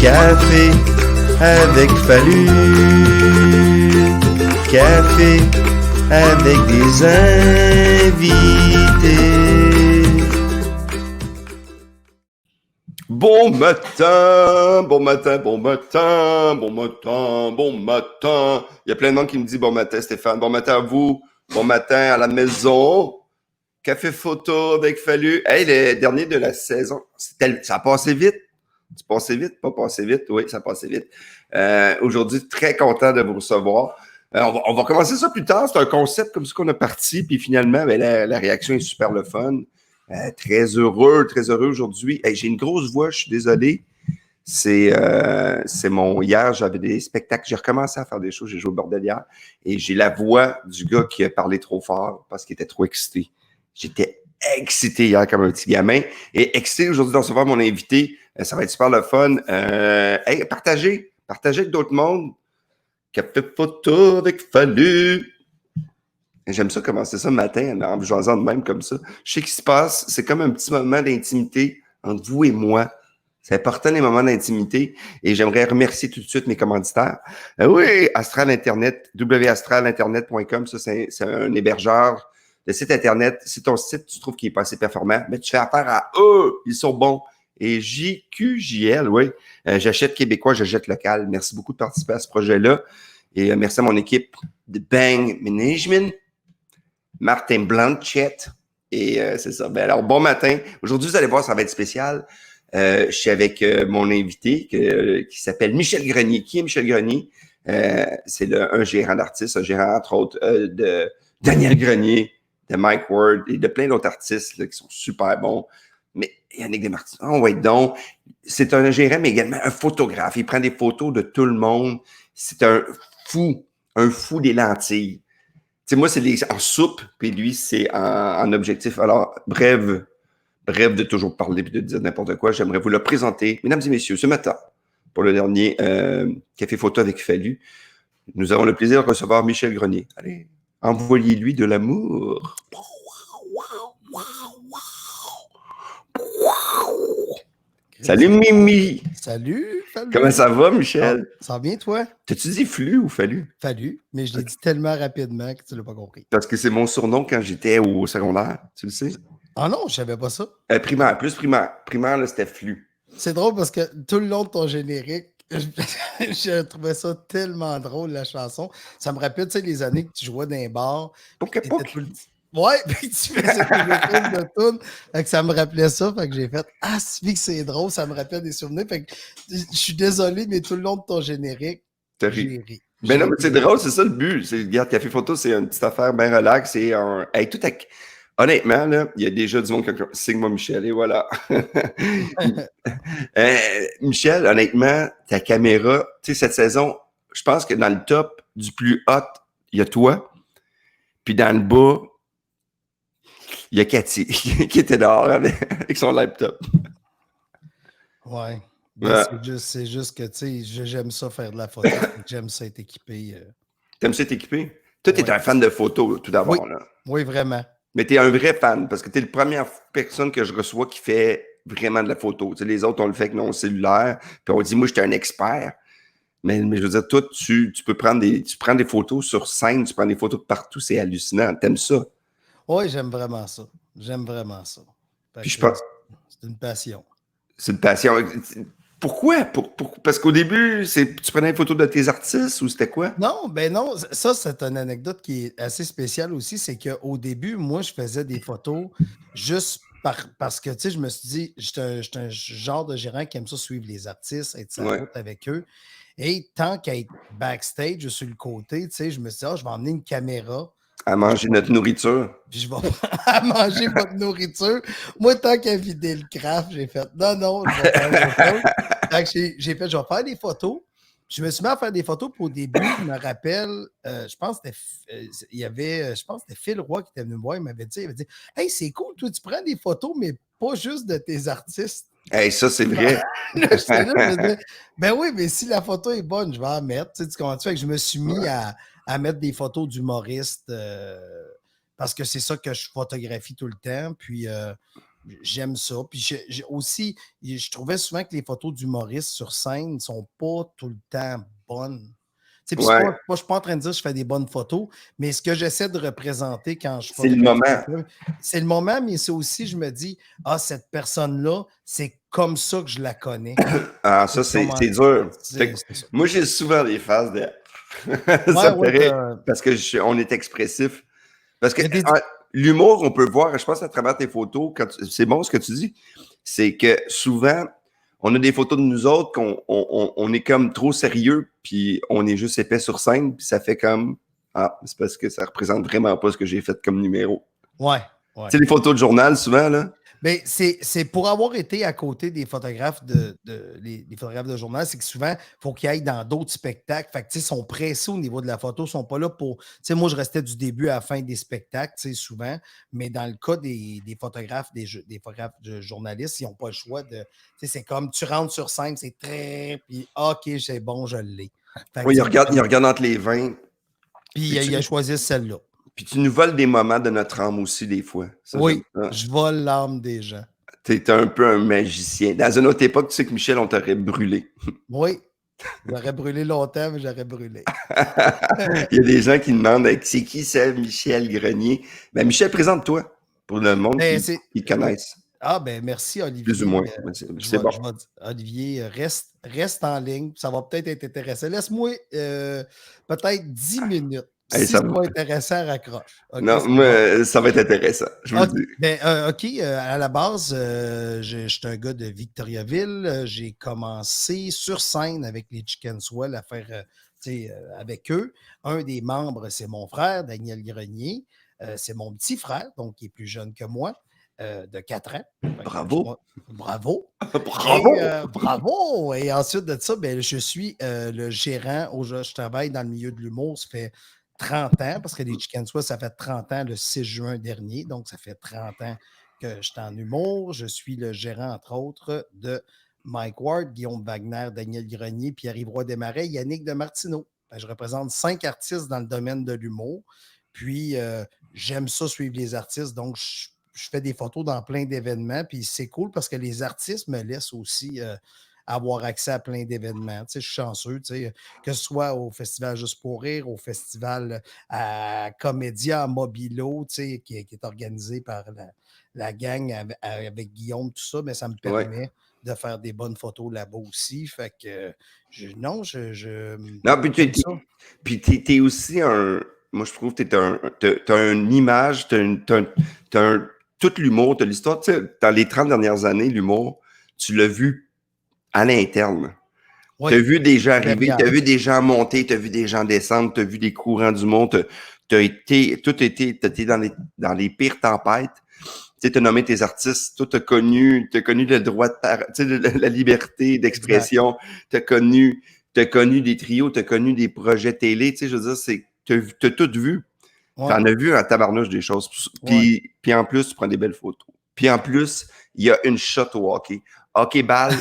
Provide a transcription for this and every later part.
Café avec Fallu. Café avec des invités. Bon matin, bon matin, bon matin, bon matin, bon matin. Il y a plein de monde qui me dit bon matin Stéphane, bon matin à vous, bon matin à la maison. Café photo avec Fallu. Hey, le dernier de la saison, ça a passé vite. C'est passé vite, pas passé vite? Oui, ça a passé vite. Aujourd'hui, très content de vous recevoir. On va commencer ça plus tard. C'est un concept comme ça qu'on a parti, puis finalement, ben, la réaction est super le fun. Très heureux aujourd'hui. Hey, j'ai une grosse voix, je suis désolé. C'est hier, j'avais des spectacles. J'ai recommencé à faire des choses. J'ai joué au bordel hier. Et j'ai la voix du gars qui a parlé trop fort parce qu'il était trop excité. J'étais excité hier comme un petit gamin. Et excité aujourd'hui de recevoir mon invité. Ça va être super le fun. Hey, partagez avec d'autres mondes. Café photo avec Fallu. J'aime ça commencer ça le matin en jouant de même comme ça. Je sais qu'il se passe, c'est comme un petit moment d'intimité entre vous et moi. C'est important les moments d'intimité et j'aimerais remercier tout de suite mes commanditaires. Oui, Astral Internet, wastralinternet.com, ça c'est un hébergeur de site Internet. Si ton site, tu trouves qu'il n'est pas assez performant, mais tu fais affaire à eux, ils sont bons. Et JQJL, oui, j'achète québécois, j'achète local. Merci beaucoup de participer à ce projet-là. Et merci à mon équipe de Bang Management, Martin Blanchette. Et c'est ça. Ben alors, bon matin. Aujourd'hui, vous allez voir, ça va être spécial. Je suis avec mon invité qui s'appelle Michel Grenier. Qui est Michel Grenier? C'est un gérant d'artistes, un gérant, entre autres, de Daniel Grenier, de Mike Ward et de plein d'autres artistes là, qui sont super bons. Mais Yannick Desmartins, on va être donc. C'est un gérant, mais également un photographe. Il prend des photos de tout le monde. C'est un fou des lentilles. Tu sais, moi, c'est en soupe, puis lui, c'est en objectif. Alors, bref de toujours parler et de dire n'importe quoi, j'aimerais vous le présenter. Mesdames et messieurs, ce matin, pour le dernier Café Photo avec Fallu, nous avons le plaisir de recevoir Michel Grenier. Allez, envoyez-lui de l'amour. Salut Mimi! Salut, Fallu! Comment ça va, Michel? Ça va bien, toi? T'as-tu dit Flux ou Fallu? Fallu, mais je l'ai dit tellement rapidement que tu l'as pas compris. Parce que c'est mon surnom quand j'étais au secondaire, tu le sais? Ah non, je savais pas ça. Primaire. Primaire, là, c'était Flux. C'est drôle parce que tout le long de ton générique, je trouvais ça tellement drôle, la chanson. Ça me rappelle, tu sais, les années que tu jouais dans les bars. Ouais, puis tu faisais tes retours de tune. Fait que ça me rappelait ça. Fait que j'ai fait ah, c'est drôle, ça me rappelle des souvenirs. Fait que je suis désolé, mais tout le long de ton générique, j'ai ri. Ben non, mais c'est drôle, c'est ça le but. Regarde, Café Photo, c'est une petite affaire bien relax. Honnêtement, là, il y a déjà du monde qui signe-moi Michel, et voilà. Michel, honnêtement, ta caméra, tu sais, cette saison, je pense que dans le top du plus hot, il y a toi. Puis dans le bas, il y a Cathy qui était dehors avec son laptop. Ouais. C'est juste que, tu sais, j'aime ça faire de la photo. J'aime ça être équipé. T'aimes ça être équipé? Toi, t'es un fan de photos, tout d'abord. Oui, là. Oui, vraiment. Mais t'es un vrai fan, parce que t'es la première personne que je reçois qui fait vraiment de la photo. Tu sais, les autres, on le fait avec nos cellulaires, puis on dit, moi, j'étais un expert. Mais je veux dire, toi, tu peux prendre tu prends des photos sur scène, tu prends des photos de partout, c'est hallucinant. T'aimes ça? Oui, j'aime vraiment ça. Puis je pense... C'est une passion. C'est une passion. Pourquoi? Parce qu'au début, tu prenais des photos de tes artistes ou c'était quoi? Non, ben non. Ça, c'est une anecdote qui est assez spéciale aussi. C'est qu'au début, moi, je faisais des photos juste parce que, tu sais, je me suis dit, j'étais un genre de gérant qui aime ça suivre les artistes, être sur la route avec eux. Et tant qu'à être backstage sur le côté, tu sais, je me suis dit, je vais emmener une caméra. À manger notre nourriture. Puis je vais à manger votre nourriture. Moi, tant qu'à vider le craft, j'ai fait non, je vais faire des photos. Fait que j'ai fait, je vais faire des photos. Je me suis mis à faire des photos. Puis au début, je me rappelle, je pense que c'était Phil Roy qui était venu me voir. Il m'avait dit, hey, c'est cool, toi, tu prends des photos, mais pas juste de tes artistes. Hey, ça, c'est vrai. Là, je me disais, ben oui, mais si la photo est bonne, je vais en mettre. Tu sais, tu comprends? Fait que je me suis mis à mettre des photos d'humoristes parce que c'est ça que je photographie tout le temps. Puis j'aime ça. Puis aussi, je trouvais souvent que les photos d'humoristes sur scène ne sont pas tout le temps bonnes. Puis Ouais, je suis pas en train de dire que je fais des bonnes photos, mais ce que j'essaie de représenter quand je c'est le photographie moment. quelqu'un, c'est le moment, mais c'est aussi, je me dis, ah, cette personne-là, c'est comme ça que je la connais. Ah, ça, c'est dur. Fait que C'est ça. moi, j'ai souvent des phases de. Ouais, Ça me fait ouais, rire parce que on est expressif. Parce que il y a des. l'humour, on peut voir, je pense à travers tes photos, c'est bon ce que tu dis, c'est que souvent, on a des photos de nous autres qu'on est comme trop sérieux, puis on est juste épais sur scène, puis ça fait comme, ah, c'est parce que ça représente vraiment pas ce que j'ai fait comme numéro. Ouais, ouais. Tu sais, les photos de journal, souvent, là. Mais c'est pour avoir été à côté des photographes les photographes de journal, c'est que souvent, il faut qu'ils aillent dans d'autres spectacles. Fait que, tu sais, ils sont pressés au niveau de la photo, ils ne sont pas là pour. Tu sais, moi, je restais du début à la fin des spectacles, tu sais, souvent. Mais dans le cas des photographes, des photographes de journalistes, ils n'ont pas le choix de. Tu sais, c'est comme tu rentres sur scène, c'est très. Puis, OK, c'est bon, je l'ai. Fait que, Oui, tu sais, ils regardent entre les vins. puis Puis il a choisi celle-là. puis tu nous voles des moments de notre âme aussi, des fois. Ça, j'aime Oui, ça. je vole l'âme des gens. T'es un peu un magicien. Dans une autre époque, tu sais que Michel, on t'aurait brûlé. Oui, j'aurais brûlé longtemps, mais j'aurais brûlé. Il y a des gens qui demandent c'est qui c'est Michel Grenier? Ben, Michel, présente-toi pour le monde Ben, qui oui. connaisse, Ah, ben merci, plus ou Olivier. moins. Mais c'est bon. Olivier, reste en ligne. Ça va peut-être être intéressant. Laisse-moi peut-être 10 minutes. Hey, Si ça c'est va. pas intéressant, raccroche. OK, Non, c'est bon? moi, ça va être intéressant, je vous le OK. dis. Ben, OK, à la base, je suis un gars de Victoriaville. J'ai commencé sur scène avec les Chicken Swell à faire avec eux. Un des membres, c'est mon frère, Daniel Grenier. C'est mon petit frère, donc qui est plus jeune que moi, de 4 ans. Fait que, Bravo. bravo. Et Bravo! bravo! Et ensuite de ça, ben, je suis le gérant. Je travaille dans le milieu de l'humour. Ça fait 30 ans, parce que les Chicken Swa, ça fait 30 ans le 6 juin dernier. Donc, ça fait 30 ans que je suis en humour. Je suis le gérant, entre autres, de Mike Ward, Guillaume Wagner, Daniel Grenier, Pierre-Yves Roy Desmarais, Yannick de Martineau. Je représente 5 artistes dans le domaine de l'humour. Puis, j'aime ça suivre les artistes. Donc, je fais des photos dans plein d'événements. Puis, c'est cool parce que les artistes me laissent aussi avoir accès à plein d'événements. Tu sais, je suis chanceux, tu sais, que ce soit au Festival Juste pour rire, au Festival à Comédia, à Mobilo, tu sais, qui est organisé par la gang avec Guillaume, tout ça, mais ça me Ouais. permet de faire des bonnes photos là-bas aussi. Fait que, non, Non, puis j'aime ça. t'es aussi un. Moi, je trouve que t'as une image, tout l'humour, t'as l'histoire. Tu sais, dans les 30 dernières années, l'humour, tu l'as vu à l'interne. Oui, T'as vu des gens arriver, derrière. t'as vu des gens monter, t'as vu des gens descendre, t'as vu des courants du monde, t'as été dans les pires tempêtes. Tu sais, t'as nommé tes artistes, toi, t'as connu le droit de tu sais, la liberté Exact. d'expression, t'as connu des trios, t'as connu des projets télé, tu sais, je veux dire, t'as tout vu. Ouais, T'en as vu en tabarnouche des choses. ouais. Puis en plus, tu prends des belles photos. Puis en plus, il y a une shot au hockey. Hockey balle,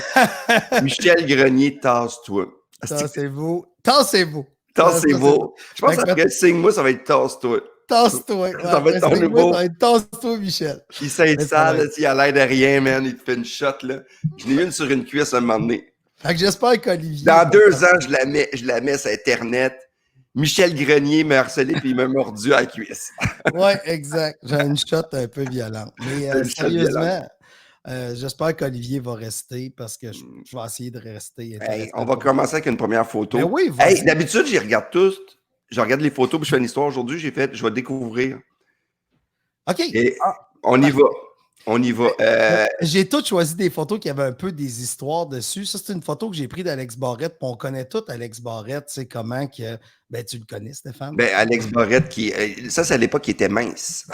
Michel Grenier, tasse-toi. Tassez-vous. Tassez-vous. Ça, c'est bon. Tassez-vous. Je pense Fait que qu'après signe-moi, ça va être tasse-toi. tasse-toi. Ça Ouais, va être ton signe-moi, ça va nouveau. être tasse-toi, Michel. Il sait Mais ça ça, va là, être. s'il a l'air de rien, man, il te fait une shot, là. Je n'ai une sur une cuisse à un moment donné. Fait que j'espère qu'Olivier Dans est 2 ans, intéressé. je la mets sur Internet. Michel Grenier m'a harcelé puis il m'a mordu à la cuisse. Ouais, exact. J'ai une shot un peu violente. Mais Une shot violente. sérieusement, j'espère qu'Olivier va rester parce que je vais essayer de rester Hey, on intéressant va pour lui. commencer avec une première Ben photo. oui, Hey, vas-y. d'habitude, j'y regarde tous. Je regarde les photos puis je fais une histoire. Aujourd'hui, je vais découvrir. OK. Et Ah, on y va. parfait. On y va. J'ai toutes choisi des photos qui avaient un peu des histoires dessus. Ça, c'est une photo que j'ai prise d'Alex Barrette. Puis on connaît tout Alex Barrette. Tu sais comment que. Ben, tu le connais, Stéphane? Ben, Alex Barrette, ça, c'est à l'époque, il était mince.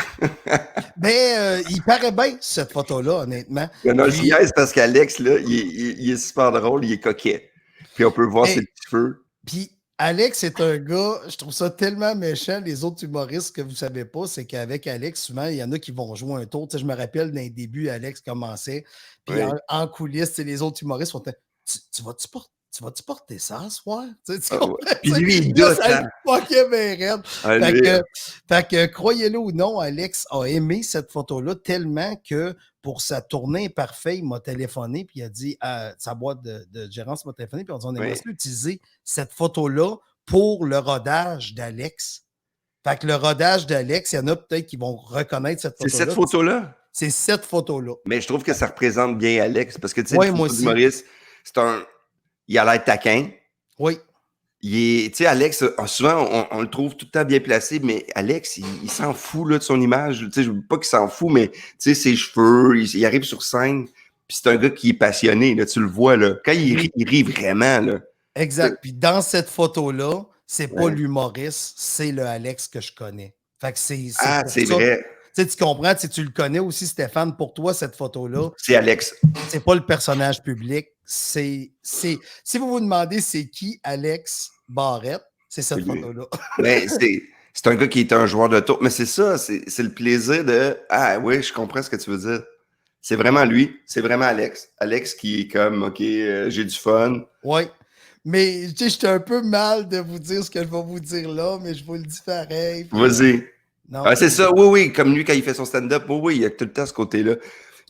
Ben, il paraît bien, cette photo-là, honnêtement. Non, je Puis, niaise parce qu'Alex, là, il est super drôle, il est coquet. Puis on peut voir ses ben, petits cheveux. puis Alex est un gars, je trouve ça tellement méchant. Les autres humoristes que vous savez pas, c'est qu'avec Alex, souvent, il y en a qui vont jouer un tour. Tu sais, je me rappelle d'un début, Alex commençait, puis Oui. en coulisses, tu sais, les autres humoristes sont tu vas-tu tu vas-tu porter ça ce soir? Tu Ah ouais. comprends? Puis lui, il Là, doute, ça hein? le fuckait bien raide. Ah, Fait lui, que, fait que, croyez-le ou non, Alex a aimé cette photo-là tellement que pour sa tournée parfaite, il m'a téléphoné puis il a dit à sa boîte de gérance m'a téléphoné puis on dit on aimerait oui. ça utiliser cette photo-là pour le rodage d'Alex. Fait que le rodage d'Alex, il y en a peut-être qui vont reconnaître cette C'est cette photo-là. photo-là? C'est cette photo-là. Mais je trouve que ça représente bien Alex, parce que, tu sais, une Oui, moi photo aussi. d'humoriste, c'est un... Il a l'air taquin. Oui. Tu sais, Alex, souvent, on le trouve tout le temps bien placé, mais Alex, il s'en fout là, de son image. Tu sais, je veux pas qu'il s'en fout, mais tu sais, ses cheveux, il arrive sur scène, puis c'est un gars qui est passionné, là, tu le vois, là. Quand il rit vraiment, là. Exact. Puis dans cette photo-là, c'est pas Ouais. l'humoriste, c'est le Alex que je connais. Fait que c'est Ah, pour c'est ça. vrai. Tu sais, tu comprends, tu le connais aussi, Stéphane. Pour toi, cette photo-là, C'est Alex. c'est pas le personnage public. Si vous vous demandez c'est qui Alex Barrette, c'est cette photo-là. Mais c'est un gars qui est un joueur de tour. Mais c'est ça, c'est le plaisir de ah oui, je comprends ce que tu veux dire. C'est vraiment lui, c'est vraiment Alex. Alex qui est comme OK, j'ai du fun. Oui. Mais tu sais, j'étais un peu mal de vous dire ce que je vais vous dire là, mais je vous le dis pareil. Vas-y. Non. Ah, c'est ça, oui, oui, comme lui quand il fait son stand-up, oui, oui, il y a tout le temps ce côté-là.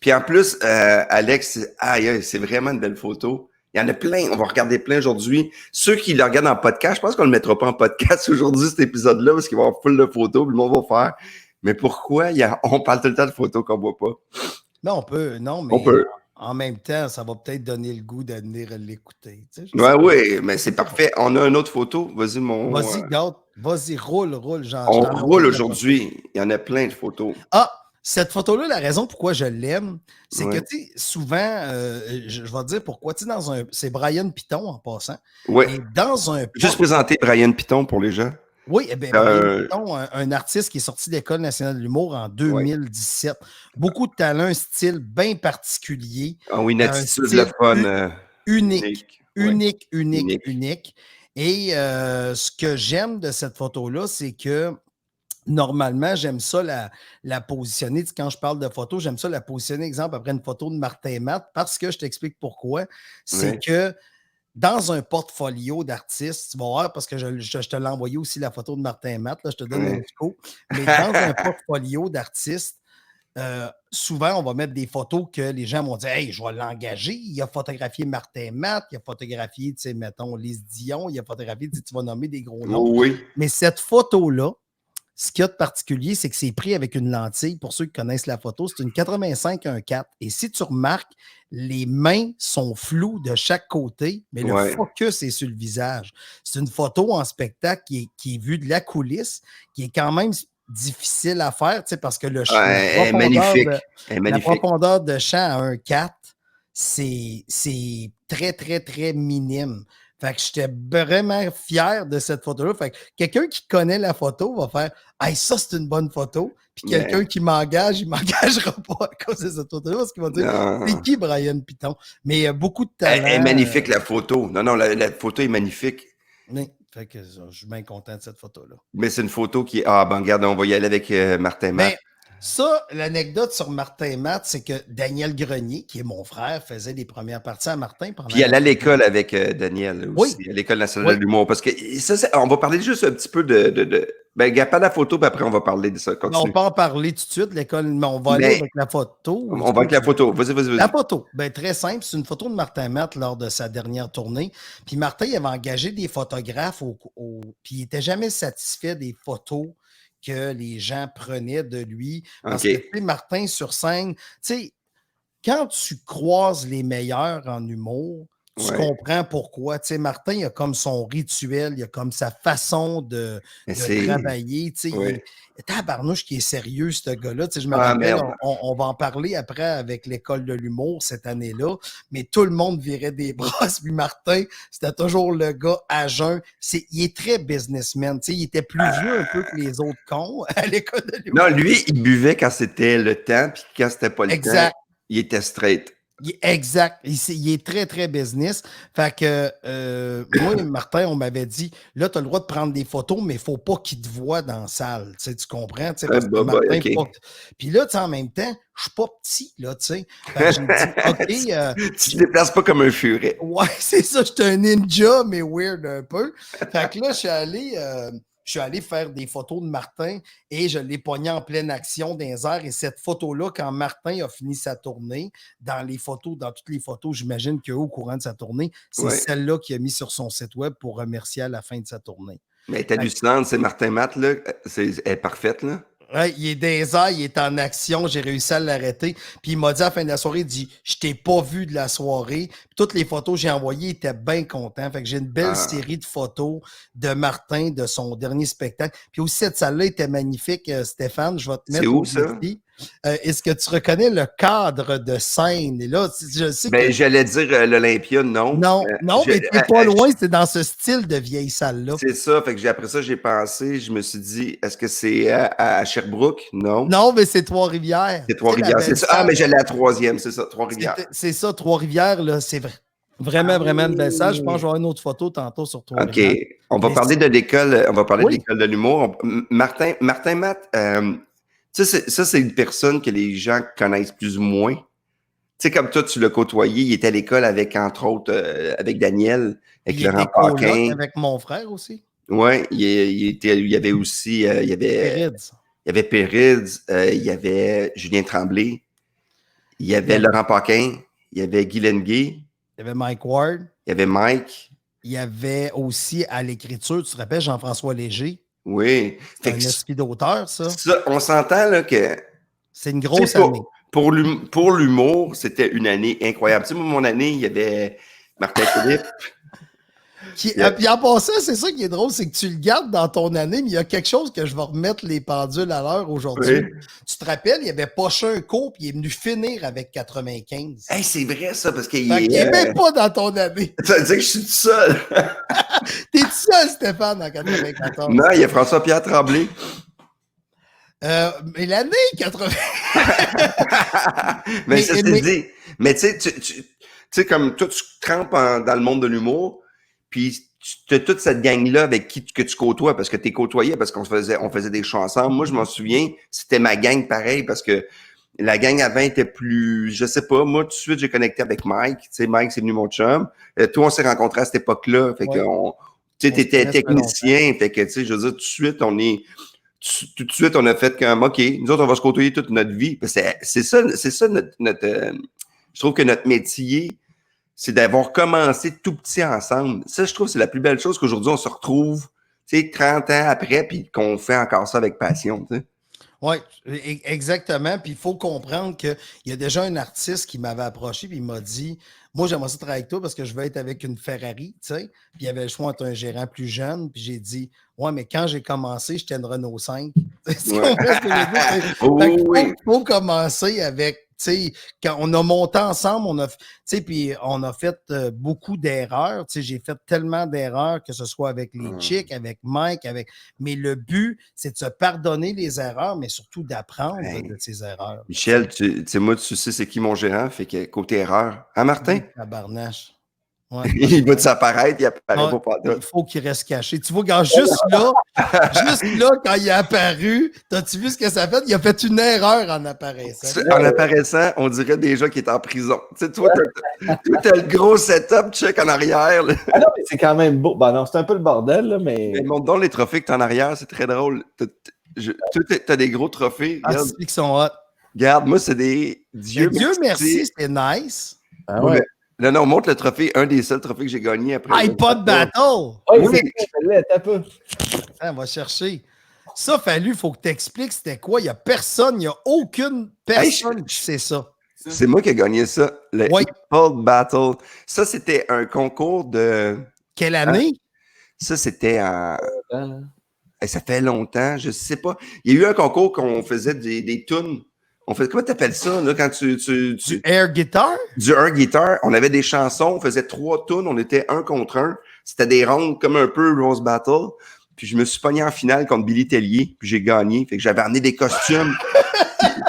Puis en plus, Alex, aïe, c'est vraiment une belle photo. Il y en a plein, on va regarder plein aujourd'hui. Ceux qui le regardent en podcast, je pense qu'on ne le mettra pas en podcast aujourd'hui, cet épisode-là, parce qu'il va y avoir full de photos, puis le monde va faire. Mais pourquoi on parle tout le temps de photos qu'on voit pas? Non, on peut, non, mais On peut. en même temps, ça va peut-être donner le goût de venir l'écouter. Tu sais, je sais Ouais, pas. oui, mais c'est parfait. On a une autre photo. Vas-y, Vas-y, garde, vas-y, roule, on je t'en roule envoie la photo. aujourd'hui. Il y en a plein de photos. Ah, cette photo-là, la raison pourquoi je l'aime, c'est Ouais. que, tu sais, souvent, je vais te dire pourquoi. Tu sais, c'est Brian Piton en passant. Oui. Et dans un Juste présenter Brian Piton pour les gens. Oui, eh bien, Brian Piton, un artiste qui est sorti de l'École nationale de l'humour en 2017. Beaucoup de talent, un style bien particulier. Ah oui, une Un attitude, style le fun. unique. Ouais. Unique. Et ce que j'aime de cette photo-là, c'est que normalement, j'aime ça la positionner. Tu sais, quand je parle de photo, j'aime ça la positionner, exemple, après une photo de Martin Matt, parce que je t'explique pourquoi. C'est Ouais. que dans un portfolio d'artistes, tu vas voir, parce que je te l'ai envoyé aussi la photo de Martin Matt, là, je te donne un scoop, mais dans un portfolio d'artistes, souvent, on va mettre des photos que les gens vont dire « Hey, je vais l'engager. » Il a photographié Martin Matt, il a photographié, tu sais, mettons, Lise Dion, il a photographié, tu vas nommer des gros noms. Oui. Mais cette photo-là, ce qu'il y a de particulier, c'est que c'est pris avec une lentille. Pour ceux qui connaissent la photo, c'est une 85 1.4. Et si tu remarques, les mains sont floues de chaque côté, mais le focus est sur le visage. C'est une photo en spectacle qui est vue de la coulisse, qui est quand même difficile à faire, tu sais, parce que la profondeur de champ à 1.4, c'est très, très, très minime. Fait que j'étais vraiment fier de cette photo-là. Fait que quelqu'un qui connaît la photo va faire « Hey, ça, c'est une bonne photo. » Puis quelqu'un qui m'engage, il ne m'engagera pas à cause de cette photo-là parce qu'il va dire « C'est qui Brian Piton? » Mais il y a beaucoup de talent. Elle est magnifique, la photo. Non, la photo est magnifique. Oui, fait que je suis bien content de cette photo-là. Mais c'est une photo qui est... Ah, ben regarde, on va y aller avec Martin Matt. Ça, l'anecdote sur Martin Matt, c'est que Daniel Grenier, qui est mon frère, faisait les premières parties à Martin. Puis il allait à l'école avec Daniel aussi, à l'École nationale de l'humour. Parce que ça, on va parler juste un petit peu ben, regarde pas la photo, puis après, on va parler de ça. Continue. On peut en parler tout de suite, l'école, mais on va aller avec la photo. On va avec la photo. Vas-y. La photo, ben, très simple, c'est une photo de Martin Matt lors de sa dernière tournée. Puis Martin, il avait engagé des photographes, puis il n'était jamais satisfait des photos que les gens prenaient de lui. Parce que, tu sais, Martin, sur scène, tu sais, quand tu croises les meilleurs en humour, tu comprends pourquoi. Tu sais, Martin, il a comme son rituel, il a comme sa façon de travailler. Tu sais, tabarnouche qui est sérieux, ce gars-là. Tu sais, je me rappelle, on va en parler après avec l'École de l'humour cette année-là, mais tout le monde virait des brosses. Puis Martin, c'était toujours le gars à jeun. Il est très businessman. Tu sais, il était plus vieux un peu que les autres cons à l'École de l'humour. Non, lui, il buvait quand c'était le temps, puis quand c'était pas le temps, il était straight. Exact. Il est très, très business. Fait que moi et Martin, on m'avait dit là, tu as le droit de prendre des photos, mais il ne faut pas qu'il te voie dans la salle. Tu sais, tu comprends? Tu sais, parce que Martin, OK. Puis là, tu sais, en même temps, je suis pas petit, là, tu sais. Fait que j'ai dit, OK. Tu te déplaces pas comme un furet. Ouais, c'est ça, j'étais un ninja, mais weird un peu. Fait que là, je suis allé faire des photos de Martin et je l'ai pogné en pleine action dans les airs. Et cette photo-là, quand Martin a fini sa tournée, dans toutes les photos, j'imagine qu'au courant de sa tournée, c'est celle-là qu'il a mis sur son site web pour remercier à la fin de sa tournée. Mais elle est hallucinante, c'est Martin Matt, là. Elle est parfaite, là. Ouais, il est des airs, il est en action, j'ai réussi à l'arrêter. Puis il m'a dit à la fin de la soirée, il dit je t'ai pas vu de la soirée. Puis toutes les photos que j'ai envoyées, il était bien content. Fait que j'ai une belle série de photos de Martin, de son dernier spectacle. Puis aussi, cette salle-là était magnifique, Stéphane. Je vais te mettre où, au ça? défi. Est-ce que tu reconnais le cadre de scène? Et là, je sais que... J'allais dire l'Olympia, non. Non, mais t'es pas loin, c'est dans ce style de vieille salle-là. C'est ça, fait que après ça, j'ai pensé, je me suis dit, est-ce que c'est à Sherbrooke? Non. Non, mais c'est Trois-Rivières. C'est Trois-Rivières, c'est ça. Ah, mais j'allais à la troisième, c'est ça, Trois-Rivières. C'est ça, Trois-Rivières, là, c'est vraiment une belle salle. Je pense que je vais avoir une autre photo tantôt sur Trois-Rivières. OK. On va parler de l'école, de l'école de l'humour. Martin Matt, ça, c'est une personne que les gens connaissent plus ou moins. Tu sais, comme toi, tu l'as côtoyé, il était à l'école avec, entre autres, avec Daniel, avec Laurent Paquin. Avec mon frère aussi. Oui, il y avait aussi, il y avait Périds, il y avait Julien Tremblay, il y avait Laurent Paquin, il y avait Guy Lenguet. Il y avait Mike Ward. Il y avait Mike. Il y avait aussi à l'écriture, tu te rappelles, Jean-François Léger. Oui. C'est un esprit d'auteur, ça. On s'entend là que... C'est une grosse année. Pour l'humour, c'était une année incroyable. Tu sais, moi, mon année, il y avait Martin Philippe. Puis en passant, c'est ça qui est drôle, c'est que tu le gardes dans ton année, mais il y a quelque chose que je vais remettre les pendules à l'heure aujourd'hui. Oui. Tu te rappelles, il avait poché un coup, puis il est venu finir avec 95. Hey, c'est vrai ça, parce qu'il est même pas dans ton année. Ça veut dire que je suis tout seul. T'es tout seul, Stéphane, en 94. Non, il y a François-Pierre Tremblay. Mais l'année 80. mais ça, c'est dit. Mais tu sais, comme toi, tu trempes dans le monde de l'humour, puis tu as toute cette gang-là avec que tu côtoies, parce que tu es côtoyé, parce qu'on faisait des shows ensemble. Moi, je m'en souviens, c'était ma gang pareil, parce que la gang avant était plus, je sais pas, moi, tout de suite, j'ai connecté avec Mike. Tu sais, Mike, c'est venu mon chum. Toi, on s'est rencontrés à cette époque-là. Fait que tu sais, t'étais technicien. Fait que, tu sais, je veux dire, tout de suite, on a fait comme, OK, nous autres, on va se côtoyer toute notre vie. C'est ça notre je trouve que notre métier, c'est d'avoir commencé tout petit ensemble. Ça, je trouve, c'est la plus belle chose qu'aujourd'hui, on se retrouve, tu sais, 30 ans après, puis qu'on fait encore ça avec passion, tu sais. Oui, exactement. Puis il faut comprendre qu'il y a déjà un artiste qui m'avait approché puis il m'a dit moi, j'aimerais ça travailler avec toi parce que je veux être avec une Ferrari, tu sais. Puis il y avait le choix entre un gérant plus jeune. Puis j'ai dit ouais, mais quand j'ai commencé, j'étais une Renault 5. Il faut commencer avec. Tu sais, quand on a monté ensemble, puis on a fait beaucoup d'erreurs. Tu sais, j'ai fait tellement d'erreurs, que ce soit avec les chicks, avec Mike, mais le but, c'est de se pardonner les erreurs, mais surtout d'apprendre de ces erreurs. Michel, tu sais, moi, tu sais c'est qui mon gérant, fait que côté erreur. Hein, Martin? Tabarnache. Ouais. Il va de s'apparaître, il apparaît pas. Il faut qu'il reste caché. Tu vois, regarde, juste là, quand il est apparu, t'as-tu vu ce que ça fait? Il a fait une erreur en apparaissant. En apparaissant, on dirait déjà qu'il est en prison. Tu sais, toi, t'as le gros setup check en arrière. Là. Ah non, mais c'est quand même beau. Ben non, c'est un peu le bordel, là, mais montre donc les trophées que t'as en arrière, c'est très drôle. T'as des gros trophées. Ah, c'est qui sont hot. Regarde, moi, c'est des... Dieu merci, c'est nice. Ah ouais. Non, montre le trophée, un des seuls trophées que j'ai gagné après. iPod Battle! Oh, oui, t'as peu. On va chercher. Ça, il faut que tu expliques c'était quoi. Il n'y a personne, il n'y a aucune personne qui sait ça. C'est moi qui ai gagné ça, le iPod Battle. Ça, c'était un concours de... Quelle année? Ça, c'était en... Ça fait longtemps, je sais pas. Il y a eu un concours qu'on faisait des tunes. On fait, comment t'appelles ça, là, quand du air guitar? Du air guitar. On avait des chansons, on faisait 3 tunes, on était 1 contre 1. C'était des rondes comme un peu Rose Battle. Puis je me suis pogné en finale contre Billy Tellier, puis j'ai gagné. Fait que j'avais amené des costumes.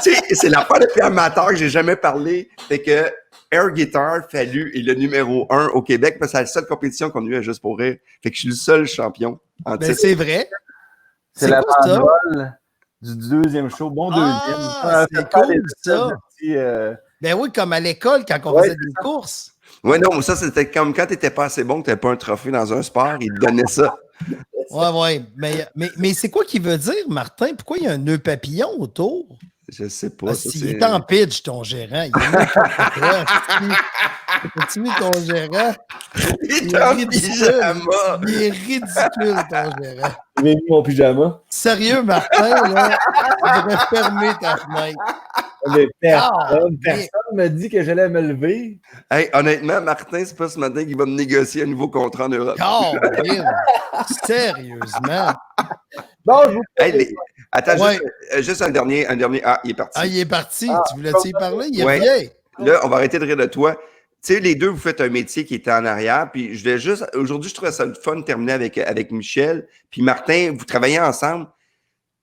Tu sais, c'est la part de plus amateur que j'ai jamais parlé. Fait que Air Guitar, Fallu est le numéro 1 au Québec parce que c'est la seule compétition qu'on a eue à Juste pour rire. Fait que je suis le seul champion en Ben, titre. c'est vrai. C'est C'est la quoi ça? bandole du deuxième show. Bon deuxième. Ah, c'est cool, ça. Petit, Ben oui, comme à l'école, quand on Ouais, faisait des courses. Ouais, non, mais ça, c'était comme quand t'étais pas assez bon, que t'avais pas un trophée dans un sport, ils te donnaient ça. Ouais. Mais c'est quoi qu'il veut dire, Martin? Pourquoi il y a un nœud papillon autour? Je sais pas. Parce Ça, qu'il c'est... est en pitch, ton gérant. Il est même pas pour toi. As-tu vu ton gérant? Il est en pyjama. Il est ridicule, ton gérant. J'ai mis mon pyjama. Sérieux, Martin, là, tu devrais fermer ta fenêtre. Mais Ah, personne m'a dit que j'allais me lever. Hey, honnêtement, Martin, c'est pas ce matin qu'il va me négocier un nouveau contrat en Europe. Caroline! Sérieusement? Bon, je vous Hey, attends, Ouais. juste un dernier. Ah, il est parti. Ah, il est parti. Tu voulais-tu y parler? Il Ouais. revient. Là, on va arrêter de rire de toi. Tu sais, les deux, vous faites un métier qui était en arrière. Puis je vais juste. Aujourd'hui, je trouvais ça le fun de terminer avec Michel. Puis Martin, vous travaillez ensemble.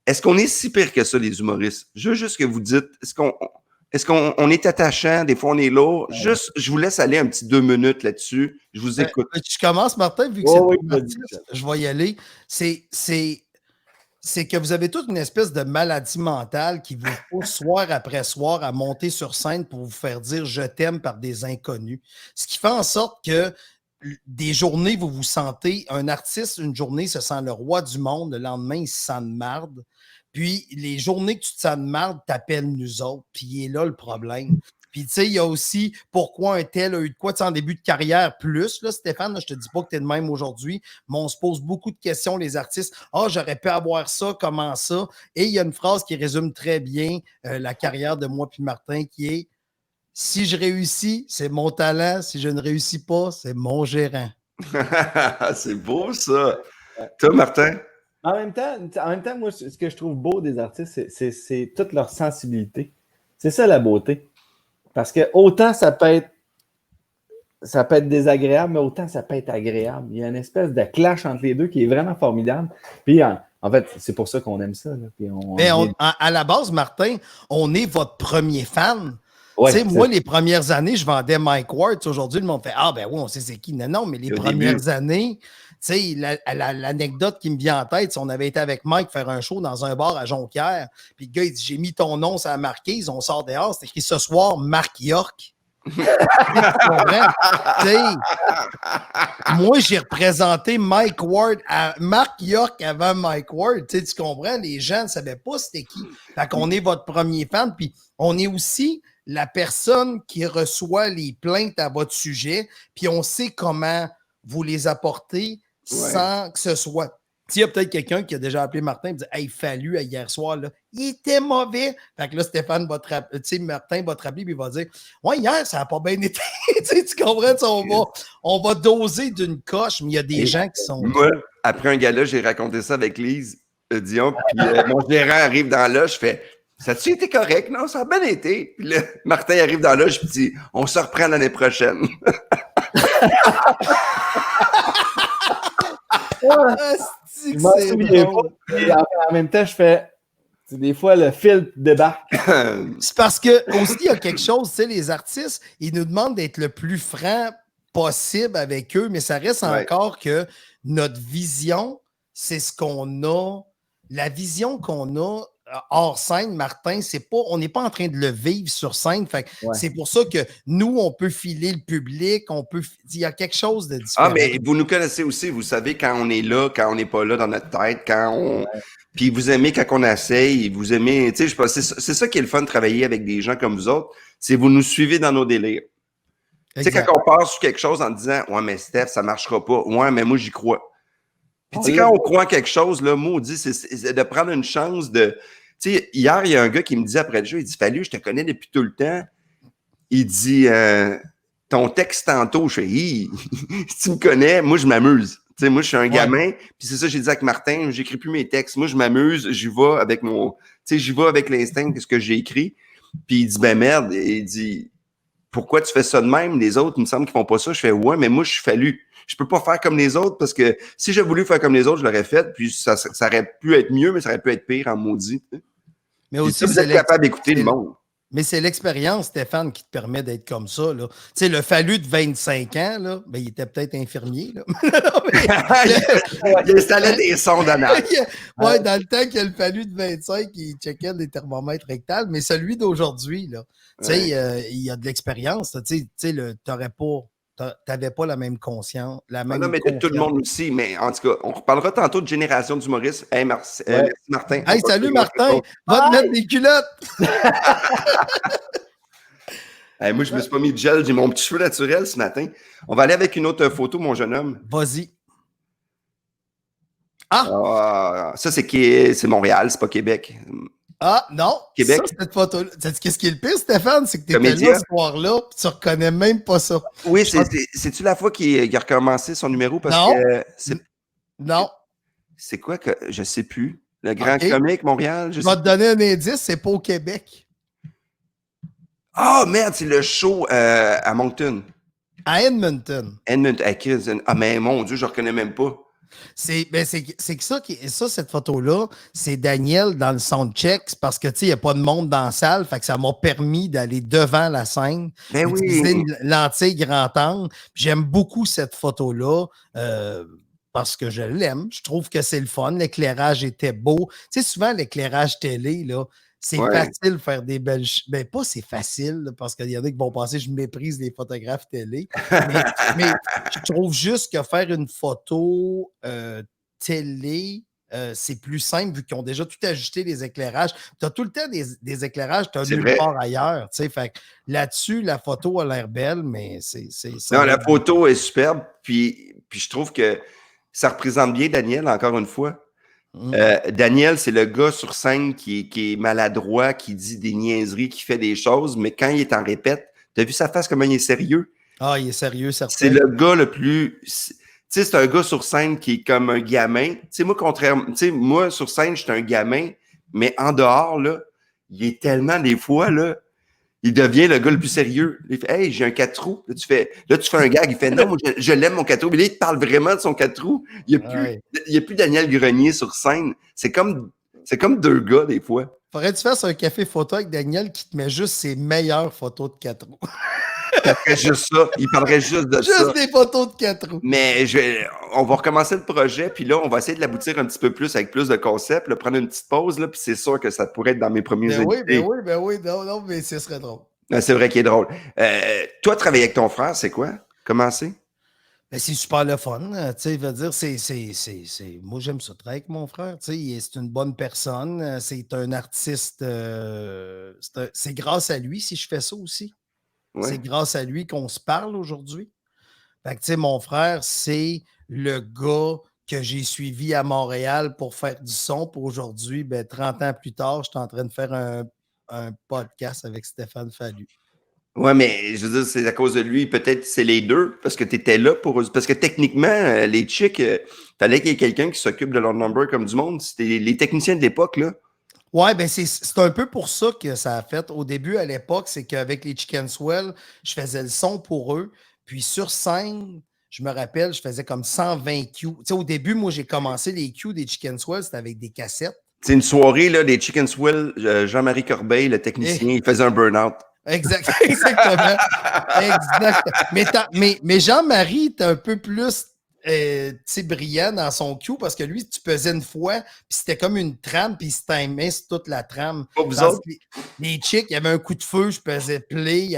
Est-ce qu'on est si pire que ça, les humoristes? Je veux juste que vous dites, est-ce qu'on est attachant? Des fois, on est lourd. Juste, je vous laisse aller un petit 2 minutes là-dessus. Je vous écoute. Tu commences, Martin, vu que Oui, c'est ton artiste, je vais y aller. C'est que vous avez toute une espèce de maladie mentale qui vous pousse soir après soir à monter sur scène pour vous faire dire « je t'aime » par des inconnus. Ce qui fait en sorte que des journées, vous vous sentez, un artiste, une journée se sent le roi du monde, le lendemain, il se sent de marde. Puis les journées que tu te sens de marde, t'appelles nous autres. Puis il est là le problème. Puis tu sais, il y a aussi pourquoi un tel a eu de quoi en début de carrière plus, là, Stéphane, là, je te dis pas que tu es de même aujourd'hui, mais on se pose beaucoup de questions, les artistes. Ah, j'aurais pu avoir ça, comment ça? Et il y a une phrase qui résume très bien la carrière de moi puis Martin qui est si je réussis, c'est mon talent. Si je ne réussis pas, c'est mon gérant. C'est beau, ça. Toi, Martin? En même temps, moi, ce que je trouve beau des artistes, c'est toute leur sensibilité. C'est ça la beauté. Parce que autant ça peut être désagréable, mais autant ça peut être agréable. Il y a une espèce de clash entre les deux qui est vraiment formidable. Puis en fait, c'est pour ça qu'on aime ça. Là. Puis à la base, Martin, on est votre premier fan. Ouais, moi, les premières années, je vendais Mike Ward. Aujourd'hui, le monde fait ah, ben oui, on sait c'est qui. Non, mais les premières années, l'anecdote qui me vient en tête, c'est on avait été avec Mike faire un show dans un bar à Jonquière. Puis le gars, il dit j'ai mis ton nom, ça a marqué. Ils ont sort dehors. C'est écrit ce soir, Marc York. Moi, j'ai représenté Mike Ward à Marc York avant Mike Ward. Tu comprends? Les gens ne savaient pas c'était qui. Fait qu'on est votre premier fan. Puis on est aussi la personne qui reçoit les plaintes à votre sujet. Puis on sait comment vous les apporter sans que ce soit. S'il y a peut-être quelqu'un qui a déjà appelé Martin et dit hey, Fallu hier soir, là, il était mauvais. Fait que là, Stéphane va te rappeler, Martin va te rappeler et il va dire ouais, hier, ça n'a pas bien été. Tu comprends? On va doser d'une coche, mais il y a des gens qui sont. Moi, après un gala, j'ai raconté ça avec Lise Dion. Puis mon gérant arrive dans là, je fais ça a-tu été correct? Non, ça a bien été. Puis là, Martin arrive dans là, je me dis on se reprend l'année prochaine. Je m'en souviens pas. Et en même temps, je fais. Des fois, le filtre débarque. C'est parce que aussi, il y a quelque chose, tu sais, les artistes, ils nous demandent d'être le plus franc possible avec eux, mais ça reste encore que notre vision, c'est ce qu'on a. La vision qu'on a hors scène, Martin, on n'est pas en train de le vivre sur scène. Fait c'est pour ça que nous, on peut filer le public, il y a quelque chose de différent. Ah, mais vous nous connaissez aussi, vous savez quand on est là, quand on n'est pas là dans notre tête, quand on. Puis vous aimez quand on essaye, vous aimez, tu sais, c'est ça qui est le fun de travailler avec des gens comme vous autres, c'est vous nous suivez dans nos délires. Tu sais, quand on part sur quelque chose en disant ouais, mais Steph, ça marchera pas. Ouais, mais moi, j'y crois. Puis tu sais, quand on croit en quelque chose, là, maudit, c'est de prendre une chance de. Tu sais, hier, il y a un gars qui me dit après le jeu, il dit Fallu, je te connais depuis tout le temps. Il dit ton texte tantôt, je fais si tu me connais, moi, je m'amuse. Tu sais, moi, je suis un gamin, puis c'est ça que j'ai dit avec Martin, j'écris plus mes textes. Moi, je m'amuse, j'y vais avec j'y vais avec l'instinct de ce que j'ai écrit. Puis il dit, ben merde, il dit, pourquoi tu fais ça de même? Les autres, il me semble qu'ils font pas ça. Je fais, ouais, mais moi, je suis Fallu. Je peux pas faire comme les autres parce que si j'ai voulu faire comme les autres, je l'aurais fait, puis ça aurait pu être mieux, mais ça aurait pu être pire en maudit. Mais aussi, vous êtes capable d'écouter le monde. Mais c'est l'expérience, Stéphane, qui te permet d'être comme ça. Tu sais, le Fallu de 25 ans, là, ben, il était peut-être infirmier. Là. Il installait des sondes anales. Ouais, dans le temps qu'il y a le Fallu de 25, il checkait des thermomètres rectales, mais celui d'aujourd'hui, là, tu sais, il y a de l'expérience. Tu sais, t'avais pas la même conscience. Non, mais tout le monde aussi. Mais en tout cas, on reparlera tantôt de génération d'humoristes. Hey, merci Martin. Hey, salut Martin! Va te mettre des culottes! Hey, moi, je me suis pas mis de gel. J'ai mon petit cheveu naturel ce matin. On va aller avec une autre photo, mon jeune homme. Vas-y. Ça, c'est Montréal, c'est pas Québec. Ah, non. Québec. Ça, cette photo-là. Qu'est-ce qui est le pire, Stéphane? C'est que t'étais Comédien. là ce soir-là, puis tu reconnais même pas ça. Oui, c'est-tu la fois qu'il a recommencé son numéro? Parce non. que non. C'est quoi que. Je sais plus. Le Grand Comique, Montréal? Je vais te donner un indice, c'est pas au Québec. Ah, merde, c'est le show à Moncton. À Edmonton. Ah, mais mon Dieu, je reconnais même pas. C'est que ça, cette photo-là, c'est Daniel dans le soundcheck, parce que, tu sais, il n'y a pas de monde dans la salle, fait que ça m'a permis d'aller devant la scène, utiliser une lentille grand angle. J'aime beaucoup cette photo-là, parce que je l'aime. Je trouve que c'est le fun. L'éclairage était beau. Tu sais, souvent, l'éclairage télé, là, c'est facile de faire des belles... Ben, pas c'est facile, là, parce qu'il y en a qui vont penser que je méprise les photographes télé. mais je trouve juste que faire une photo télé, c'est plus simple vu qu'ils ont déjà tout ajusté les éclairages. Tu as tout le temps des éclairages, tu as nulle part ailleurs. Fait que là-dessus, la photo a l'air belle, mais c'est non, la photo est superbe. Puis je trouve que ça représente bien Daniel, encore une fois. Daniel, c'est le gars sur scène qui est maladroit, qui dit des niaiseries, qui fait des choses, mais quand il est en répète, t'as vu sa face, comment il est sérieux? Ah, il est sérieux, certain. C'est le gars le plus... Tu sais, c'est un gars sur scène qui est comme un gamin. Tu sais, moi, contrairement... Tu sais, moi, sur scène, j'étais un gamin, mais en dehors, là, il est tellement, des fois, là, il devient le gars le plus sérieux. Il fait « Hey, j'ai un 4 roues. » Là, tu fais un gag. Il fait « Non, moi, je l'aime, mon 4 roues. » Mais là, il te parle vraiment de son 4 roues. Il n'y a plus Daniel Grenier sur scène. C'est comme deux gars, des fois. Faudrait que tu fasses un café photo avec Daniel qui te met juste ses meilleures photos de 4 roues. Il ferait juste ça. Il parlerait juste de ça. Juste des photos de 4 roues. Mais on va recommencer le projet, puis là, on va essayer de l'aboutir un petit peu plus avec plus de concepts, là, prendre une petite pause, là, puis c'est sûr que ça pourrait être dans mes premiers invités. Ben oui. Non, mais ce serait drôle. C'est vrai qu'il est drôle. Toi, travailler avec ton frère, c'est quoi? Comment c'est? Ben, c'est super le fun. Tu sais, veut dire, moi, j'aime ça travailler avec mon frère. Tu sais, c'est une bonne personne. C'est un artiste. C'est grâce à lui si je fais ça aussi. Ouais. C'est grâce à lui qu'on se parle aujourd'hui. Fait que, tu sais, mon frère, c'est le gars que j'ai suivi à Montréal pour faire du son. Pour aujourd'hui, ben, 30 ans plus tard, je suis en train de faire un podcast avec Stéphane Fallu. Oui, mais je veux dire, c'est à cause de lui. Peut-être c'est les deux, parce que tu étais là pour eux. Parce que techniquement, les chicks, fallait qu'il y ait quelqu'un qui s'occupe de leur number comme du monde. C'était les techniciens de l'époque, là. Oui, ben c'est un peu pour ça que ça a fait. Au début, à l'époque, c'est qu'avec les Chicken Swell, je faisais le son pour eux. Puis sur scène, je me rappelle, je faisais comme 120 Q. Tu sais, au début, moi, j'ai commencé les Q des Chicken Swell, c'était avec des cassettes. C'est une soirée là, des Chicken Swell, Jean-Marie Corbeil, le technicien, il faisait un burn-out. Exactement. Mais Jean-Marie est un peu plus brillant dans son cue parce que lui, tu pesais une fois, puis c'était comme une trame, puis il se timait sur toute la trame. Les chicks, il y avait un coup de feu, je pesais play,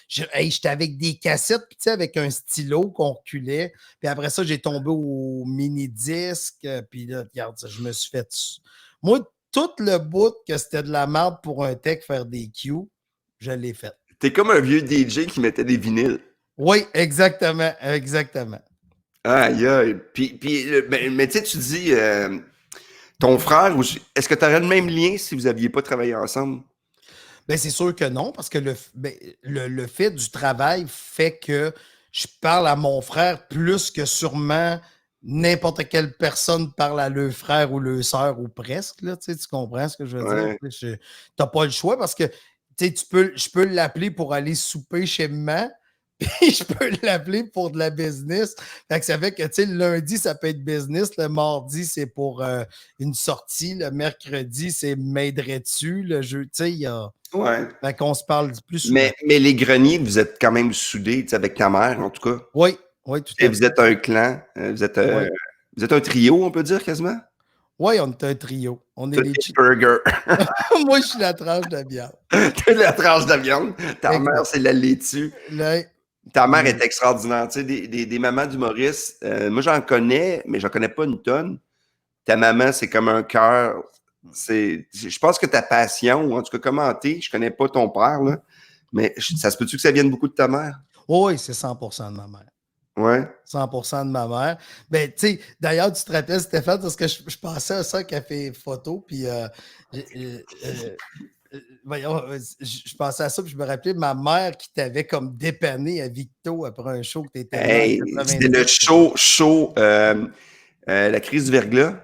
j'étais avec des cassettes, puis avec un stylo qu'on reculait. Puis après ça, j'ai tombé au mini-disque, puis là, regarde, je me suis fait... Moi, tout le bout que c'était de la merde pour un tech faire des cues, je l'ai fait. T'es comme un vieux DJ qui mettait des vinyles. Oui, exactement. Aïe, aïe. Mais tu sais, tu dis, ton frère, est-ce que tu aurais le même lien si vous n'aviez pas travaillé ensemble? Bien, c'est sûr que non, parce que le fait du travail fait que je parle à mon frère plus que sûrement n'importe quelle personne parle à leur frère ou leur sœur ou presque. Là, tu comprends ce que je veux dire? Tu n'as pas le choix parce que je peux l'appeler pour aller souper chez maman. Puis je peux l'appeler pour de la business. Fait que ça fait que, le lundi, ça peut être business. Le mardi, c'est pour une sortie. Le mercredi, c'est m'aiderais-tu. Le jeu, il y a... Ouais. Fait qu'on se parle plus souvent. Mais les greniers, vous êtes quand même soudés, tu sais, avec ta mère, en tout cas. Oui, oui, tout Et à vous fait. êtes un clan, Oui, vous êtes un trio, on peut dire, quasiment? ouais, on est un trio. On est Toi, les t'es burger. Moi, je suis la tranche de viande. T'es la tranche de viande. Ta mère, Exact. c'est la laitue. Là, Ta mère puis, est extraordinaire. Tu sais, des mamans d'humoristes, moi, j'en connais, mais j'en connais pas une tonne. Ta maman, c'est comme un cœur. Je pense que ta passion, ou en tout cas, comment t'es, je connais pas ton père, là, mais ça se peut-tu que ça vienne beaucoup de ta mère? oui, c'est 100% de ma mère. Ouais. 100% de ma mère. Ben, tu sais, d'ailleurs, tu te rappelles, Stéphane, parce que je pensais à ça, café photo, puis voyons, je pensais à ça, puis je me rappelais ma mère qui t'avait comme dépanné à Victo après un show que tu étais venu en Hey, c'était 98. le show, la crise du verglas.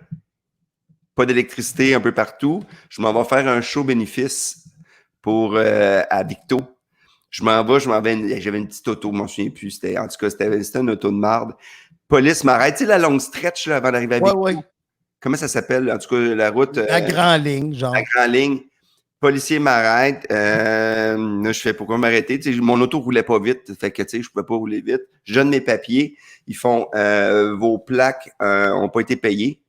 Pas d'électricité un peu partout. Je m'en vais faire un show bénéfice pour à Victo. J'avais une petite auto, je m'en souviens plus. En tout cas, c'était une auto de marde. Police m'arrête. Tu sais, la longue stretch là, avant d'arriver à Ouais, Victo. ouais. Comment ça s'appelle? En tout cas, la route, La grande ligne, la genre. grande ligne. Policier m'arrête. Là, je fais pourquoi m'arrêter? Tu sais, mon auto roulait pas vite. Fait que, tu sais, je pouvais pas rouler vite. Je donne mes papiers. Ils font, vos plaques ont pas été payées.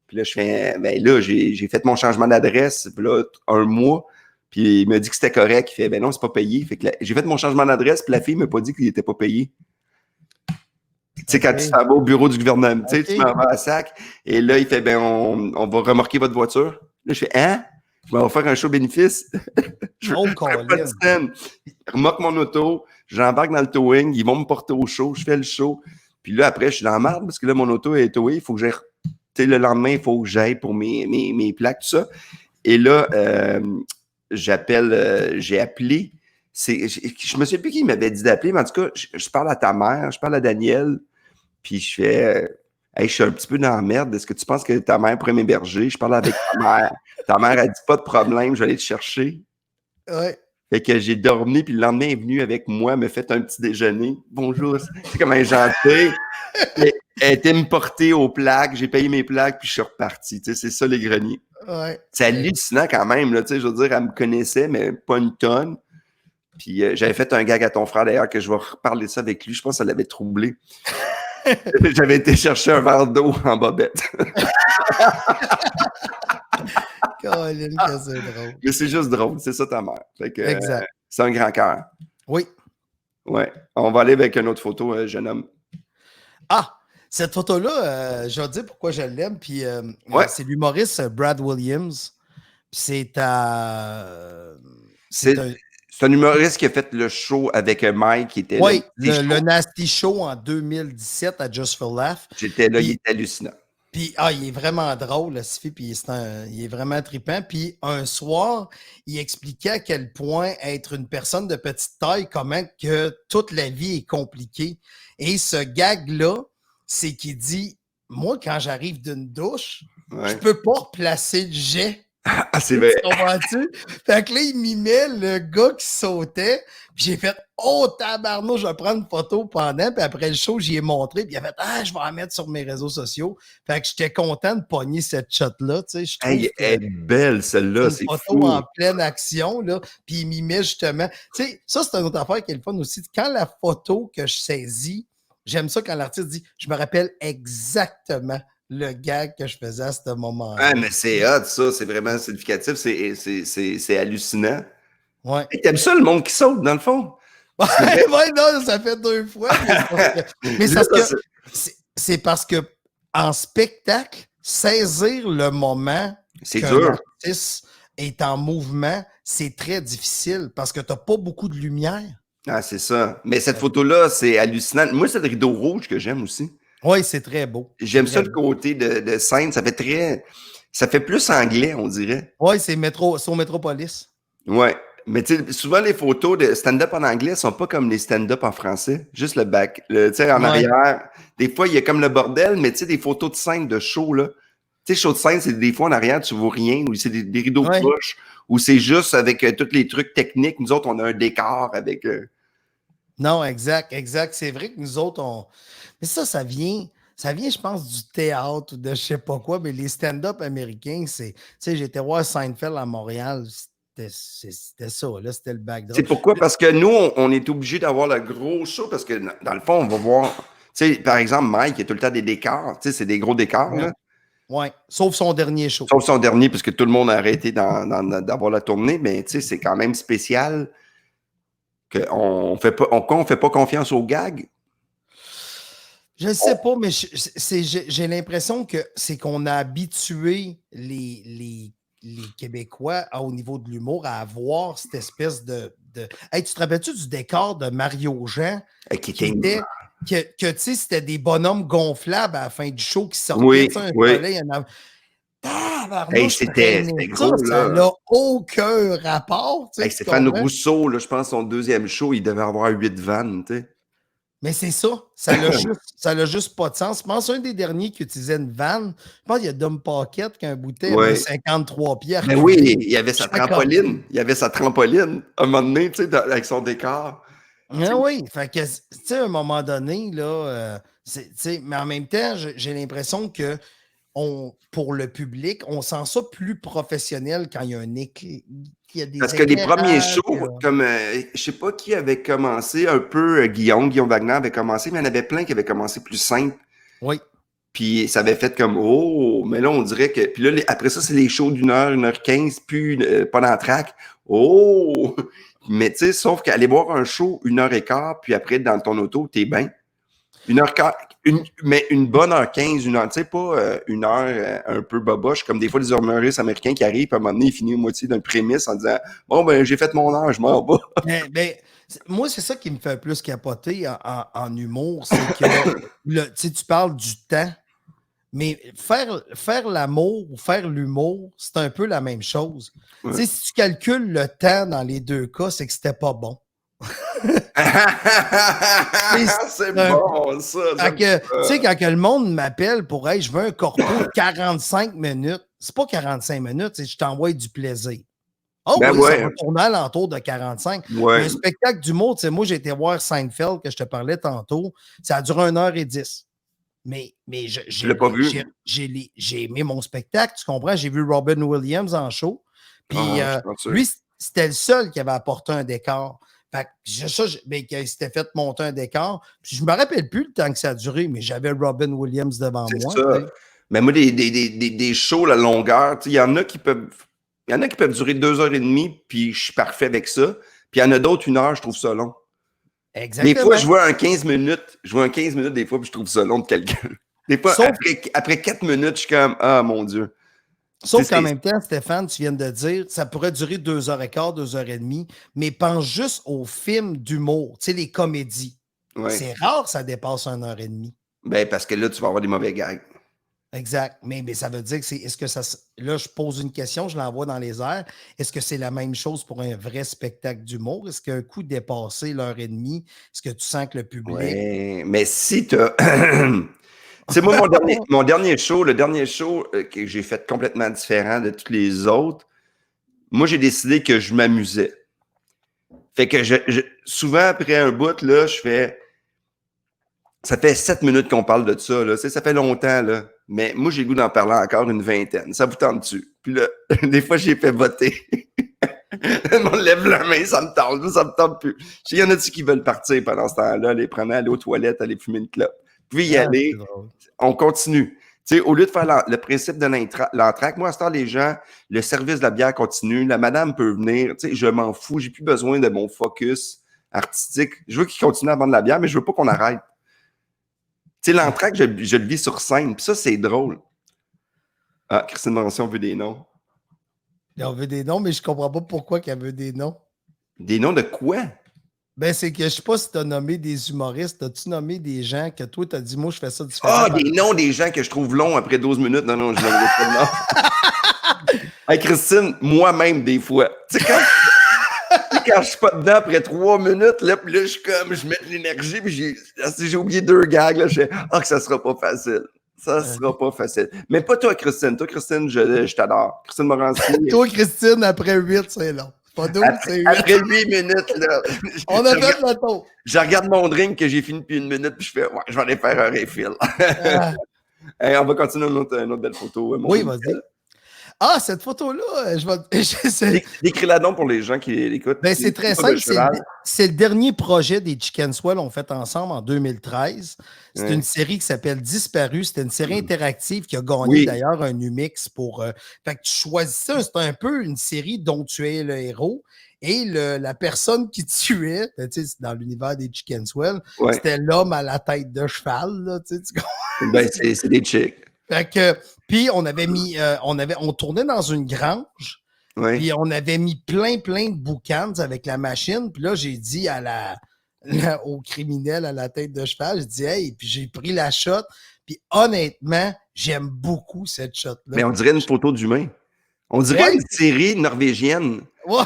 Puis là, je fais, ben là, j'ai fait mon changement d'adresse, puis là, un mois, puis il m'a dit que c'était correct. Il fait, ben non, c'est pas payé. Fait que j'ai fait mon changement d'adresse, puis la fille m'a pas dit qu'il était pas payé. Tu sais, quand tu OK. t'en vas au bureau du gouvernement, tu sais, tu OK. m'en vas à sac, et là, il fait, ben, on va remorquer votre voiture. Là, je fais, hein? Je m'en vais faire un show bénéfice. Je Oh, ferai pas de Colin. scène. Je remorque mon auto, j'embarque dans le towing, ils vont me porter au show, je fais le show. Puis là, après, je suis dans la merde parce que là, mon auto est towée, il faut que j'aille. Tu sais, le lendemain, il faut que j'aille pour mes plaques, tout ça. Et là, j'ai appelé. Je me souviens plus qui m'avait dit d'appeler, mais en tout cas, je parle à ta mère, je parle à Daniel, puis je fais hey, je suis un petit peu dans la merde. Est-ce que tu penses que ta mère pourrait m'héberger? Je parle avec ta mère. Ta mère a dit pas de problème, je vais aller te chercher. Ouais. Fait que j'ai dormi, puis le lendemain, elle est venue avec moi, me fait un petit déjeuner. Bonjour, c'est comme un gentil. Elle était me porter aux plaques, j'ai payé mes plaques, puis je suis reparti. Tu sais, c'est ça les greniers. Ouais. C'est hallucinant quand même, là, tu sais, je veux dire, elle me connaissait, mais pas une tonne. Puis j'avais fait un gag à ton frère d'ailleurs que je vais reparler de ça avec lui. Je pense que ça l'avait troublé. J'avais été chercher un verre d'eau en bobette. Colin, que c'est drôle. Mais c'est juste drôle, c'est ça ta mère. Fait que Exact. c'est un grand cœur. Oui. Ouais. On va aller avec une autre photo, jeune homme. Ah! Cette photo-là, je vais te dire pourquoi je l'aime. Puis Ouais. c'est l'humoriste Brad Williams. Puis c'est C'est un. un humoriste qui a fait le show avec Mike, qui était Oui, le le Nasty Show en 2017 à Just for Laugh. J'étais là, il Puis, était hallucinant. puis il est vraiment drôle, là, Sifi, puis il est vraiment trippant. Puis un soir, il expliquait à quel point être une personne de petite taille, comment que toute la vie est compliquée. Et ce gag-là, c'est qu'il dit, moi, quand j'arrive d'une douche, je Ouais. peux pas replacer le jet. Ah, c'est vrai. Tu comprends-tu? Fait que là, il mimait le gars qui sautait. Puis j'ai fait oh tabarnou, je vais prendre une photo pendant. Puis après le show, j'y ai montré. Puis il a fait ah, je vais en mettre sur mes réseaux sociaux. Fait que j'étais content de pogner cette shot-là. Tu sais, je trouve Hey, elle est belle, celle-là, c'est c'est une photo fou. en pleine action. Là, puis il mimait justement. Tu sais, ça, c'est une autre affaire qui est le fun aussi. Quand la photo que je saisis, j'aime ça quand l'artiste dit je me rappelle exactement le gag que je faisais à ce moment-là. Ah, mais c'est hot, ça, c'est vraiment significatif, c'est hallucinant. Ouais. Hey, t'aimes ça, le monde qui saute, dans le fond? Ouais, non, ça fait 2 fois, mais c'est parce que en spectacle, saisir le moment C'est qu'un dur. artiste est en mouvement, c'est très difficile parce que tu n'as pas beaucoup de lumière. Ah, c'est ça. Mais cette photo-là, c'est hallucinant. Moi, c'est le rideau rouge que j'aime aussi. Oui, c'est très beau. J'aime ça, Très le beau. côté de scène. Ça fait plus anglais, on dirait. Oui, c'est au Métropolis. Ouais. Mais tu sais, souvent, les photos de stand-up en anglais sont pas comme les stand-up en français. Juste le back. Tu sais, en Ouais. arrière. Des fois, il y a comme le bordel, mais tu sais, des photos de scène de show, là. Tu sais, show de scène, c'est des fois en arrière, tu vois rien, ou c'est des rideaux Ouais. proches, ou c'est juste avec tous les trucs techniques. Nous autres, on a un décor avec. Non, exact. C'est vrai que nous autres, mais ça vient, je pense, du théâtre ou de je sais pas quoi, mais les stand-up américains, tu sais, j'étais voir Seinfeld à Montréal. c'était ça, là, c'était le backdrop. C'est pourquoi? Parce que nous, on est obligé d'avoir le gros show, parce que dans le fond, on va voir, tu sais, par exemple, Mike, il y a tout le temps des décors, tu sais, c'est des gros décors, là. Oui, sauf son dernier show. Sauf son dernier, parce que tout le monde a arrêté d'avoir la tournée, mais tu sais, c'est quand même spécial qu'on ne fait pas confiance aux gags. Je ne sais pas, mais j'ai l'impression que c'est qu'on a habitué les Québécois au niveau de l'humour à avoir cette espèce de... Hey, tu te rappelles-tu du décor de Mario Jean? Qui était... Que tu sais, c'était des bonhommes gonflables à la fin du show qui sortaient, oui, un oui. soleil, Hey, c'était gros, là. Ça n'a aucun rapport. Hey, Stéphane Rousseau, là, je pense son deuxième show, il devait avoir 8 vannes, tu sais. Mais c'est ça. Ça n'a juste pas de sens. Je pense un des derniers qui utilisait une vanne. Je pense qu'il y a Dom Paquette qui a un bouteille de 53 pieds. Mais oui, il y avait sa trampoline. Il y avait sa trampoline à un moment donné, tu sais, avec son décor. Ah oui, fait que, tu sais, à un moment donné, là, mais en même temps, j'ai l'impression que pour le public, on sent ça plus professionnel quand il y a un éclair. Parce que les premiers shows, comme je sais pas qui avait commencé, un peu Guillaume Wagner avait commencé, mais il y en avait plein qui avaient commencé plus simple. Oui. Puis ça avait fait comme oh, mais là on dirait que. Puis là, après ça, c'est les shows d'1h, 1h15, puis pas d'entraque. Oh! Mais tu sais, sauf qu'aller voir un show 1h15, puis après dans ton auto, t'es bien. 1h15, mais une bonne heure 15, une heure, tu sais, pas une heure un peu boboche, comme des fois les humoristes américains qui arrivent, puis à un moment donné, ils finissent moitié d'une prémisse en disant bon, ben, j'ai fait mon heure, je m'en vais. Mais, moi, c'est ça qui me fait plus capoter en humour, c'est que tu parles du temps, mais faire l'amour ou faire l'humour, c'est un peu la même chose. Ouais. Si tu calcules le temps dans les deux cas, c'est que c'était pas bon. C'est bon, ça. Tu sais, quand que le monde m'appelle pour hey, je veux un corpo de 45 minutes, c'est pas 45 minutes, c'est je t'envoie du plaisir. Oh ben oui, ça va tourner à l'entour de 45. Ouais. Un spectacle d'humour, tu sais, moi, j'ai été voir Seinfeld, que je te parlais tantôt, ça a duré 1h10. Mais je l'ai pas vu. J'ai aimé mon spectacle, tu comprends? J'ai vu Robin Williams en show. Puis lui, c'était le seul qui avait apporté un décor. Fait que qu'il s'était fait monter un décor. Puis je me rappelle plus le temps que ça a duré, mais j'avais Robin Williams devant moi. Ça. Mais moi, des shows, la longueur, il y en a qui peuvent durer 2h30, puis je suis parfait avec ça. Puis il y en a d'autres, 1 heure, je trouve ça long. Exactement. Des fois, je vois un 15 minutes, des fois, puis je trouve ça long de quelqu'un. Des fois, après 4 minutes, je suis comme ah mon Dieu. Sauf qu'en même temps, Stéphane, tu viens de dire, ça pourrait durer 2h15, 2h30, mais pense juste aux films d'humour, tu sais, les comédies. Ouais. C'est rare que ça dépasse 1h30. Ben, parce que là, tu vas avoir des mauvais gags. Exact. Mais ça veut dire que est-ce que ça. Là, je pose une question, je l'envoie dans les airs. Est-ce que c'est la même chose pour un vrai spectacle d'humour? Est-ce qu'un coup dépassé 1h30, est-ce que tu sens que le public. Oui, mais si tu as. C'est moi, mon dernier show, le dernier show que j'ai fait complètement différent de tous les autres, moi, j'ai décidé que je m'amusais. Fait que souvent, après un bout, là, je fais... Ça fait 7 minutes qu'on parle de ça, là. Ça fait longtemps, là. Mais moi, j'ai le goût d'en parler encore une vingtaine. Ça vous tente dessus. Puis là, des fois, j'ai fait voter. Le monde lève la main, ça me tente plus. Il y en a-tu qui veulent partir pendant ce temps-là, les prendre, aller aux toilettes, aller fumer une clope. Puis y aller, on continue. T'sais, au lieu de faire le principe de l'entraque, moi, à ce temps, les gens, le service de la bière continue, la madame peut venir, je m'en fous, j'ai plus besoin de mon focus artistique. Je veux qu'ils continuent à vendre de la bière, mais je veux pas qu'on arrête. L'entraque, je le vis sur scène, puis ça, c'est drôle. Ah, Christine Morancy, on veut des noms. On veut des noms, mais je comprends pas pourquoi qu'elle veut des noms. Des noms de quoi? Ben, c'est que je sais pas si tu as nommé des humoristes. As-tu nommé des gens que toi, tu as dit, moi, je fais ça différemment? Ah, des noms des gens que je trouve longs après 12 minutes. Non, je n'en pas de nom. Hey, Christine, moi-même, des fois. Tu sais, quand je suis pas dedans après 3 minutes, là, puis là, je mets de l'énergie, puis j'ai oublié 2 gags, là, je fais « Ah, que ça sera pas facile. » Ça sera pas facile. Mais pas toi, Christine. Toi, Christine, je t'adore. Christine Morancy. Toi, Christine, après 8, c'est long. Pas 12, c'est 8. Après 8 minutes, là. On a fait le tour. Je regarde mon drink que j'ai fini depuis 1 minute, puis je fais, ouais, je vais aller faire un refill. Hey, on va continuer une autre belle photo. Oui, vas-y. Ah, cette photo-là, je vais. Décris-la donc pour les gens qui l'écoutent. Ben, c'est très simple. C'est le dernier projet des Chicken Swell qu'on fait ensemble en 2013. C'est une série qui s'appelle Disparu. C'était une série interactive qui a gagné d'ailleurs un Numix pour. Fait que tu choisissais, c'est un peu une série dont tu es le héros. Et la personne qui tuait, dans l'univers des Chicken Swell, c'était l'homme à la tête de cheval. Là, ben, c'est des chicks. Fait que, puis on avait mis, on tournait dans une grange, puis on avait mis plein de boucans avec la machine. Puis là, j'ai dit au criminel à la tête de cheval, j'ai dit, hey, puis j'ai pris la shot. Puis honnêtement, j'aime beaucoup cette shot-là. Mais on dirait une photo d'humain. On dirait une série norvégienne. Ouais.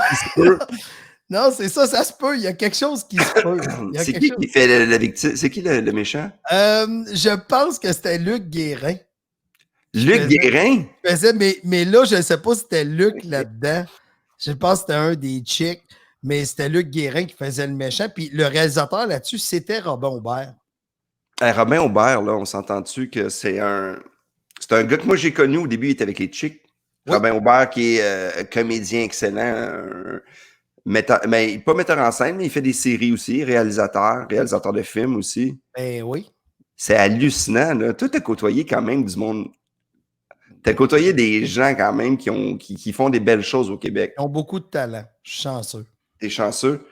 Non, c'est ça se peut. Il y a quelque chose qui se peut. C'est qui fait la victime? C'est qui le méchant? Je pense que c'était Luc Guérin. Luc Guérin? Mais là, je ne sais pas si c'était Luc là-dedans. Je pense que c'était un des chicks, mais c'était Luc Guérin qui faisait le méchant. Puis le réalisateur là-dessus, c'était Robin Aubert. Robin Aubert, là, on s'entend-tu que c'est un gars que moi j'ai connu au début, il était avec les chicks. Robin Aubert qui est comédien excellent, mais pas metteur en scène, mais il fait des séries aussi, réalisateur de films aussi. Ben oui. C'est hallucinant, là. Toi, t'as côtoyé quand même du monde. T'as côtoyé des gens quand même qui font des belles choses au Québec. Ils ont beaucoup de talent. Je suis chanceux. T'es chanceux.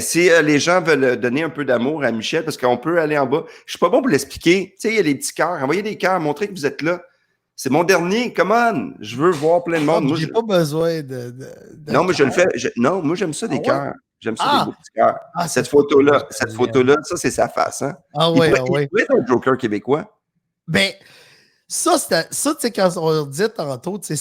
Si les gens veulent donner un peu d'amour à Michel, parce qu'on peut aller en bas. Je suis pas bon pour l'expliquer. Tu sais, il y a des petits cœurs. Envoyez des cœurs, montrez que vous êtes là. C'est mon dernier. Come on! Je veux voir plein de monde. Moi, j'ai pas besoin de non, mais je le fais. Non, moi, j'aime ça des cœurs. J'aime ça des beaux petits cœurs. Cette photo-là, ça, c'est sa face. Hein? Ah ouais, il pourrait être un Joker québécois. Ben, ça, tu sais, quand on dit tantôt, ça,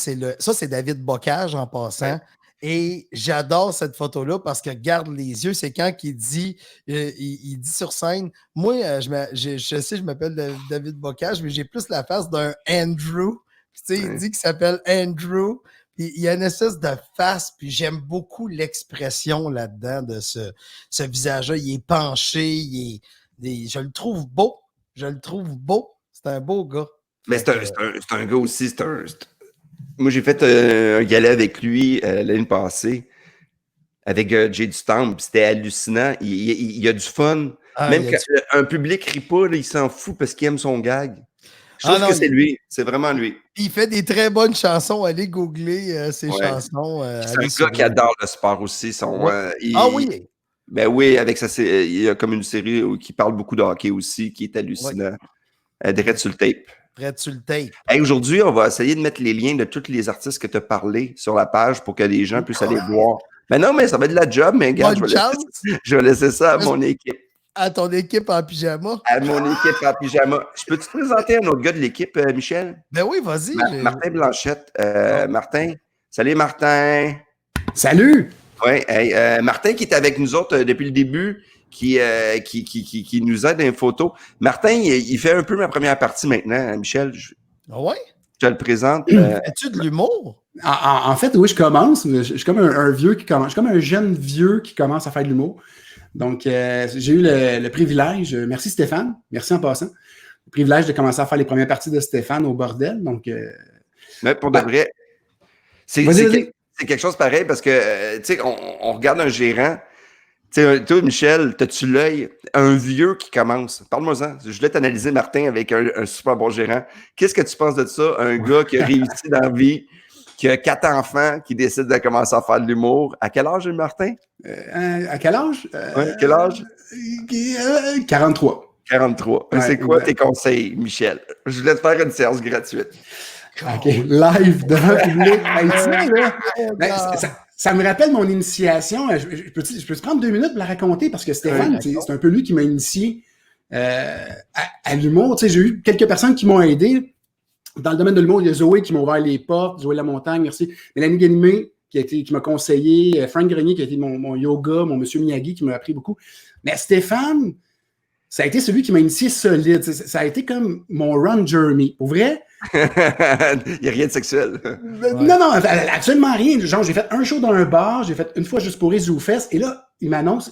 c'est David Bocage en passant. Ouais. Et j'adore cette photo-là parce que regarde les yeux, c'est quand il dit, il dit sur scène, moi, je sais, je m'appelle David Bocage, mais j'ai plus la face d'un Andrew. Puis, tu sais, il dit qu'il s'appelle Andrew. Puis, il y a une espèce de face, puis j'aime beaucoup l'expression là-dedans de ce visage-là. Il est penché, je le trouve beau. C'est un beau gars. Mais c'est un gars aussi, moi, j'ai fait un gala avec lui l'année passée, avec Jay du Temple, c'était hallucinant. Il y a du fun. Même quand un public rit pas, là, il s'en fout parce qu'il aime son gag. Je trouve que c'est lui. C'est vraiment lui. Il fait des très bonnes chansons. Allez googler ses chansons. C'est un gars qui adore le sport aussi. Oui. Ben oui, avec ça, il y a comme une série qui parle beaucoup de hockey aussi, qui est hallucinant. Direct sur le tape. Hey, aujourd'hui, on va essayer de mettre les liens de tous les artistes que tu as parlé sur la page pour que les gens puissent aller voir. Mais non, mais ça va être de la job, mais regarde, je vais laisser ça à mon équipe. À ton équipe en pyjama? À mon équipe en pyjama. Je peux te présenter un autre gars de l'équipe, Michel? Ben oui, vas-y. Martin Blanchette. Martin. Salut, Martin. Salut! Oui, Martin qui est avec nous autres depuis le début. Qui nous aide dans les photos. Martin, il fait un peu ma première partie maintenant, Michel. Ouais? Je te le présente. Fais-tu de l'humour? En fait, oui, je commence. Je suis comme un vieux qui commence. Je suis comme un jeune vieux qui commence à faire de l'humour. Donc, j'ai eu le privilège. Merci Stéphane. Merci en passant. Le privilège de commencer à faire les premières parties de Stéphane au bordel. Donc, mais pour de vrai, c'est quelque chose pareil parce que, tu sais, on regarde un gérant. Tu sais, toi, Michel, t'as-tu l'œil? Un vieux qui commence. Parle-moi-en. Je voulais t'analyser, Martin, avec un super bon gérant. Qu'est-ce que tu penses de ça? Un gars qui a réussi dans la vie, qui a 4 enfants, qui décide de commencer à faire de l'humour. À quel âge, Martin? À quel âge? Quel âge? 43. 43. Ouais, c'est quoi tes conseils, Michel? Je voulais te faire une séance gratuite. OK. Live devant le public. Ça me rappelle mon initiation. Je peux te prendre 2 minutes pour la raconter parce que Stéphane, c'est un peu lui qui m'a initié à l'humour. Tu sais, j'ai eu quelques personnes qui m'ont aidé. Dans le domaine de l'humour, il y a Zoé qui m'a ouvert les portes, Zoé Lamontagne, merci. Mélanie Ganimé qui m'a conseillé, Frank Grenier qui a été mon yoga, mon monsieur Miyagi qui m'a appris beaucoup. Mais Stéphane, ça a été celui qui m'a initié solide. Ça a été comme mon run Jeremy. Pour vrai? Il n'y a rien de sexuel. Non, absolument rien. Genre, j'ai fait un show dans un bar, j'ai fait une fois juste pour Zoufest, et là, il m'annonce,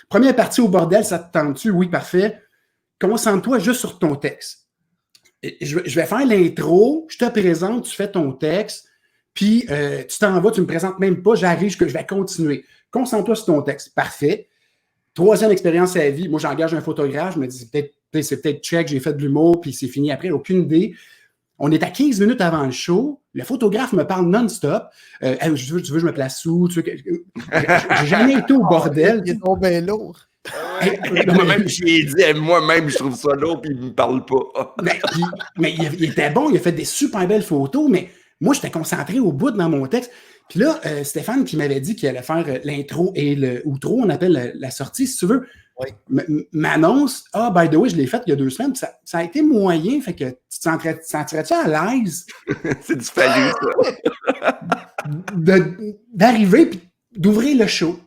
première partie au bordel, ça te tente-tu? Oui, parfait. Concentre-toi juste sur ton texte. Je vais faire l'intro, je te présente, tu fais ton texte, puis tu t'en vas, tu me présentes même pas, j'arrive, je vais continuer. Concentre-toi sur ton texte. Parfait. Troisième expérience à la vie, moi j'engage un photographe, je me dis c'est peut-être check, j'ai fait de l'humour, puis c'est fini après, aucune idée. On est à 15 minutes avant le show, le photographe me parle non-stop. Hey, tu veux que je me place où? J'ai jamais été au bordel. Il est trop bien lourd. Moi-même, je trouve ça lourd, puis il me parle pas. mais il était bon, il a fait des super belles photos, mais moi, j'étais concentré au bout dans mon texte. Puis là, Stéphane qui m'avait dit qu'il allait faire l'intro et le outro, on appelle la sortie, si tu veux, m'annonce, by the way, je l'ai faite il y a 2 semaines, ça a été moyen, fait que tu te sentirais-tu à l'aise? C'est du fallu, ça. D'arriver et d'ouvrir le show.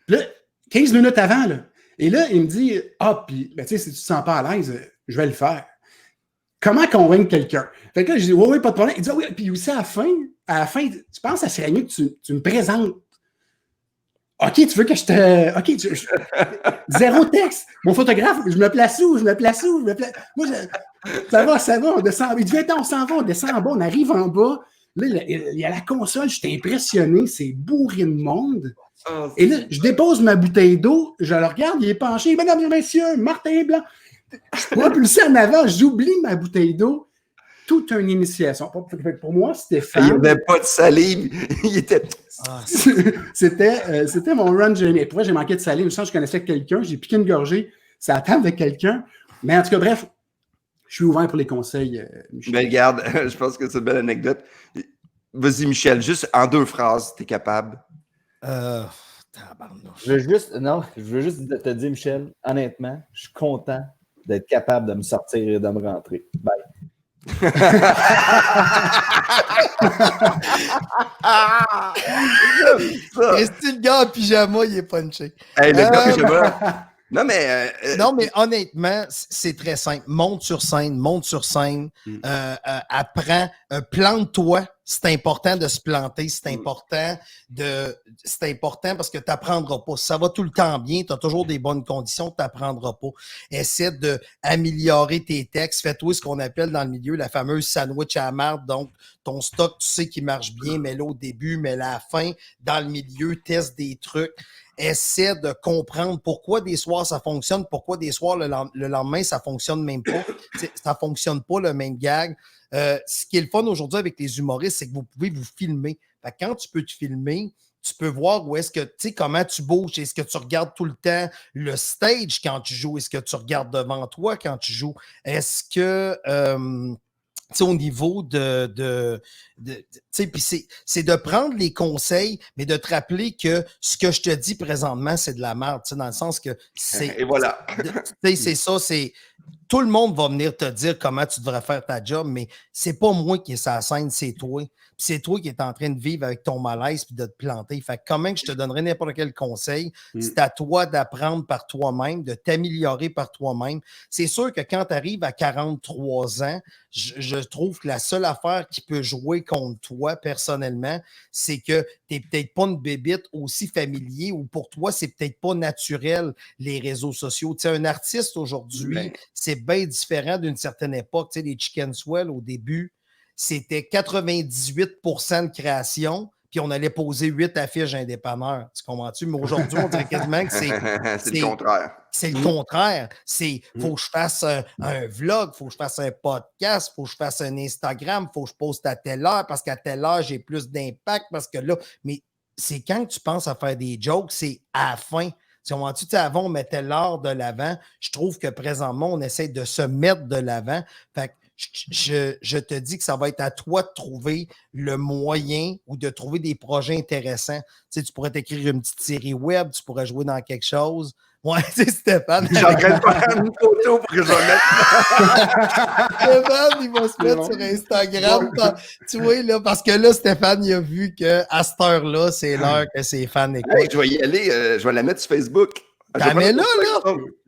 Puis là, 15 minutes avant, là, et là, il me dit, puis, tu sais, si tu te sens pas à l'aise, je vais le faire. Comment convaincre quelqu'un? Fait que là, je dis, oui, pas de problème. Il dit, oui, puis aussi à la fin, je pense que ça serait mieux que tu me présentes. OK, tu veux que je te. OK, zéro texte. Mon photographe, je me place où? Moi, ça va, on descend. Il dit, viens, on s'en va, on descend en bas, on arrive en bas. Là, il y a la console, je suis impressionné, c'est bourré de monde. Et là, je dépose ma bouteille d'eau, je le regarde, il est penché. Mesdames et messieurs, Martin Blanc. Je propulse en avant, j'oublie ma bouteille d'eau. Toute une initiation. Pour moi, Stéphane. Il n'y avait pas de salive. Il était. C'était mon run journey. Pour vrai, j'ai manqué de salive. Je sens que je connaissais quelqu'un. J'ai piqué une gorgée. Ça attend avec quelqu'un. Mais en tout cas, bref, je suis ouvert pour les conseils, Michel. Ben, regarde, je pense que c'est une belle anecdote. Vas-y, Michel, juste en 2 phrases, t'es capable. Je veux juste te dire, Michel, honnêtement, je suis content d'être capable de me sortir et de me rentrer. Bye. Est-ce le gars en pyjama, il est punché. Hey, le gars en pyjama. Non, mais honnêtement, c'est très simple. Monte sur scène. Apprends, plante-toi. C'est important de se planter. C'est important parce que tu n'apprendras pas. Ça va tout le temps bien. Tu as toujours des bonnes conditions. Tu n'apprendras pas. Essaie d'améliorer tes textes. Fais-toi ce qu'on appelle dans le milieu la fameuse sandwich à la marde. Donc, ton stock, tu sais qu'il marche bien. Mets-le au début, mets-le à la fin. Dans le milieu, teste des trucs. Essaie de comprendre pourquoi des soirs ça fonctionne, pourquoi des soirs le lendemain ça fonctionne même pas. Ça fonctionne pas le même gag. Ce qui est le fun aujourd'hui avec les humoristes, c'est que vous pouvez vous filmer. Fait que quand tu peux te filmer, tu peux voir où est-ce que, tu sais, comment tu bouges. Est-ce que tu regardes tout le temps le stage quand tu joues? Est-ce que tu regardes devant toi quand tu joues? Est-ce que... au niveau c'est de prendre les conseils, mais de te rappeler que ce que je te dis présentement, c'est de la merde, dans le sens que c'est... Et voilà. C'est ça, c'est... Tout le monde va venir te dire comment tu devrais faire ta job, mais c'est pas moi qui est sur la scène, c'est toi. Puis c'est toi qui es en train de vivre avec ton malaise puis de te planter. Fait que comment que je te donnerais n'importe quel conseil, c'est à toi d'apprendre par toi-même, de t'améliorer par toi-même. C'est sûr que quand tu arrives à 43 ans, je trouve que la seule affaire qui peut jouer contre toi personnellement, c'est que tu n'es peut-être pas une bébite aussi familier ou pour toi, c'est peut-être pas naturel les réseaux sociaux. Tu sais, un artiste aujourd'hui, c'est bien différent d'une certaine époque. Tu sais, les Chicken Swell au début, c'était 98% de création, puis on allait poser 8 affiches indépendants. Tu comprends-tu? Mais aujourd'hui, on dirait quasiment que c'est le contraire. C'est le contraire. C'est faut que je fasse un vlog, faut que je fasse un podcast, faut que je fasse un Instagram, faut que je poste à telle heure parce qu'à telle heure, j'ai plus d'impact parce que là, mais c'est quand tu penses à faire des jokes, c'est à la fin. Si on avant, on mettait l'art de l'avant. Je trouve que présentement, on essaie de se mettre de l'avant. Fait que je te dis que ça va être à toi de trouver le moyen ou de trouver des projets intéressants. Tu sais, tu pourrais t'écrire une petite série web, tu pourrais jouer dans quelque chose. Ouais, c'est Stéphane. Je suis en train de faire une photo pour que je le mette. Stéphane, il va se mettre sur Instagram. Tu vois, là, parce que là, Stéphane, il a vu qu'à cette heure-là, c'est l'heure que ses fans écoutent. Hey, je vais y aller, je vais la mettre sur Facebook. T'as mis là?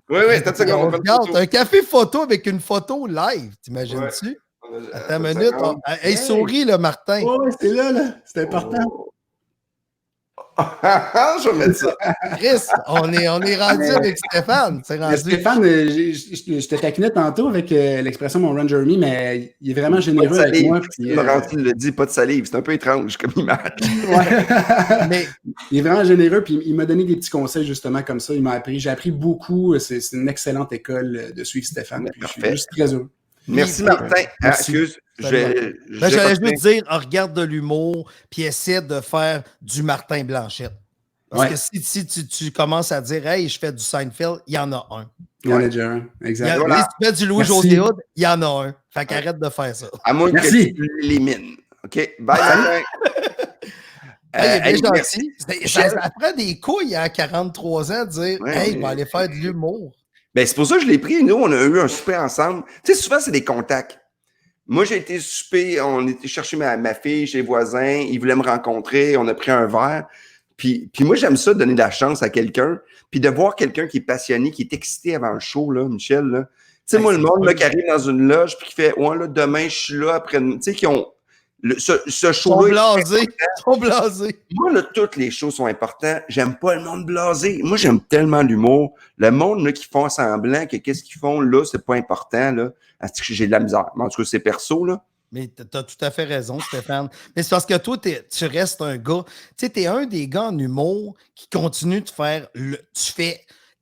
Oui, c'est ça qu'on va faire. Un café photo avec une photo live, t'imagines-tu? Ouais. Attends une minute. Hey, souris, là, Martin. Oui, c'est là. C'est important. Je vais mettre ça. Chris, on est rendu avec Stéphane. C'est Mais rendu. Stéphane, je te taquinais tantôt avec l'expression mon run Jeremy, mais il est vraiment Pas généreux de avec salive. moi. Christine Morancy le dit, pas de salive. C'est un peu étrange comme image. Ouais. Mais Il est vraiment généreux, puis il m'a donné des petits conseils justement comme ça. J'ai appris beaucoup. C'est une excellente école de suivre Stéphane. Puis je suis juste très heureux. Merci, Martin. Merci. Excuse, j'allais juste dire, regarde de l'humour, puis essaie de faire du Martin Blanchette. Parce que si tu commences à dire, hey, je fais du Seinfeld, il y en a un. Il y en a déjà un, exact. Voilà. Si tu fais du Louis-José Hood, il y en a un. Fait qu'arrête de faire ça. À moins que Merci. tu l'élimines. OK? Bye, Martin. Il est bien gentil. merci. Ça prend des couilles à 43 ans de dire, hey, il va aller faire de l'humour. Ben, c'est pour ça que je l'ai pris. Nous, on a eu un souper ensemble. Tu sais, souvent, c'est des contacts. Moi, j'ai été souper, on était chercher ma fille chez les voisins. Ils voulaient me rencontrer. On a pris un verre. Puis moi, j'aime ça, donner de la chance à quelqu'un. Puis de voir quelqu'un qui est passionné, qui est excité avant le show, là, Michel. Là. Tu sais, moi, le monde là, qui arrive dans une loge puis qui fait « Ouais, là, demain, je suis là. » après. Tu sais, qui ont... ce show-là... Ils sont blasés. Moi, là, toutes les shows sont importants. J'aime pas le monde blasé. Moi, j'aime tellement l'humour. Le monde là, qui font semblant que qu'est-ce qu'ils font là, c'est pas important. Là. J'ai de la misère. Mais en tout cas, c'est perso, là. Mais tu as tout à fait raison, Stéphane. Mais c'est parce que toi, tu restes un gars. Tu sais, tu es un des gars en humour qui continue de faire.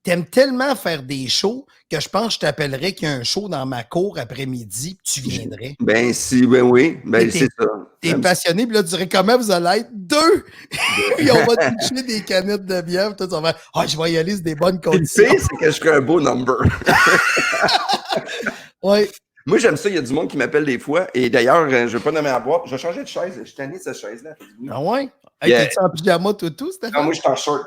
T'aimes tellement faire des shows que je pense que je t'appellerais qu'il y a un show dans ma cour après-midi, puis tu viendrais. Ben, oui. Ben, c'est ça. T'es passionné, puis là, tu dirais comment vous allez être? 2! Puis on va te toucher des canettes de bière, puis toi, tu vas faire je vais y aller, c'est des bonnes conditions. Le pire, c'est que je ferais un beau number. Oui. Moi, j'aime ça. Il y a du monde qui m'appelle des fois. Et d'ailleurs, je ne veux pas nommer à boire. Je vais changer de chaise. Je suis tanné de cette chaise-là. Ah ouais? Hey, t'es-tu en pyjama tout, Stéphane? Non, moi, je suis en short.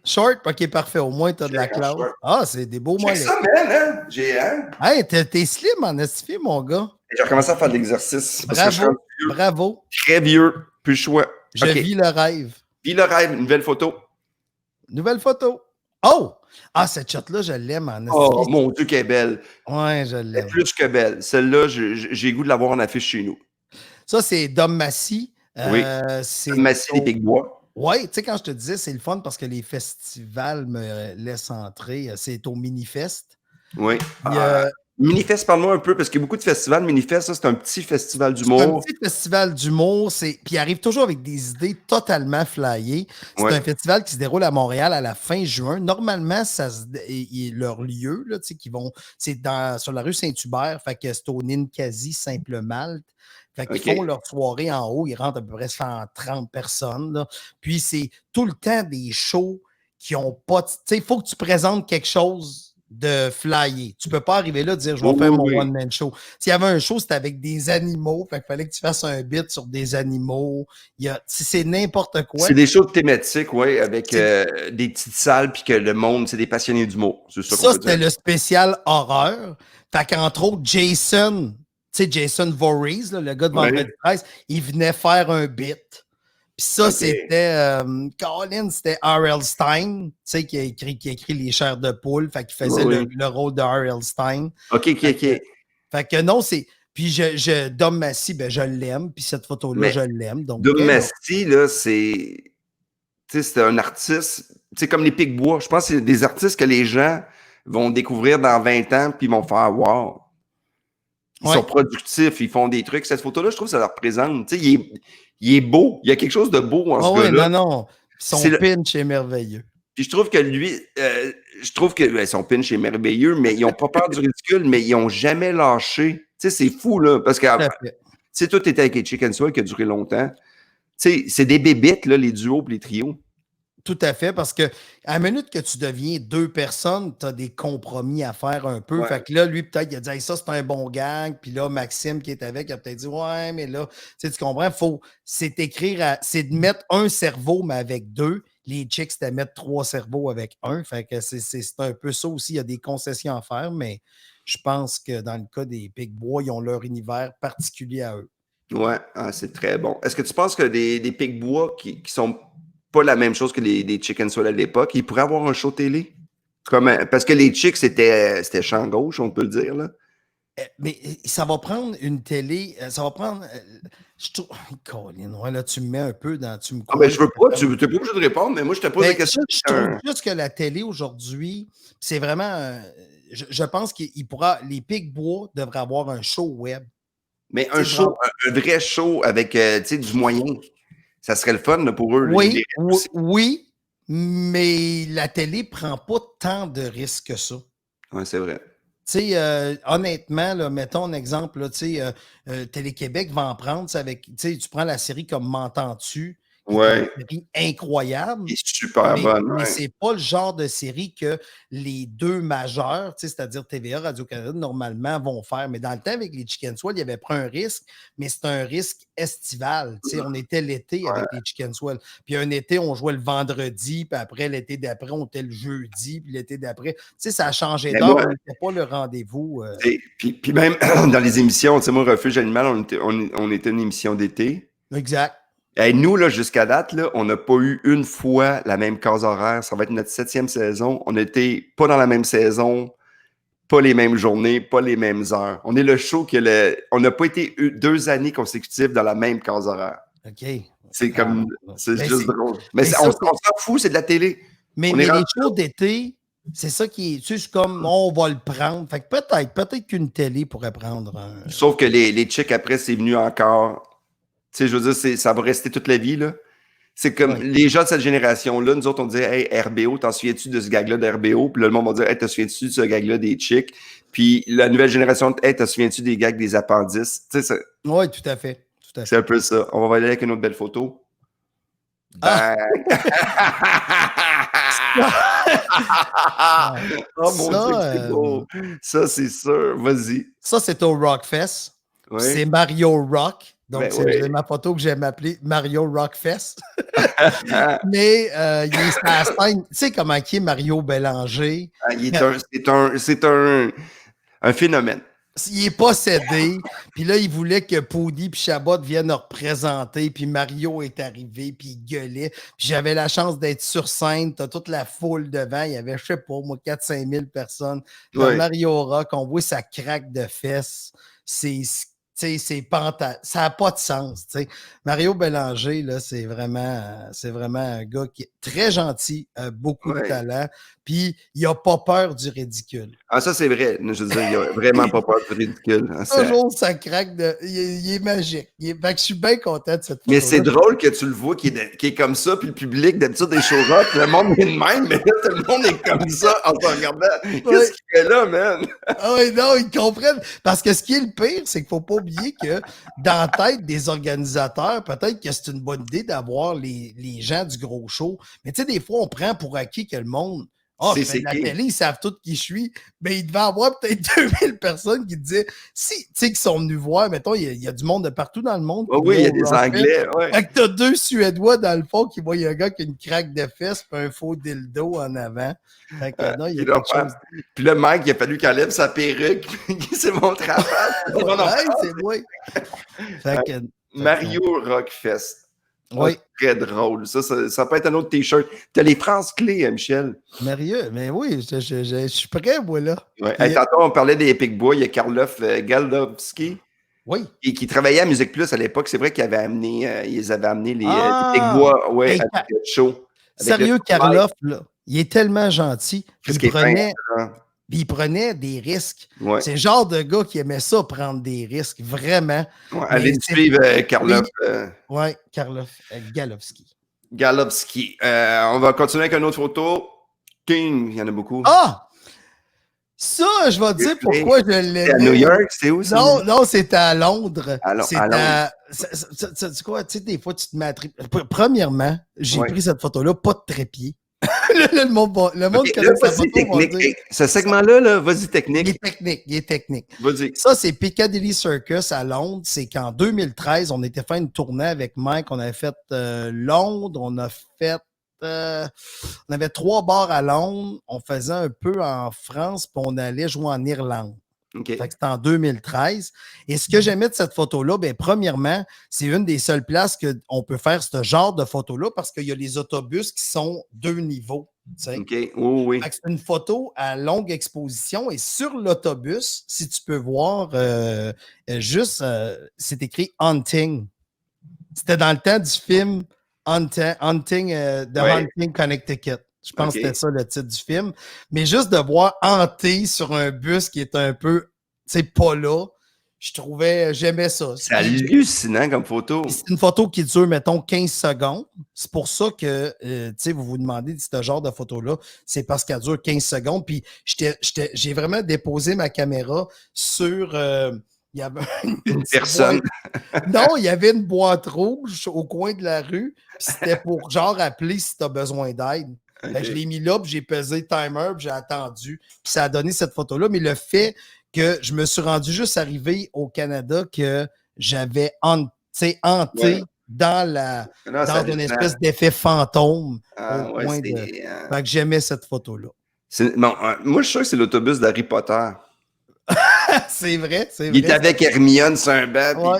Short? Ok, parfait. Au moins, t'as de la classe. Ah, c'est des beaux mollets. C'est ça, man, hein? Hey, t'es slim en estifié, mon gars. J'ai recommencé à faire de l'exercice. Bravo. Très vieux. Plus le choix. Je vis le rêve. Vis le rêve. Une belle photo. Nouvelle photo. Oh! Ah, cette shot-là, je l'aime en estifié. Oh, mon Dieu, qu'elle est belle. Ouais, je l'aime. Plus que belle. Celle-là, j'ai le goût de l'avoir en affiche chez nous. Ça, c'est Dom Massy. Oui. Dom Massy des Picbois. Oui, tu sais, quand je te disais, c'est le fun parce que les festivals me laissent entrer. C'est au Minifest. Oui. Minifest, parle-moi un peu, parce qu'il y a beaucoup de festivals. Minifest, ça, c'est un petit festival d'humour. C'est un petit festival d'humour. Puis il arrive toujours avec des idées totalement flyées. C'est un festival qui se déroule à Montréal à la fin juin. Normalement, leur lieu, là, c'est sur la rue Saint-Hubert. Fait que c'est au Ninkasi Simple-Malte. Fait qu'ils font leur soirée en haut. Ils rentrent à peu près 130 personnes. Là. Puis c'est tout le temps des shows qui n'ont pas... Tu sais, il faut que tu présentes quelque chose de flyer. Tu peux pas arriver là et dire « Je vais faire mon one-man show ». S'il y avait un show, c'était avec des animaux. Fait qu'il fallait que tu fasses un bit sur des animaux. C'est n'importe quoi. C'est des shows thématiques, oui, avec des petites salles puis que le monde, c'est des passionnés d'humour. Ça, c'était le spécial horreur. Fait qu'entre autres, Jason... Tu sais, Jason Voorhees, là, le gars de Vendredi 13, il venait faire un bit. Puis ça, c'était... Colin, c'était R.L. Stein, tu sais, qui a écrit Les Chairs de poule. Fait qu'il faisait le rôle de R.L. Stein. OK. Fait que non, c'est... Puis Dom Massy, ben, je l'aime. Puis cette photo-là, je l'aime. Dom Massy, là, c'est... Tu sais, c'est un artiste... Tu sais, comme les Picbois. Je pense que c'est des artistes que les gens vont découvrir dans 20 ans puis ils vont faire « Wow! » Ils sont productifs, ils font des trucs. Cette photo-là, je trouve que ça leur représente. Tu sais, il est beau. Il y a quelque chose de beau en ce gars-là. Non. Son pinch est merveilleux. Puis je trouve que lui, son pinch est merveilleux, mais ils n'ont pas peur du ridicule, mais ils n'ont jamais lâché. Tu sais, c'est fou, là, parce que tu sais, toi, tu étais avec les Chicken Swell qui a duré longtemps. Tu sais, c'est des bébites, là, les duos et les trios. Tout à fait, parce que à la minute que tu deviens 2 personnes, tu as des compromis à faire un peu. Fait que là, lui, peut-être, il a dit hey, ça, c'est un bon gang. Puis là, Maxime qui est avec, il a peut-être dit ouais, mais là, tu comprends, c'est de mettre un cerveau, mais avec 2. Les chicks, c'était mettre 3 cerveaux avec 1. Fait que c'est un peu ça aussi. Il y a des concessions à faire, mais je pense que dans le cas des Picbois, ils ont leur univers particulier à eux. Ouais, c'est très bon. Est-ce que tu penses que des Picbois qui sont pas la même chose que des Chicken Swell à l'époque, ils pourraient avoir un show télé? Parce que les Chicks, c'était champ gauche, on peut le dire, là. Mais ça va prendre une télé, ça va prendre. Je trouve. Colin, ouais, là, tu me mets un peu dans. Tu me Ah ben, je veux pas, coinces. tu n'es pas obligé de répondre, mais moi, je te pose la Ben, question. je trouve juste que la télé aujourd'hui, c'est vraiment. Je pense qu'il pourra. Les Picbois devraient avoir un show web. Mais Tu un sais, show, un vrai show avec tu sais, du moyen, ça serait le fun là, pour eux. Là. Ils Oui, verraient oui, aussi. oui, mais la télé prend pas tant de risques que ça. Ouais, c'est vrai. Tu sais, honnêtement, là, mettons un exemple, là, tu sais, Télé-Québec va en prendre, tu sais, avec, tu sais, tu prends la série comme M'entends-tu, qui est une Ouais, série incroyable, il est super bonne. mais Ouais. c'est pas le genre de série que les deux majeurs, tu sais, c'est-à-dire TVA, Radio-Canada, normalement vont faire. Mais dans le temps, avec les Chicken Swell, il y avait pris un risque, mais c'est un risque estival. Tu sais, on était l'été Ouais. avec les Chicken Swell. Puis un été, on jouait le vendredi, puis après, l'été d'après, on était le jeudi, puis l'été d'après. Tu sais, ça a changé Mais d'heure, moi, on n'était pas le rendez-vous. puis même dans les émissions, tu sais, moi, Refuge Animal, on était une émission d'été. Exact. Hey, nous, là, jusqu'à date, là, on n'a pas eu une fois la même case horaire. Ça va être notre 7e saison. On n'était pas dans la même saison, pas les mêmes journées, pas les mêmes heures. On est le show on n'a pas été 2 années consécutives dans la même case horaire. OK. C'est comme, c'est Mais juste drôle. Mais mais ça, on s'en fout, c'est de la télé. Mais On est les rendu shows d'été, c'est ça qui est. Tu sais, c'est comme on va le prendre. Fait que peut-être qu'une télé pourrait prendre un. Sauf que les chicks, après, c'est venu encore. Tu sais, je veux dire, ça va rester toute la vie, là. C'est comme Ouais. les gens de cette génération-là, nous autres, on disait, hey, RBO, t'en souviens-tu de ce gag-là d'RBO? Puis là, le monde va dire, hey, t'en souviens-tu de ce gag-là des chicks? Puis la nouvelle génération, hey, t'en souviens-tu des gags des appendices? Tu sais, Oui, tout à fait. Tout à c'est fait. un peu ça. On va aller avec une autre belle photo. Ah! Bang! Oh mon Dieu, que c'est beau! Ça, c'est sûr. Vas-y. Ça, c'est au Rockfest. Puis Oui. c'est Mario Rock. Donc, Ben c'est oui. ma photo que j'aime appeler Mario Rockfest. Mais il est sur la scène. Tu sais comment qui est Mario Bélanger? Ah, c'est un phénomène. Il est possédé, puis là, il voulait que Poudy puis Chabot viennent le représenter, puis Mario est arrivé, puis il gueulait. Puis j'avais la chance d'être sur scène, t'as toute la foule devant, il y avait, je sais pas, moi, 4-5 000 personnes. Dans Ouais. Mario Rock, on voit sa craque de fesses, c'est ça n'a pas de sens. T'sais. Mario Bélanger, là, c'est vraiment un gars qui est très gentil, beaucoup de Ouais. talent, puis il n'a pas peur du ridicule. Ah, ça, c'est vrai. Je veux dire, il a vraiment pas peur du ridicule. Hein, Toujours ça craque de. Il est magique. Fait que je suis bien content de cette photo. mais c'est drôle que tu le vois qui est comme ça, puis le public, d'habitude, des show rock, le monde est de même, mais là, tout le monde est comme ça en te regardant. Qu'est-ce qu'il fait là, man? Ah oui, non, ils comprennent. Parce que ce qui est le pire, c'est qu'il ne faut pas oublier que dans la tête des organisateurs, peut-être que c'est une bonne idée d'avoir les gens du gros show. Mais tu sais, des fois, on prend pour acquis que le monde. Ah, je fais de la télé, ils savent tout qui je suis. Mais il devait y avoir peut-être 2000 personnes qui disaient, tu sais, qui sont venus voir, mettons, il y a du monde de partout dans le monde. Oh, oui, il y a des Anglais. Ouais. Fait que t'as 2 Suédois dans le fond qui voient un gars qui a une craque de fesses et un faux dildo en avant. Fait que non, il y a quelque chose. Puis le mec, il a fallu qu'il enlève sa perruque et qu'il s'est montré à la face. Ouais, c'est moi. Fait que, Mario Rockfest. Oui. Très drôle. Ça peut être un autre T-shirt. T'as les phrases clés, Michel. Mario, mais oui, je suis prêt, moi, là. Ouais. Hey, tantôt, on parlait des Epic Boys. Il y a Karloff Galowski. Oui. Et qui travaillait à Musique Plus à l'époque. C'est vrai qu'ils avaient amené, les Epic Boys ouais, avec le show. Sérieux, Karloff, là, il est tellement gentil. Il prenait des risques. Ouais. C'est le genre de gars qui aimait ça, prendre des risques, vraiment. Ouais, allez suivre Karloff. Oui, Karloff Galowski. Galowski. On va continuer avec une autre photo. King, il y en a beaucoup. Ah! Ça, je vais te dire pourquoi je l'aimais. C'est à New York, c'est où ça? Non, c'était à Londres. C'est à tu quoi, tu sais, des fois, tu te mets à triper. Premièrement, j'ai pris cette photo-là, pas de trépied. le monde connaît sa photo. Technique. Ce segment-là, là, vas-y, technique. Il est technique. Vas-y. Ça, c'est Piccadilly Circus à Londres. C'est qu'en 2013, on était fait une tournée avec Mike. On avait fait Londres, on avait 3 bars à Londres. On faisait un peu en France, puis on allait jouer en Irlande. OK. Fait que c'est en 2013. Et ce que j'aimais de cette photo-là, bien, premièrement, c'est une des seules places qu'on peut faire ce genre de photo-là parce qu'il y a les autobus qui sont 2 niveaux. Tu sais. OK. Oui. Fait que c'est une photo à longue exposition et sur l'autobus, si tu peux voir, c'est écrit Hunting. C'était dans le temps du film Hunting, The Hunting Connecticut. Je pense que c'était ça le titre du film. Mais juste de voir hanter sur un bus qui est un peu, tu sais, pas là, j'aimais ça. C'est hallucinant comme photo. C'est une photo qui dure, mettons, 15 secondes. C'est pour ça que, tu sais, vous vous demandez si ce genre de photo-là, c'est parce qu'elle dure 15 secondes. Puis j'ai vraiment déposé ma caméra sur... il y avait une personne. Non, il y avait une boîte rouge au coin de la rue. C'était pour genre appeler si tu as besoin d'aide. Okay. Je l'ai mis là, puis j'ai pesé timer, puis j'ai attendu. Puis ça a donné cette photo-là. Mais le fait que je me suis rendu juste arrivé au Canada que j'avais hanté dans une espèce d'effet fantôme au coin de... Fait que j'aimais cette photo-là. Bon, moi, je suis sûr que c'est l'autobus d'Harry Potter. C'est vrai, c'est vrai. Il était avec Hermione sur un banc.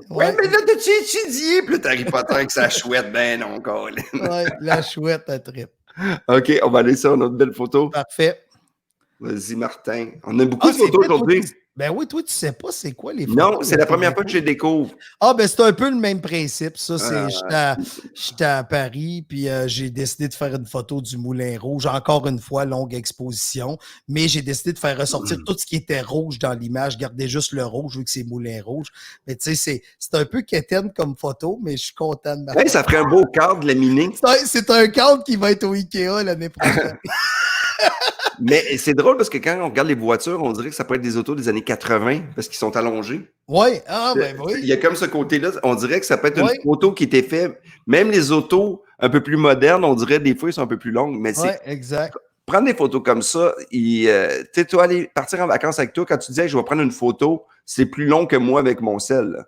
Ouais, mais là, t'as-tu étudié? Puis là, t'as Harry Potter avec sa chouette. Ben non, Colin. Ouais, la chouette, elle tripe. OK, on va aller sur notre belle photo. Parfait. Vas-y, Martin. On a beaucoup de photos aujourd'hui. Ben oui, toi, tu sais pas c'est quoi les photos. Non, c'est la première fois que je les découvre. Ah, ben c'est un peu le même principe. Ça, j'étais à Paris, puis j'ai décidé de faire une photo du Moulin Rouge. Encore une fois, longue exposition. Mais j'ai décidé de faire ressortir tout ce qui était rouge dans l'image. Garder juste le rouge, vu que c'est Moulin Rouge. Mais tu sais, c'est un peu quétaine comme photo, mais je suis content de ma ça ferait un beau cadre laminé. C'est un cadre qui va être au Ikea l'année prochaine. Mais c'est drôle parce que quand on regarde les voitures, on dirait que ça peut être des autos des années 80 parce qu'ils sont allongés. Oui, ben oui. Il y a comme ce côté-là, on dirait que ça peut être une photo qui était faite. Même les autos un peu plus modernes, on dirait des fois, ils sont un peu plus longues. Mais c'est exact. Prendre des photos comme ça, tu sais, toi, aller partir en vacances avec toi, quand tu disais je vais prendre une photo, c'est plus long que moi avec mon sel.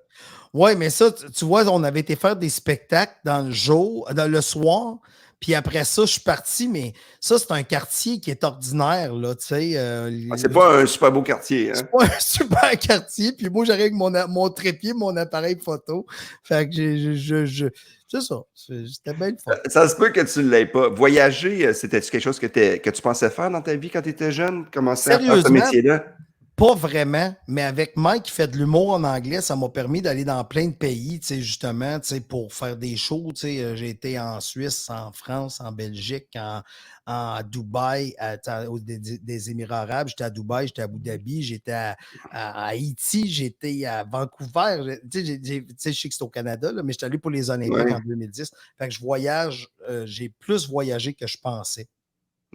Oui, mais ça, tu vois, on avait été faire des spectacles dans le soir. Puis après ça, je suis parti, mais ça, c'est un quartier qui est ordinaire, là, tu sais. C'est pas un super beau quartier, hein? C'est pas un super quartier. Puis moi, j'arrive avec mon trépied, mon appareil photo. Fait que c'est ça. C'était bien le fun. Ça se peut que tu ne l'aies pas. Voyager, c'était-tu quelque chose que tu pensais faire dans ta vie quand tu étais jeune? Commencer à faire ce métier-là? Pas vraiment, mais avec Mike qui fait de l'humour en anglais, ça m'a permis d'aller dans plein de pays, tu sais, justement, tu sais, pour faire des shows, tu sais, j'ai été en Suisse, en France, en Belgique, à Dubaï, des Émirats arabes, j'étais à Dubaï, j'étais à Abu Dhabi, j'étais à Haïti, j'étais à Vancouver, tu sais, je sais que c'est au Canada, là, mais j'étais allé pour les Olympiques en 2010, fait que je voyage, j'ai plus voyagé que je pensais.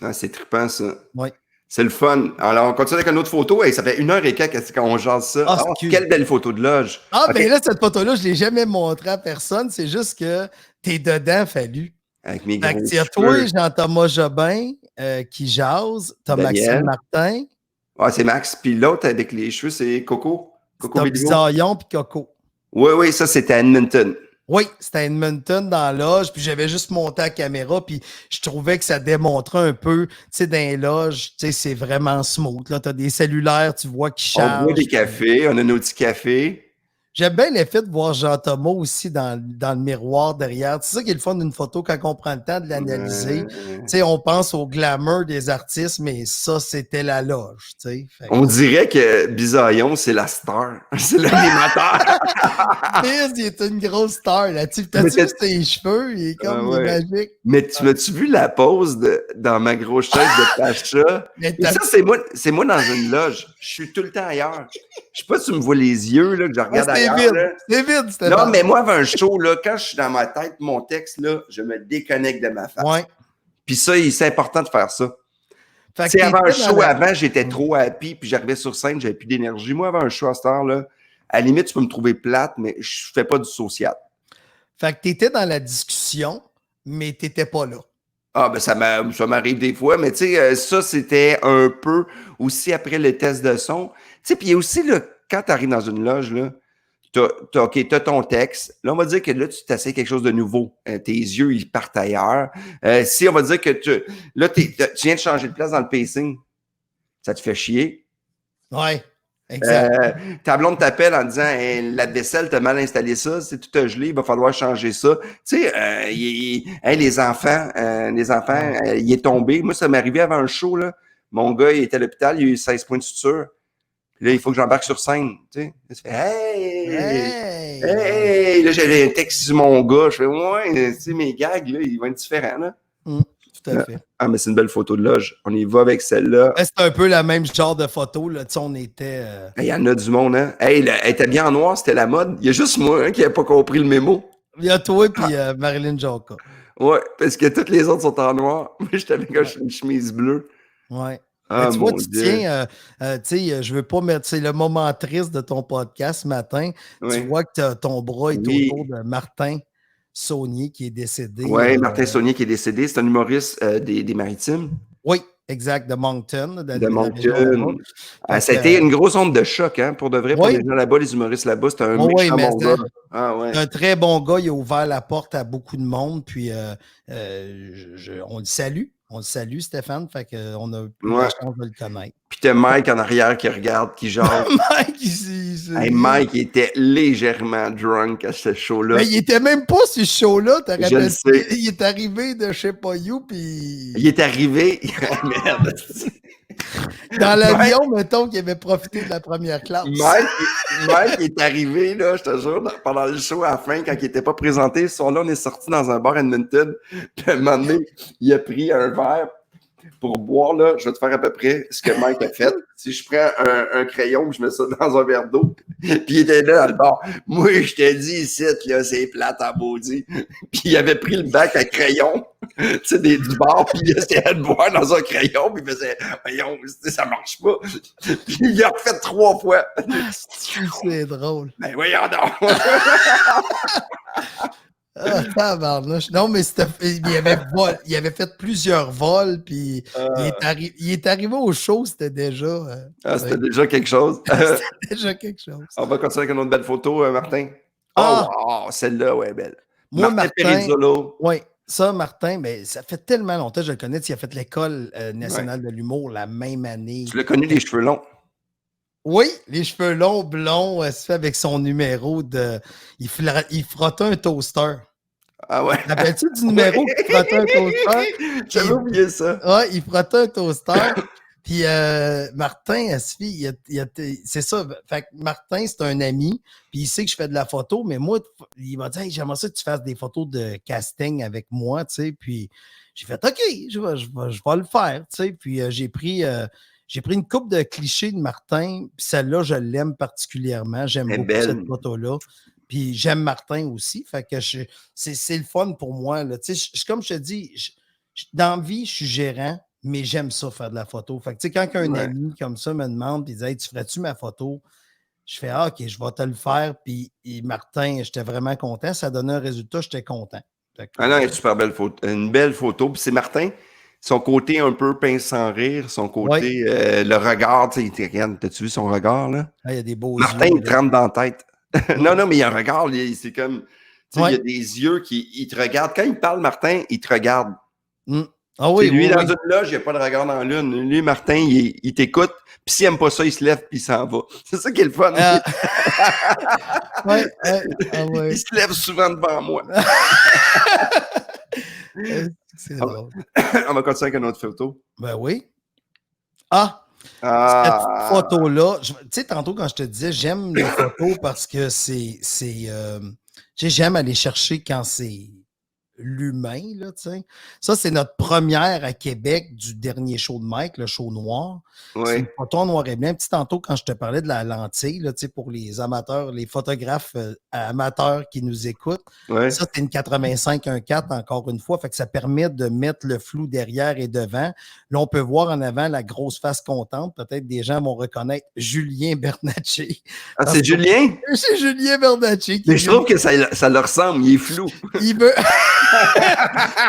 Ah, c'est trippant, ça. Oui. C'est le fun. Alors, on continue avec une autre photo. Et ça fait 1 heure et quelques quand on jase ça. Quelle belle photo de loge. Ben là, cette photo-là, je ne l'ai jamais montrée à personne. C'est juste que t'es dedans, Fallu. Avec mes gros cheveux. Toi, Jean-Thomas Jobin qui jase. T'as Maxime Martin. Ah, c'est Max. Puis l'autre avec les cheveux, c'est Coco. T'as Bisaillon puis Coco. Oui, ça, c'était à Edmonton. Oui, c'était à Edmonton dans la loge, puis j'avais juste monté la caméra, puis je trouvais que ça démontrait un peu, tu sais, dans les loges, tu sais, c'est vraiment smooth. Là, t'as des cellulaires, tu vois, qui chargent. On boit des cafés, on a nos petits cafés. J'aime bien l'effet de voir Jean-Thomas aussi dans le miroir derrière. C'est ça qui est le fun d'une photo quand on prend le temps de l'analyser. Tu sais, on pense au glamour des artistes, mais ça, c'était la loge, tu sais. On dirait que Bisaillon, c'est la star. C'est l'animateur. Biz, il est une grosse star, là. T'as-tu vu ses cheveux? Il est comme magique. Mais tu as-tu vu la pose dans ma grosse chaise de Pacha? Et ça, c'est moi dans une loge. Je suis tout le temps ailleurs. Je sais pas si tu me vois les yeux, là, que je regarde ailleurs. C'est vide, c'était non, mais moi, avant un show, là, quand je suis dans ma tête, mon texte, là, je me déconnecte de ma face. Ouais. Puis ça, c'est important de faire ça. Tu avant un show, avant, j'étais trop happy, puis j'arrivais sur scène, j'avais plus d'énergie. Moi, avant un show à cette heure-là, à la limite, tu peux me trouver plate, mais je fais pas du social. Fait que t'étais dans la discussion, mais t'étais pas là. Ah, ben ça m'arrive des fois, mais tu sais, ça, c'était un peu aussi après le test de son. Tu sais, puis il y a aussi, là, quand tu arrives dans une loge, là, t'as ton texte. Là, on va dire que là, tu t'essayes quelque chose de nouveau. Tes yeux, ils partent ailleurs. Si on va dire que tu viens de changer de place dans le pacing, ça te fait chier. Ouais. Exact. Ta blonde t'appelle en disant hey, la vaisselle, t'as mal installé ça, c'est tout gelé, il va falloir changer ça. Tu sais, hey, les enfants, il est tombé. Moi, ça m'est arrivé avant un show, là. Mon gars, il était à l'hôpital, il a eu 16 points de suture. Puis là, il faut que j'embarque sur scène. Tu sais, il fait Hey! Là, j'avais un texte sur mon gars. Je fais ouais, tu sais, mes gags, là, ils vont être différents, là. Tout à fait. Ah, mais c'est une belle photo de loge. On y va avec celle-là. C'est un peu la même genre de photo, là. Tu sais, on était. Il y en a du monde, hein? Hey, elle était bien en noir, c'était la mode. Il y a juste moi hein, qui n'avait pas compris le mémo. Il y a toi et Marilyn Jonca. Ouais, parce que toutes les autres sont en noir. Moi, j'étais avec une chemise bleue. Ouais. Ah, tu vois, mon tu Dieu. tiens, tu sais, je veux pas mettre, c'est le moment triste de ton podcast ce matin. Oui. Tu vois que ton bras est autour de Martin Saunier qui est décédé. Oui, Martin Saunier qui est décédé. C'est un humoriste des Maritimes. Oui, exact, de Moncton. De Moncton. Ça a été une grosse onde de choc, hein, pour de vrai, pour les gens là-bas, les humoristes là-bas. C'était un méchant bon gars. C'est un très bon gars. Il a ouvert la porte à beaucoup de monde. Puis, on le salue. On le salue, Stéphane. Fait qu'on a eu la chance de le connaître. Puis t'as Mike en arrière qui regarde, qui genre. Mike était légèrement drunk à ce show-là. Mais il était même pas sur ce show-là. Je le sais. Il est arrivé de je sais pas où, puis... Il est arrivé... Merde. Dans l'avion, mettons qu'il avait profité de la première classe. Mike est arrivé, là, je te jure, pendant le show à la fin, quand il n'était pas présenté. Ce soir-là, on est sorti dans un bar à Edmonton. Puis à un moment donné, il a pris un verre pour boire, là. Je vais te faire à peu près ce que Mike a fait. Si je prends un crayon, je mets ça dans un verre d'eau, puis il était là dans le bar. Moi, je te dis ici, là, c'est plate en maudit. Puis il avait pris le bac à crayon, tu sais, du bar, puis il essayait de boire dans un crayon, puis il faisait, voyons, ça marche pas. Puis il a refait 3 fois. C'est drôle. Ben voyons donc. Tabarnouche. Non, mais il avait fait plusieurs vols, puis il est arrivé au show, c'était déjà... c'était déjà quelque chose. C'était déjà quelque chose. On va continuer avec une autre belle photo, Martin. Wow, celle-là, ouais, belle. Moi, Martin Perizzolo. Oui, ça, Martin, ben, ça fait tellement longtemps que je le connais. Il a fait l'École nationale de l'humour la même année. Tu l'as connu, les cheveux longs. Oui, les cheveux longs, blonds, se fait avec son numéro de... Il frottait un toaster. Ah ouais? Rappelles-tu du numéro qui frottait un toaster? J'avais oublié ça. Ouais, il frottait un toaster. Puis Martin, c'est ça. Fait que Martin, c'est un ami. Puis il sait que je fais de la photo, mais moi, il m'a dit hey, j'aimerais ça que tu fasses des photos de casting avec moi, tu sais. Puis j'ai fait OK, je vais le faire, tu sais. Puis j'ai pris une couple de clichés de Martin. Puis celle-là, je l'aime particulièrement. J'aime beaucoup cette photo-là. Puis j'aime Martin aussi. Fait que c'est le fun pour moi. Là. Comme je te dis, dans la vie, je suis gérant, mais j'aime ça faire de la photo. Fait que quand un ami comme ça me demande et dit hey, tu ferais-tu ma photo? Je fais OK, je vais te le faire. Puis Martin, j'étais vraiment content. Ça donnait un résultat, j'étais content. Non, une super belle photo. Une belle photo. Puis c'est Martin, son côté un peu pince sans rire, son côté, le regard, tu sais, regarde, t'as-tu vu son regard, là? Il y a des beaux Martin, yeux. il te rentre dans la tête. Non, mais il y a un regard, c'est comme, tu sais, il y a des yeux qui te regardent. Quand il parle, Martin, il te regarde. Ah oui, lui, dans une loge, il n'y a pas de regard dans l'une. Lui, Martin, il t'écoute, puis s'il n'aime pas ça, il se lève, puis il s'en va. C'est ça qui est le fun. Il se lève souvent devant moi. C'est drôle. On va continuer avec une autre photo. Ben oui. Cette photo-là, tu sais, tantôt quand je te disais, j'aime les photos parce que j'aime aller chercher quand c'est l'humain, là, tu sais. Ça, c'est notre première à Québec du dernier show de Mike, le show noir. Oui. C'est une photo en noir et blanc. Petit tantôt, quand je te parlais de la lentille, là, tu sais, pour les amateurs, les photographes amateurs qui nous écoutent, ça, c'est une 85 1.4, encore une fois. Fait que ça permet de mettre le flou derrière et devant. Là, on peut voir en avant la grosse face contente. Peut-être des gens vont reconnaître Julien Bernatchez. Ah, c'est Julien? C'est Julien Bernatchez. Mais je trouve que ça leur ressemble. Il est flou. Il veut...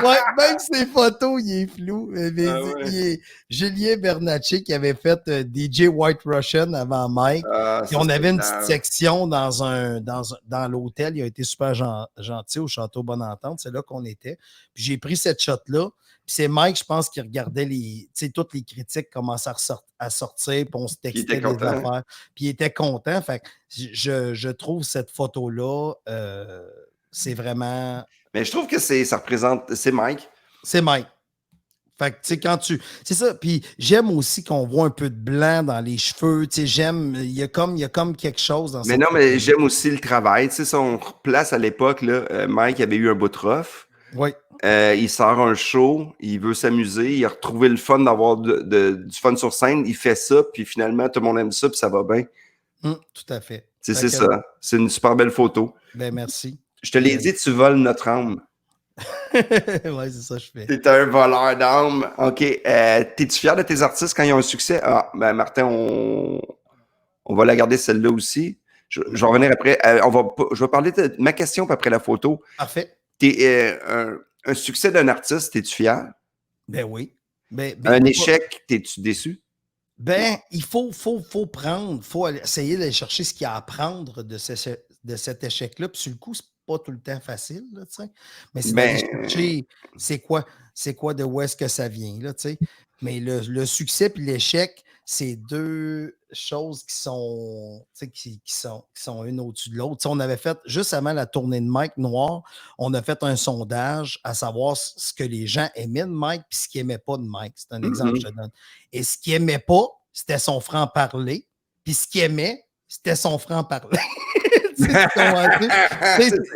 Ouais, même ses photos, il est flou. Mais ouais. il est Julien Bernatchez qui avait fait DJ White Russian avant Mike. Ah, Puis ça, on avait c'était une petite grave. section dans l'hôtel. Il a été super gentil au Château Bonne-Entente. C'est là qu'on était. Puis j'ai pris cette shot-là. Puis c'est Mike, je pense, qui regardait toutes les critiques commençaient à sortir. Puis on se Puis il textait était des content. affaires. Puis il était content. Fait que je trouve cette photo-là, c'est vraiment... Mais je trouve que ça représente. C'est Mike. C'est Mike. Fait que, tu sais, quand tu. C'est ça. Puis j'aime aussi qu'on voit un peu de blanc dans les cheveux. Tu sais, j'aime. Il y a comme quelque chose dans Mais cette non, mais photo-là. j'aime aussi le travail. Tu sais, si on replace à l'époque, là, Mike avait eu un bout rough. Oui. Il sort un show, il veut s'amuser, il a retrouvé le fun d'avoir du fun sur scène, il fait ça, puis finalement, tout le monde aime ça, puis ça va bien. Tout à fait. Tu sais, c'est ça. C'est une super belle photo. Ben, merci. Je te l'ai dit, tu voles notre âme. Ouais, c'est ça que je fais. T'es un voleur d'âme. OK. T'es-tu fier de tes artistes quand ils ont un succès? Ah, ben Martin, on va la garder celle-là aussi. Je vais revenir après. Je vais parler de ma question puis après la photo. Parfait. Un succès d'un artiste, t'es-tu fier? Ben oui. Un échec, t'es-tu déçu? Ben, il faut prendre, faut essayer d'aller chercher ce qu'il y a à apprendre de cet échec-là. Puis sur le coup, c'est pas tout le temps facile, là, tu sais. Mais c'est d'aller chercher c'est quoi, de où est-ce que ça vient, là, tu sais. Mais le succès puis l'échec, c'est deux choses qui sont, qui sont une au-dessus de l'autre. Tu sais, on avait fait, juste avant la tournée de Mike Noir, on a fait un sondage à savoir ce que les gens aimaient de Mike puis ce qu'ils n'aimaient pas de Mike. C'est un exemple que je te donne. Et ce qu'ils n'aimaient pas, c'était son franc-parler. Puis ce qu'ils aimaient, c'était son franc-parler.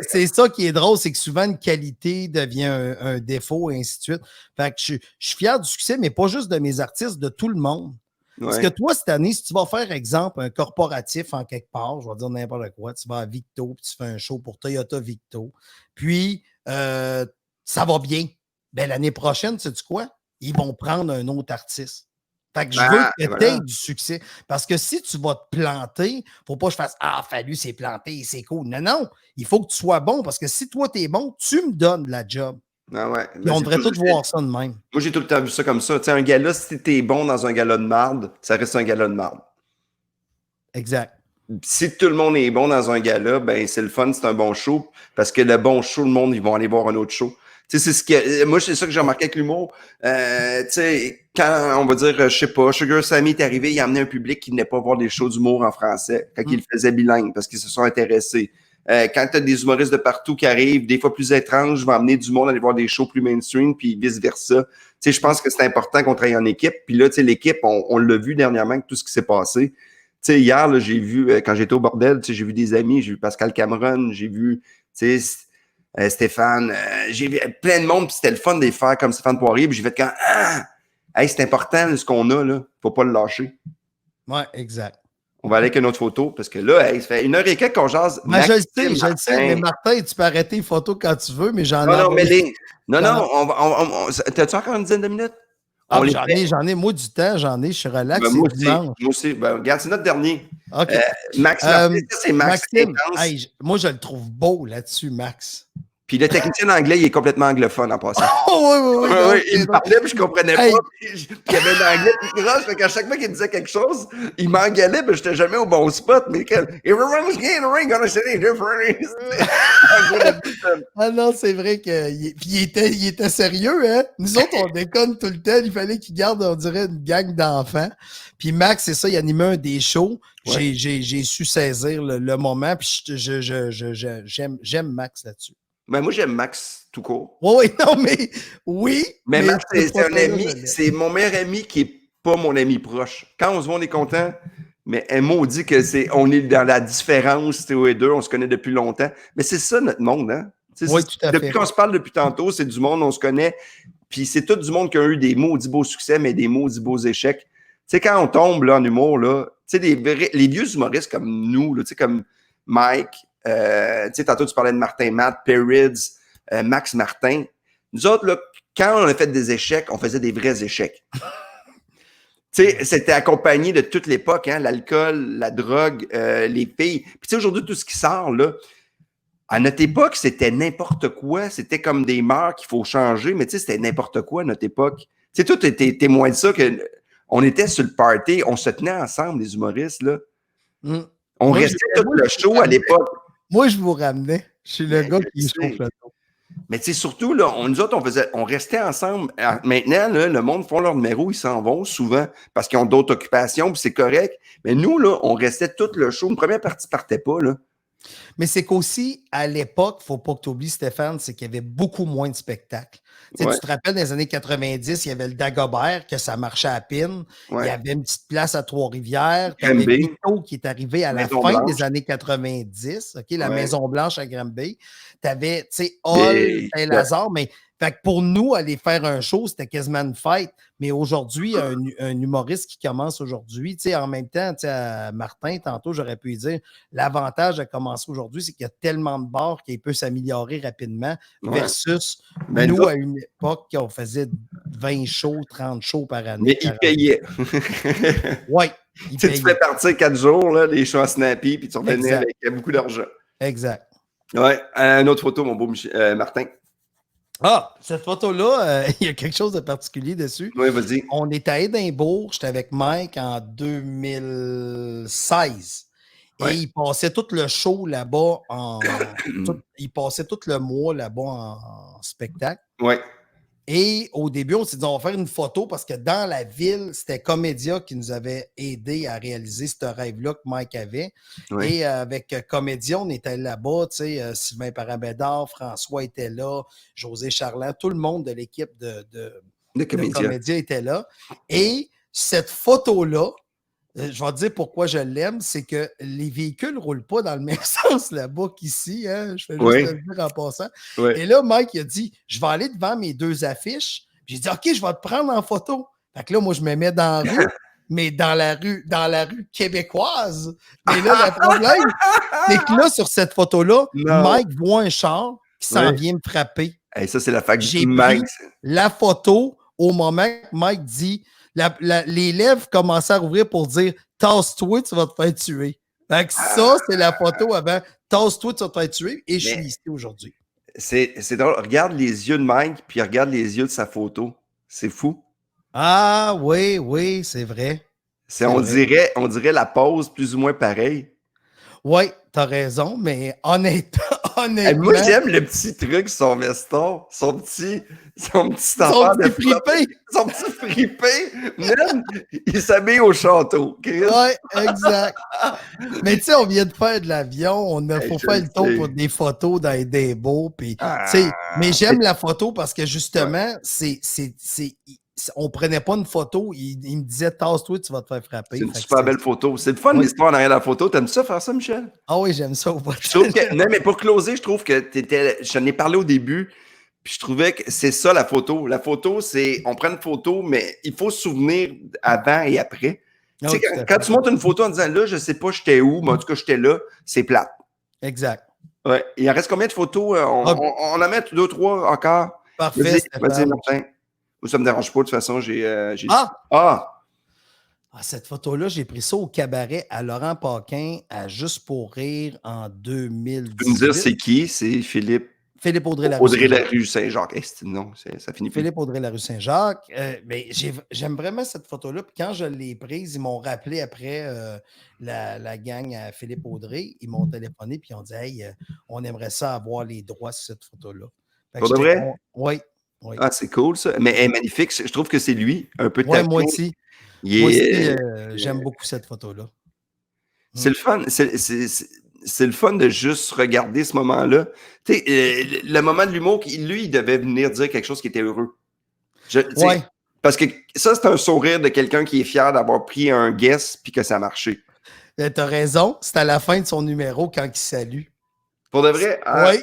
C'est ça qui est drôle, c'est que souvent une qualité devient un défaut et ainsi de suite. Fait que je suis fier du succès, mais pas juste de mes artistes, de tout le monde. Ouais. Parce que toi, cette année, si tu vas faire, exemple, un corporatif en quelque part, je vais dire n'importe quoi, tu vas à Victo, puis tu fais un show pour Toyota Victo, puis ça va bien. Ben, l'année prochaine, sais-tu quoi? Ils vont prendre un autre artiste. Fait que je veux que tu aies du succès. Parce que si tu vas te planter, faut pas que je fasse Ah, Fallu s'est planté, c'est cool. Non, non. Il faut que tu sois bon parce que si toi, tu es bon, tu me donnes la job. Ah ouais. Et on devrait tous voir ça de même. Moi, j'ai tout le temps vu ça comme ça. Tu sais, un gala, si t'es bon dans un gala de marde, ça reste un gala de marde. Exact. Si tout le monde est bon dans un gala, ben c'est le fun, c'est un bon show. Parce que le bon show, le monde, ils vont aller voir un autre show. Tu sais, moi, c'est ça que j'ai remarqué avec l'humour. Tu sais, quand, on va dire, je sais pas, Sugar Sammy est arrivé, il a amené un public qui venait pas voir des shows d'humour en français, quand il le faisait bilingue, parce qu'ils se sont intéressés. Quand tu as des humoristes de partout qui arrivent, des fois plus étranges, je vais emmener du monde à aller voir des shows plus mainstream, puis vice-versa. Tu sais, je pense que c'est important qu'on travaille en équipe. Puis là, tu sais, l'équipe, on l'a vu dernièrement avec tout ce qui s'est passé. Tu sais, hier, là, j'ai vu, quand j'étais au bordel, tu sais, j'ai vu des amis, j'ai vu Pascal Cameron, j'ai vu, tu sais, Stéphane, j'ai vu plein de monde, puis c'était le fun de les faire comme Stéphane Poirier, puis j'ai fait hey, c'est important là, ce qu'on a, là. Faut pas le lâcher. Ouais, exact. On va aller avec une autre photo, parce que là, hey, ça fait 1h15 qu'on jase. Ben, je le sais, mais Martin, tu peux arrêter les photos quand tu veux, mais j'en ai. T'as-tu encore une dizaine de minutes? Ah, j'en ai, moi, du temps, je suis relax. Ben, moi aussi. Ben, regarde, c'est notre dernier. OK. Max Martin, ça, c'est Max. Maxime, hey, moi, je le trouve beau là-dessus, Max. Puis le technicien anglais, il est complètement anglophone en passant. Oh, oui. Il me parlait, puis je comprenais pas. Puis il y avait l'anglais plus proche, fait qu'à chaque fois qu'il disait quelque chose, il m'engueulait, mais j'étais jamais au bon spot. Mais everyone's getting a ring on a city different. Ah non, c'est vrai qu'il il était sérieux, hein? Nous autres, on déconne tout le temps. Il fallait qu'il garde, on dirait, une gang d'enfants. Puis Max, c'est ça, il animait un des shows. Ouais. J'ai su saisir le moment, puis j'aime Max là-dessus. Ben, moi, j'aime Max tout court. Oui, non, mais oui. Mais Max, c'est un ami, c'est mon meilleur ami qui est pas mon ami proche. Quand on se voit, on est content, mais un mot dit que on est dans la différence, tous les deux, on se connaît depuis longtemps. Mais c'est ça notre monde, hein? Oui, tout à fait. Depuis qu'on se parle depuis tantôt, c'est du monde, on se connaît, puis c'est tout du monde qui a eu des maudits beaux succès, mais des maudits beaux échecs. Tu sais, quand on tombe là, en humour, là, tu sais, les vieux humoristes comme nous, tu sais, comme Mike, tu sais, tantôt tu parlais de Martin Matt, Perids, Max Martin. Nous autres, là, quand on a fait des échecs, on faisait des vrais échecs. Tu sais, c'était accompagné de toute l'époque, hein, l'alcool, la drogue, les filles. Puis tu sais, aujourd'hui, tout ce qui sort, là, À notre époque, c'était n'importe quoi. C'était comme des mœurs qu'il faut changer, mais tu sais, c'était n'importe quoi à notre époque. Tu sais, toi, t'es témoin de ça, que on était sur le party, on se tenait ensemble, les humoristes, là. On Moi, restait tout le show à l'époque. Moi, je vous ramenais. Je suis le gars qui je chauffe sais. le dos. Mais tu sais, surtout, là, nous autres, on restait ensemble. Maintenant, là, le monde font leur numéro, ils s'en vont souvent parce qu'ils ont d'autres occupations, puis c'est correct. Mais nous, là, on restait tout le show. Une première partie partait pas, là. Mais c'est qu'aussi, à l'époque, il ne faut pas que tu oublies, Stéphane, c'est qu'il y avait beaucoup moins de spectacles. Tu te rappelles, dans les années 90, il y avait le Dagobert, que ça marchait à Pine. Ouais. Il y avait une petite place à Trois-Rivières. Tu Granby. avais Vito qui est arrivé à la Maison fin Blanche. des années 90, la Ouais. Maison-Blanche à Granby. Tu avais, tu sais, Hall, Saint-Lazare, mais fait que pour nous, aller faire un show, c'était quasiment une fête. Mais aujourd'hui, un humoriste qui commence aujourd'hui, tu sais, en même temps, tu sais, à Martin, tantôt, j'aurais pu lui dire, l'avantage de commencer aujourd'hui, c'est qu'il y a tellement de bars qu'il peut s'améliorer rapidement versus nous, à une époque, on faisait 20 shows, 30 shows par année. Mais ils payaient. Oui. Tu fais partir 4 jours, là, les shows à Snappy, puis tu revenais avec beaucoup d'argent. Exact. Ouais. Une autre photo, mon beau Martin. Ah, cette photo-là, il y a quelque chose de particulier dessus. Oui, vas-y. On est à Édimbourg, j'étais avec Mike en 2016. Et il passait tout le show là-bas il passait tout le mois là-bas en spectacle. Oui. Et au début, on s'est dit, on va faire une photo parce que dans la ville, c'était Comédia qui nous avait aidé à réaliser ce rêve-là que Mike avait. Oui. Et avec Comédia, on était là-bas, tu sais, Sylvain Parabédard, François était là, José Charland, tout le monde de l'équipe de Comédia était là. Et cette photo-là, je vais te dire pourquoi je l'aime, c'est que les véhicules ne roulent pas dans le même sens là-bas qu'ici. Hein? Je fais juste le dire en passant. Oui. Et là, Mike il a dit, je vais aller devant mes 2 affiches. J'ai dit, OK, je vais te prendre en photo. Fait que là, moi, je me mets dans la rue, mais dans la rue québécoise. Et là, le problème, c'est que là, sur cette photo-là, Mike voit un char qui s'en vient me frapper. Hey, ça, c'est la fac J'ai pris la photo au moment que Mike dit... les lèvres commençaient à rouvrir pour dire « Tasse-toi, tu vas te faire tuer ». Fait que ça, c'est la photo avant « Tasse-toi, tu vas te faire tuer » et je suis ici aujourd'hui. C'est drôle. Regarde les yeux de Mike, puis regarde les yeux de sa photo. C'est fou. Ah oui, c'est vrai. On dirait la pose plus ou moins pareille. Oui, t'as raison, mais honnêtement... Moi, j'aime le petit truc sur son veston, son petit enfant de fripé. Son petit fripé, même, il s'habille au château. Oui, exact. Mais tu sais, on vient de faire de l'avion, faut faire le tour pour des photos dans les débats. Mais j'aime la photo parce que justement, on prenait pas une photo, il me disait « Tasse-toi, tu vas te faire frapper ». C'est une super belle photo. C'est le fun, l'histoire en arrière de la photo. T'aimes ça faire ça, Michel? Ah oui, j'aime ça. Non, mais pour closer, je trouve que j'en ai parlé au début, puis je trouvais que c'est ça la photo. La photo, c'est, on prend une photo, mais il faut se souvenir avant et après. Oh, quand tu montes une photo en disant, là, je sais pas j'étais où, mais en tout cas, j'étais là, c'est plate. Exact. Ouais. Il en reste combien de photos? On en met 2, 3 encore. Parfait. Vas-y, Martin. Ça me dérange pas, de toute façon, cette photo-là, j'ai pris ça au cabaret à Laurent Paquin à Juste pour rire en 2018. Tu peux me dire c'est qui? C'est Philippe Audrey-Larue Saint-Jacques. Non, ça finit plus. Philippe Audrey-Larue Saint-Jacques. Mais j'aime vraiment cette photo-là. Puis quand je l'ai prise, ils m'ont rappelé après la gang à Philippe Audrey. Ils m'ont téléphoné puis ils ont dit « Hey, on aimerait ça avoir les droits sur cette photo-là. » Pour de vrai? Oui. Ah, c'est cool, ça. Mais elle est magnifique. Je trouve que c'est lui, un peu de ouais, moi aussi. Moi aussi, j'aime beaucoup cette photo-là. C'est le fun. C'est le fun de juste regarder ce moment-là. Tu sais, le moment de l'humour, lui, il devait venir dire quelque chose qui était heureux. Parce que ça, c'est un sourire de quelqu'un qui est fier d'avoir pris un guess puis que ça a marché. T'as raison. C'est à la fin de son numéro quand il salue. Pour de vrai? Oui.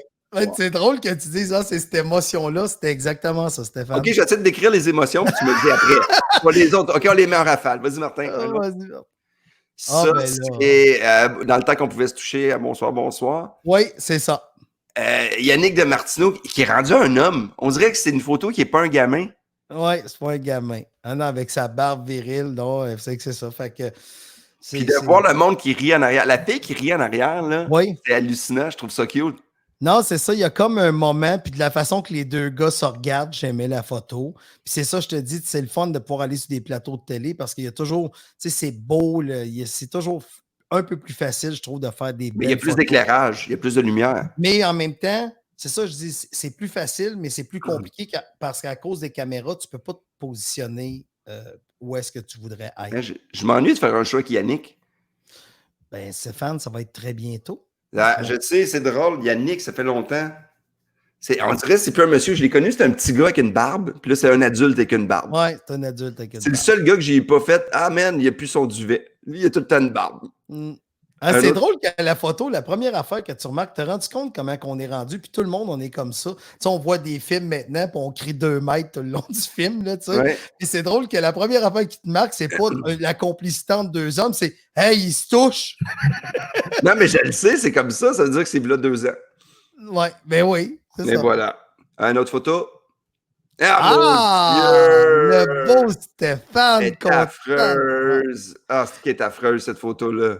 C'est drôle que tu dises, c'est cette émotion-là. C'était exactement ça, Stéphane. OK, j'essaie de décrire les émotions, puis tu me le dis après. Pour les autres, OK, on les met en rafale. Vas-y, Martin. Vas-y. Ça, c'est dans le temps qu'on pouvait se toucher à bonsoir, bonsoir. Oui, c'est ça. Yannick de Martineau, qui est rendu un homme. On dirait que c'est une photo qui n'est pas un gamin. Oui, c'est pas un gamin. Ah non, avec sa barbe virile, non, c'est que c'est ça. Fait que... Puis de voir le monde qui rit en arrière. La fille qui rit en arrière, là, c'est hallucinant. Je trouve ça cute. Non, c'est ça. Il y a comme un moment, puis de la façon que les deux gars se regardent, j'aimais la photo. Puis c'est ça, je te dis, c'est le fun de pouvoir aller sur des plateaux de télé parce qu'il y a toujours, tu sais, c'est beau, là, c'est toujours un peu plus facile, je trouve, de faire des Mais il y a belles plus photos. d'éclairage, il y a plus de lumière. Mais en même temps, c'est ça, je dis, c'est plus facile, mais c'est plus compliqué parce qu'à cause des caméras, tu ne peux pas te positionner où est-ce que tu voudrais Hein, être. je m'ennuie de faire un show avec Yannick. Ben, Stéphane, ça va être très bientôt. Ah, je sais, c'est drôle. Yannick, ça fait longtemps. On dirait que c'est plus un monsieur. Je l'ai connu, c'était un petit gars avec une barbe. Puis là, c'est un adulte avec une barbe. Ouais, t'es un adulte avec une C'est le barbe. seul gars que j'ai pas fait. Ah, man, il a plus son duvet. Lui, il a tout le temps une barbe. Ah, c'est autre? drôle qu'à la photo, la première affaire que tu remarques, tu te rendu compte comment on est rendu, puis tout le monde, on est comme ça. Tu sais, on voit des films maintenant, puis on crie 2 mètres tout le long du film, là, tu sais. Ouais. Et c'est drôle que la première affaire qui te marque, c'est pas la complicité entre deux hommes, c'est « Hey, ils se touchent! Non, mais je le sais, c'est comme ça. Ça veut dire que c'est là 2 ans. » Ouais, ben oui, c'est Mais ça. voilà. Une autre photo. Ah! Le beau Stéphane! Elle est affreuse. Ah, c'est qu'elle est affreuse, cette photo-là.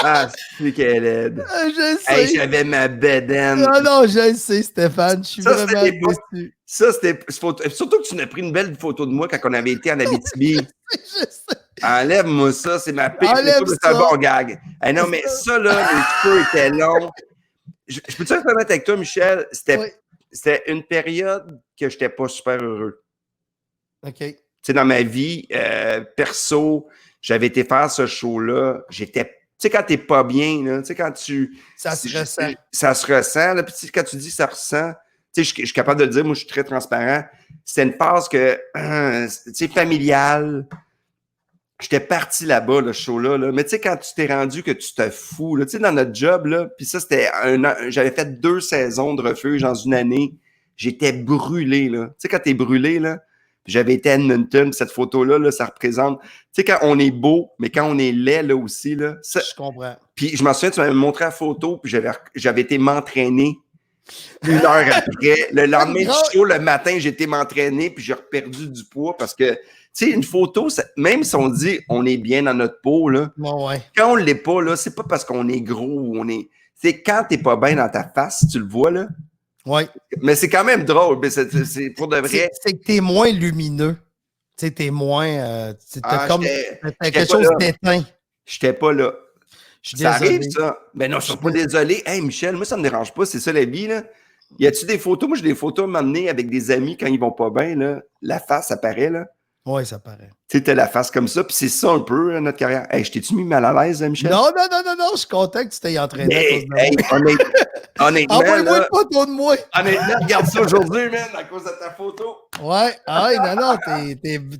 Ah, c'est qu'elle est laide. Je sais. Hey, j'avais ma bedaine. Ah non, je le sais, Stéphane. Je suis Ça, c'était vraiment l'époque. déçu. Ça, c'était. Surtout que tu m'as pris une belle photo de moi quand on avait été en Abitibi. Je sais. Enlève-moi ça, c'est ma pire Enlève photo, c'est un ça. bon gag. Hey, non, mais ça, là, les cheveux étaient longs. Je peux-tu être honnête avec toi, Michel? C'était une période que je n'étais pas super heureux. OK. Tu sais, dans ma vie, perso, j'avais été faire ce show-là. J'étais. Tu sais, quand t'es pas bien, là, tu sais, quand tu. Ça se ressent. Ça se ressent, là. Puis, tu sais, quand tu dis ça ressent, tu sais, je suis capable de le dire, moi, je suis très transparent. C'était une phase que, tu sais, familiale. J'étais parti là-bas, le show-là, là. Mais tu sais, quand tu t'es rendu que tu te fous, là, tu sais, dans notre job, là, puis ça, c'était j'avais fait 2 saisons de refuge dans une année. J'étais brûlé, là. Tu sais, quand t'es brûlé, là, j'avais été à Edmonton, cette photo-là, là, ça représente, tu sais, quand on est beau, mais quand on est laid, là, aussi, là. Ça, Je comprends. puis je m'en souviens, tu m'avais montré la photo, puis j'avais été m'entraîner 1 heure après. Le lendemain du show, le matin, j'ai été m'entraîner, puis j'ai perdu du poids parce que, tu sais, une photo, même si on dit on est bien dans notre peau, là, Ouais. quand on l'est pas, là, c'est pas parce qu'on est gros ou on est. C'est quand t'es pas bien dans ta face, tu le vois, là. Ouais. Mais c'est quand même drôle, mais c'est pour de vrai. C'est que t'es moins lumineux. Tu sais, t'es moins. T'as comme. T'as quelque chose d'éteint. J'étais pas là. Je suis Ça désolé. arrive, ça. Ben non, je suis pas désolé. Hey, Michel, moi, ça me dérange pas. C'est ça la vie, là. Y a-tu des photos? Moi, j'ai des photos à m'emmener avec des amis quand ils vont pas bien, là. La face apparaît, là. Oui, ça paraît. Tu sais, t'as la face comme ça, puis c'est ça un peu, notre carrière. Hey, je t'ai-tu mis mal à l'aise, Michel? Non, je suis content que tu t'aies entraîné à cause de moi. Hey, honnêtement, Envoie-moi là, une photo de moi. honnêtement, regarde ça aujourd'hui, man, à cause de ta photo. Ouais. Ah, non,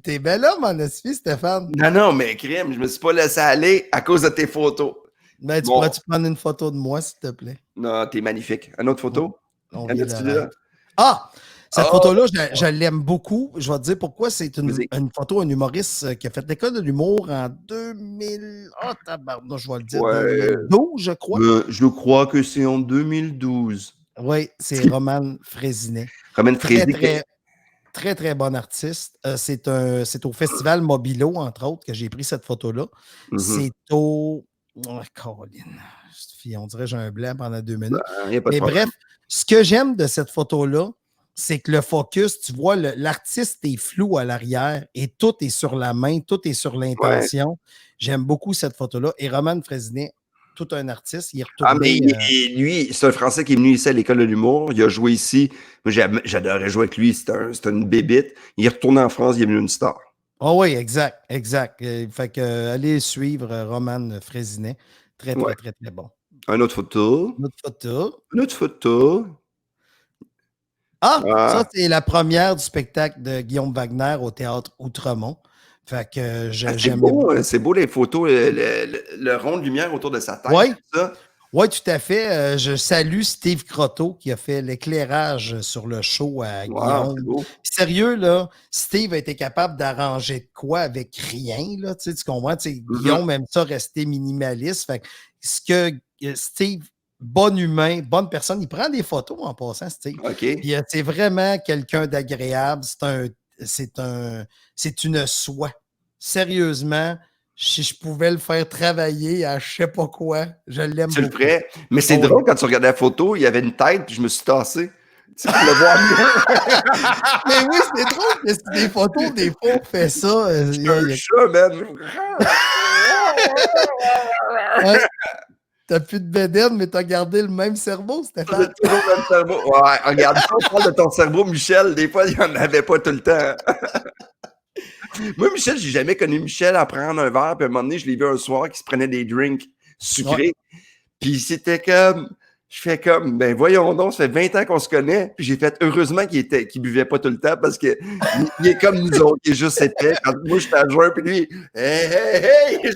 t'es bel homme en esprit, Stéphane. Non, mais crème, je me suis pas laissé aller à cause de tes photos. Ben, tu pourrais-tu prendre une photo de moi, s'il te plaît? Non, t'es magnifique. Une autre photo? On Y en vient a-tu de là? Ah! Cette photo-là, je l'aime beaucoup. Je vais te dire pourquoi. C'est Vas-y. une photo, un humoriste qui a fait l'école de l'humour en 2000. Ah, tabarnak, je vais le dire. Ouais. 2012, je crois. Je crois que c'est en 2012. Oui, c'est Roman Frézinet. Roman Très, Frézinet. très, très bon artiste. C'est au Festival Mobilo, entre autres, que j'ai pris cette photo-là. C'est au. Oh, Caroline. On dirait que j'ai un blanc pendant 2 minutes. Y a pas de Mais problème. bref, ce que j'aime de cette photo-là, c'est que le focus, tu vois, l'artiste est flou à l'arrière et tout est sur la main, tout est sur l'intention. J'aime beaucoup cette photo-là. Et Roman Frézinet, tout un artiste, il est retourné. Mais lui, c'est un Français qui est venu ici à l'École de l'humour. Il a joué ici. Moi, j'adorais jouer avec lui. C'était une bébite. Il est retourné en France. Il est venu une star. Oh oui, exact. Fait que allez suivre Roman Frézinet. Très, très, très, très bon. Une autre photo. Une autre photo. Ah, ça, c'est la première du spectacle de Guillaume Wagner au Théâtre Outremont. Fait que j'aime bien. C'est beau les photos, le rond de lumière autour de sa tête. Oui. Ça. Oui, tout à fait. Je salue Steve Croteau qui a fait l'éclairage sur le show à Guillaume. Puis sérieux, là, Steve a été capable d'arranger de quoi avec rien, là, tu comprends? Guillaume aime ça rester minimaliste. Fait que ce que Steve, bon humain, bonne personne, il prend des photos en passant, Steve. OK. Puis c'est vraiment quelqu'un d'agréable. C'est une soie. Sérieusement, si je pouvais le faire travailler à je sais pas quoi, je l'aime Tu le beaucoup. ferais. Mais c'est drôle, quand tu regardais la photo, il y avait une tête, puis je me suis tassé. Tu sais, pour le voir mieux. Mais oui, c'est drôle que c'est des photos, des fois, on fait ça. Je suis un chat, man. Ouais. T'as plus de bédaine, mais t'as gardé le même cerveau, J'ai Stéphane. toujours le même cerveau. Ouais, regarde, ça, on parle de ton cerveau, Michel. Des fois, il n'y en avait pas tout le temps. Moi, Michel, j'ai jamais connu Michel à prendre un verre, puis à un moment donné, je l'ai vu un soir qui se prenait des drinks sucrés. Puis c'était comme, je fais comme, ben voyons donc, ça fait 20 ans qu'on se connaît. Puis j'ai fait, heureusement qu'il buvait pas tout le temps parce que il est comme nous autres, il est juste épais. Quand moi, je suis à jeun, puis lui, hey, hey, hey!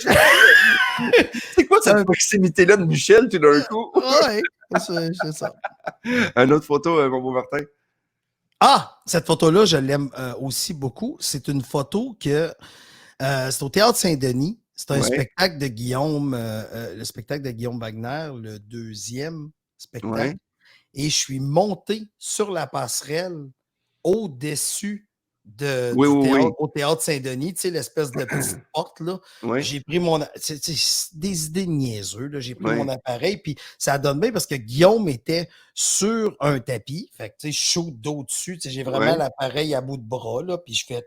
C'est quoi cette proximité-là de Michel tout d'un coup? Ouais, c'est ça. Une autre photo, mon beau Martin. Ah, cette photo-là, je l'aime aussi beaucoup. C'est une photo que c'est au Théâtre Saint-Denis. C'est un spectacle de Guillaume, le spectacle de Guillaume Wagner, le deuxième spectacle. Ouais. Et je suis monté sur la passerelle au-dessus au Théâtre Saint-Denis, tu sais, l'espèce de petite porte, là. Ouais. J'ai pris c'est des idées niaiseux, là. J'ai pris mon appareil, puis ça donne bien parce que Guillaume était sur un tapis. Fait que, tu sais, je shoot d'au-dessus. Tu sais, j'ai vraiment l'appareil à bout de bras, là, puis je fais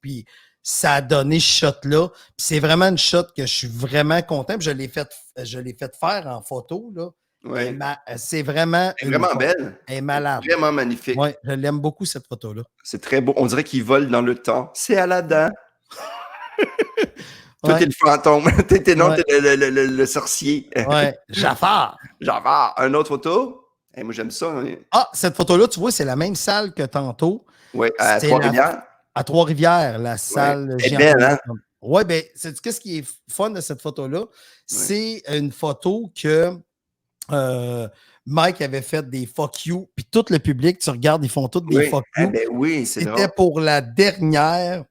puis ça a donné ce shot-là. Puis c'est vraiment une shot que je suis vraiment content. Puis je l'ai fait faire en photo, là. Ouais. C'est vraiment. Elle est vraiment belle. Elle est malade. Vraiment magnifique. Oui, je l'aime beaucoup, cette photo-là. C'est très beau. On dirait qu'il vole dans le temps. C'est Aladdin. Toi, t'es le fantôme. T'es le sorcier. Ouais. Jafar. Jafar. Une autre photo? Hey, moi, j'aime ça. Ah, cette photo-là, tu vois, c'est la même salle que tantôt. Oui, à Trois-Rivières. À Trois-Rivières, la salle. Elle est belle, hein? Oui, bien, qu'est-ce qui est fun de cette photo-là? C'est une photo que Mike avait fait des fuck you, puis tout le public, tu regardes, ils font tous des fuck you. Ben oui, c'est drôle. C'était pour la dernière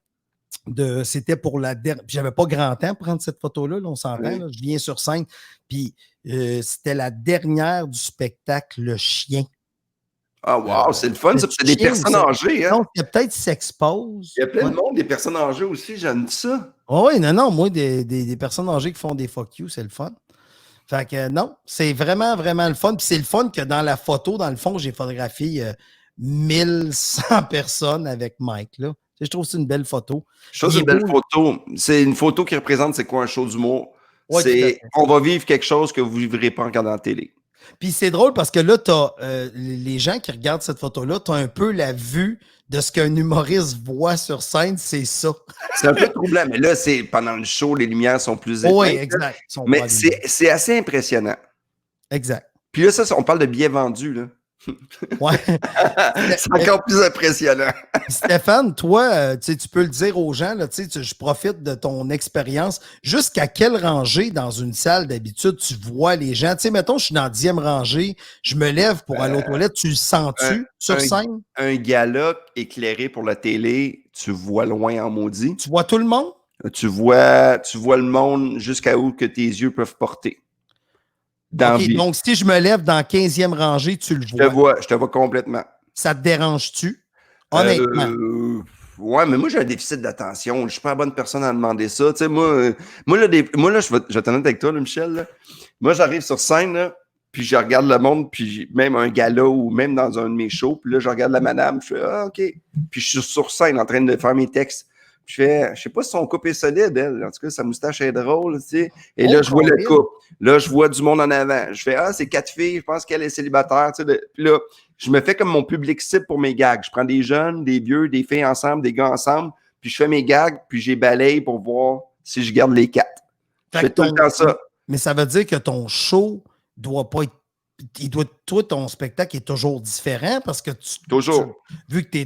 c'était pour la dernière. Puis j'avais pas grand temps pour prendre cette photo-là, là, on s'entend. Là, je viens sur scène. Puis c'était la dernière du spectacle Le Chien. Ah, wow, c'est le fun. C'est des personnes âgées. Hein? Non, c'est peut-être s'expose. Il y a plein de monde, des personnes âgées aussi, j'aime ça. Oh, oui, non, moi, des personnes âgées qui font des fuck you, c'est le fun. Fait que non, c'est vraiment, vraiment le fun. Puis c'est le fun que dans la photo, dans le fond, j'ai photographié 1100 personnes avec Mike, là. Je trouve que c'est une belle photo. Je trouve que c'est une belle photo. C'est une photo qui représente c'est quoi un show d'humour. Ouais, on va vivre quelque chose que vous ne vivrez pas en regardant la télé. Puis c'est drôle parce que là, tu as les gens qui regardent cette photo-là, tu as un peu la vue de ce qu'un humoriste voit sur scène, c'est ça. C'est un peu troublant, mais là, c'est pendant le show, les lumières sont plus éteintes. Oui, exact. Mais c'est assez impressionnant. Exact. Puis là, ça, on parle de billets vendus, là. Ouais. C'est encore plus impressionnant. Stéphane, toi, tu peux le dire aux gens, là, je profite de ton expérience. Jusqu'à quelle rangée dans une salle d'habitude tu vois les gens? Tu sais, mettons, je suis dans la 10e rangée, je me lève pour aller aux toilettes, tu le sens-tu sur scène? Un gala éclairé pour la télé, tu vois loin en maudit. Tu vois tout le monde? Tu vois le monde jusqu'à où que tes yeux peuvent porter. OK, donc si je me lève dans la 15e rangée, tu le vois. Je te vois complètement. Ça te dérange-tu? Honnêtement. Ouais, mais moi, j'ai un déficit d'attention. Je suis pas la bonne personne à demander ça. Tu sais, moi, là, je vais t'en avec toi, là, Michel. Là. Moi, j'arrive sur scène, là, puis je regarde le monde, puis même un gala ou même dans un de mes shows, puis là, je regarde la madame, je fais « Ah, OK ». Puis je suis sur scène en train de faire mes textes. Je fais, je sais pas si son couple est solide, elle. En tout cas, sa moustache est drôle, tu sais. Et là, je vois le couple. Là, je vois du monde en avant. Je fais, ah, c'est 4 filles, je pense qu'elle est célibataire, tu sais. Puis là, je me fais comme mon public cible pour mes gags. Je prends des jeunes, des vieux, des filles ensemble, des gars ensemble, puis je fais mes gags, puis j'ai balaye pour voir si je garde les 4. Je fais tout le temps ça. Mais ça veut dire que ton show doit pas être. Toi, ton spectacle est toujours différent parce que vu que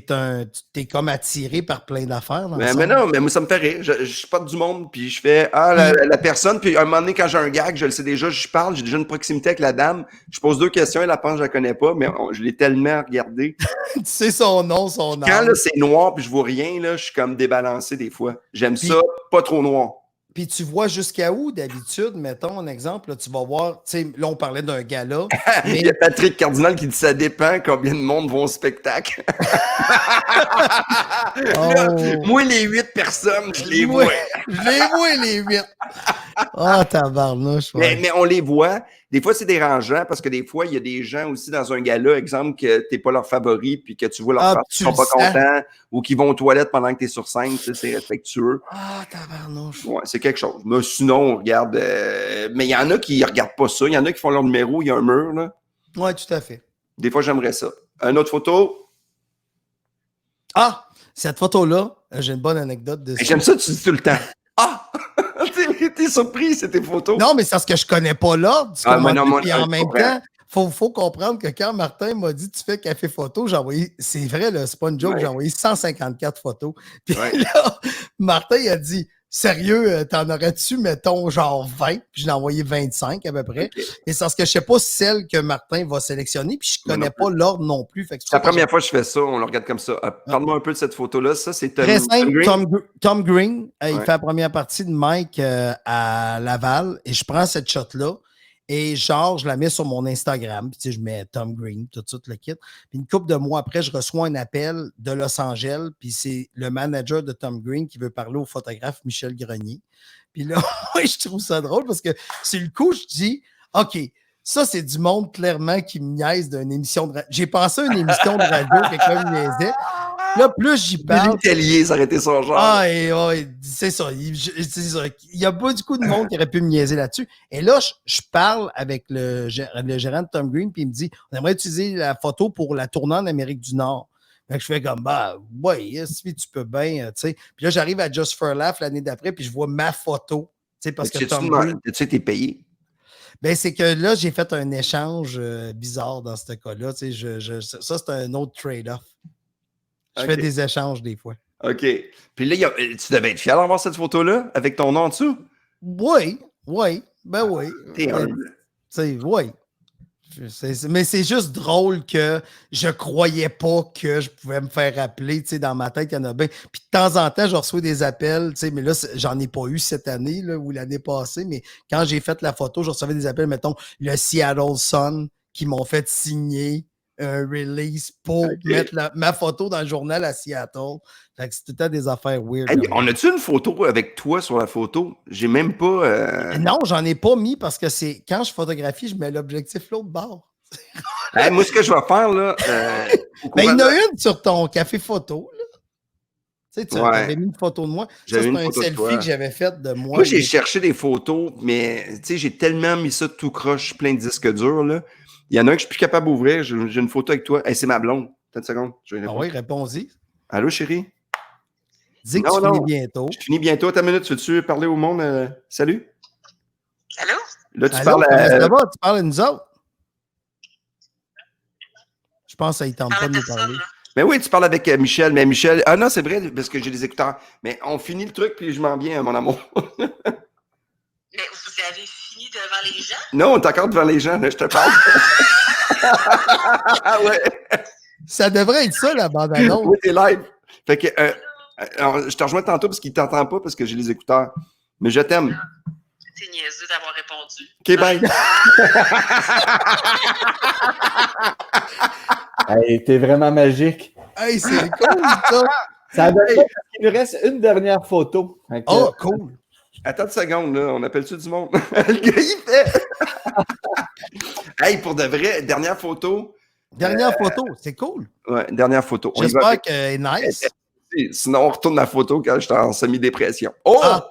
t'es comme attiré par plein d'affaires. Mais non, mais moi, ça me fait rire. Je porte du monde, puis je fais la personne, puis à un moment donné, quand j'ai un gag, je le sais déjà, je parle, j'ai déjà une proximité avec la dame. Je pose 2 questions, elle la pense, je la connais pas, mais je l'ai tellement regardée. Tu sais son nom, son âge. Quand là, c'est noir, puis je vois rien, là, je suis comme débalancé des fois. J'aime ça, pas trop noir. Puis tu vois jusqu'à où, d'habitude, mettons un exemple, là, tu vas voir, tu sais, là, on parlait d'un gala. Il y a Patrick Cardinal qui dit ça dépend combien de monde vont au spectacle. Là, moi, les 8 personnes, je les vois. Je les vois, les 8. Ah, tabarnouche. Ouais. Mais on les voit. Des fois, c'est dérangeant parce que des fois, il y a des gens aussi dans un gala, exemple, que tu n'es pas leur favori puis que tu vois leur face, ils sont pas contents ou qui vont aux toilettes pendant que tu es sur scène. Tu sais, c'est respectueux. Ah, tabarnouche. Ouais, c'est quelque chose. Mais sinon, on regarde. Mais il y en a qui ne regardent pas ça. Il y en a qui font leur numéro, il y a un mur. Là. Oui, tout à fait. Des fois, j'aimerais ça. Une autre photo. Ah, cette photo-là, j'ai une bonne anecdote dessus. J'aime ça, tu dis tout le temps. Ah! T'es surpris, c'est tes photos. Non, mais c'est parce que je connais pas l'ordre. Puis en même temps, faut comprendre que quand Martin m'a dit tu fais café photo, j'ai envoyé, c'est vrai, là, c'est pas une joke, j'ai envoyé 154 photos. Puis là, Martin il a dit sérieux, t'en aurais-tu, mettons, genre 20, puis je l'ai envoyé 25 à peu près. Okay. Et c'est parce que je sais pas celle que Martin va sélectionner, puis je connais pas l'ordre non plus. C'est la première fois que je fais ça, on le regarde comme ça. Parle-moi un peu de cette photo-là. Ça, c'est Tom, très simple, Tom Green. Il fait la première partie de Mike à Laval, et je prends cette shot-là. Et genre, je la mets sur mon Instagram, puis tu sais, je mets Tom Green, tout le kit. Puis une couple de mois après, je reçois un appel de Los Angeles, puis c'est le manager de Tom Green qui veut parler au photographe Michel Grenier. Puis là, je trouve ça drôle parce que sur le coup, je dis, OK, ça, c'est du monde clairement qui me niaise d'une émission de radio. J'ai pensé à une émission de radio, quelqu'un me niaisait. Là, plus j'y parle. L'Italier, ça aurait été son genre. Ah, c'est ça. Il y a pas du coup de monde qui aurait pu me niaiser là-dessus. Et là, je parle avec le gérant de Tom Green, puis il me dit on aimerait utiliser la photo pour la tournée en Amérique du Nord. Fait que je fais comme, ouais, si tu peux bien, tu sais. Puis là, j'arrive à Just for Laugh l'année d'après, puis je vois ma photo. Tu sais, parce que Tom Green. Tu sais, t'es payé. Ben, c'est que là, j'ai fait un échange bizarre dans ce cas-là. Tu sais, ça, c'est un autre trade-off. Je fais des échanges des fois. OK. Puis là, tu devais être fier d'avoir cette photo-là avec ton nom en dessous? Oui. Ben oui. T'es humble. Oui. Mais c'est juste drôle que je croyais pas que je pouvais me faire appeler. Dans ma tête, il y en a bien. Puis de temps en temps, je reçois des appels. Mais là, j'en ai pas eu cette année là, ou l'année passée. Mais quand j'ai fait la photo, je recevais des appels, mettons, le Seattle Sun qui m'ont fait signer un release pour mettre ma photo dans le journal à Seattle. Fait que c'est tout le temps des affaires weird. Hey, on a-tu une photo avec toi sur la photo? J'ai même pas... Non, j'en ai pas mis parce que c'est quand je photographie, je mets l'objectif l'autre bord. Hey, moi, ce que je vais faire, là... il y en a une sur ton café photo, là. Tu sais, tu avais mis une photo de moi. Ça, c'est un selfie que j'avais fait de moi. Moi, j'ai cherché des photos, mais tu sais, j'ai tellement mis ça tout croche, plein de disques durs, là. Il y en a un que je suis plus capable d'ouvrir. J'ai une photo avec toi. Hey, c'est ma blonde. Attends une seconde. Ah oui, réponds-y. Allô, chérie? Dis que tu finis bientôt. Je finis bientôt. Ta minute, veux-tu parler au monde? Salut? Allô? Là, tu parles à... Ça va, tu parles à nous autres? Je pense que ça ne tente pas de nous parler. Mais oui, tu parles avec Michel. Mais Michel... Ah non, c'est vrai, parce que j'ai des écouteurs. Mais on finit le truc, puis je m'en viens, mon amour. Mais vous avez fini devant les gens? Non, on est encore devant les gens, là, je te parle. Ouais. Ça devrait être ça, la bande-annonce. Oui, t'es live. Fait que, alors, je te rejoins tantôt parce qu'il t'entend pas parce que j'ai les écouteurs. Mais je t'aime. C'est niaiseux d'avoir répondu. OK, bye. Hey, t'es vraiment magique. Hey, c'est cool, ça. Ça donne pas, il nous reste une dernière photo. Oh, cool. Attends une seconde, là. On appelle-tu du monde? Le gars, il fait. Hey, pour de vrai, dernière photo. Dernière photo, c'est cool. Ouais, dernière photo. J'espère qu'elle est nice. Sinon, on retourne la photo quand j'étais en semi-dépression. Oh! Ah!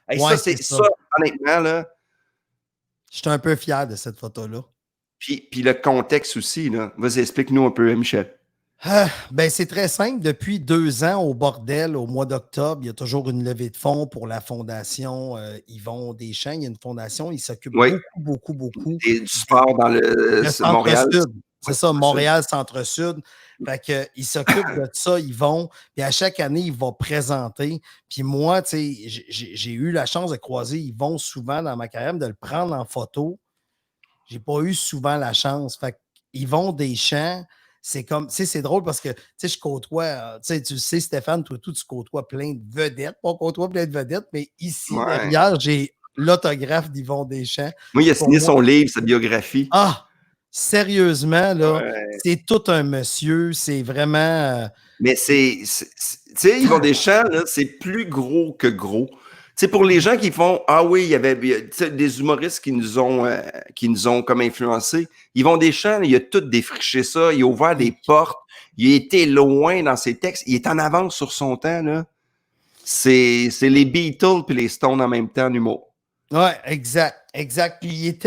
Hey, ouais, ça, c'est ça, honnêtement, là. Je suis un peu fier de cette photo-là. Puis le contexte aussi, là. Vas-y, explique-nous un peu, Michel. Ben, c'est très simple. Depuis 2 ans, au bordel, au mois d'octobre, il y a toujours une levée de fonds pour la fondation Yvon Deschamps. Il y a une fondation, il s'occupe beaucoup. Et du sport dans le Montréal. C'est ça, Montréal, Centre-Sud. Fait qu'il s'occupe de ça, Yvon. Puis à chaque année, il va présenter. Puis moi, tu sais, j'ai eu la chance de croiser Yvon souvent dans ma carrière, de le prendre en photo. J'ai pas eu souvent la chance. Fait qu'Yvon Deschamps, c'est comme, tu sais, c'est drôle parce que, tu sais, je côtoie, tu sais, tu sais, Stéphane, toi, tu côtoies plein de vedettes. On côtoie plein de vedettes, mais ici, Ouais. derrière, j'ai l'autographe d'Yvon Deschamps. Moi, il a Pour signé moi- son livre, sa biographie. Ah, sérieusement, là, Ouais. c'est tout un monsieur. C'est vraiment. Mais tu sais, Yvon Deschamps, là, c'est plus gros que gros. Tu sais, pour les gens qui font, ah oui, il y avait tu sais, des humoristes qui nous ont comme influencés. Yvon Deschamps, il a tout défriché ça, il a ouvert des portes, il a été loin dans ses textes, il est en avance sur son temps, là. C'est les Beatles puis les Stones en même temps en humour. Ouais, exact. Puis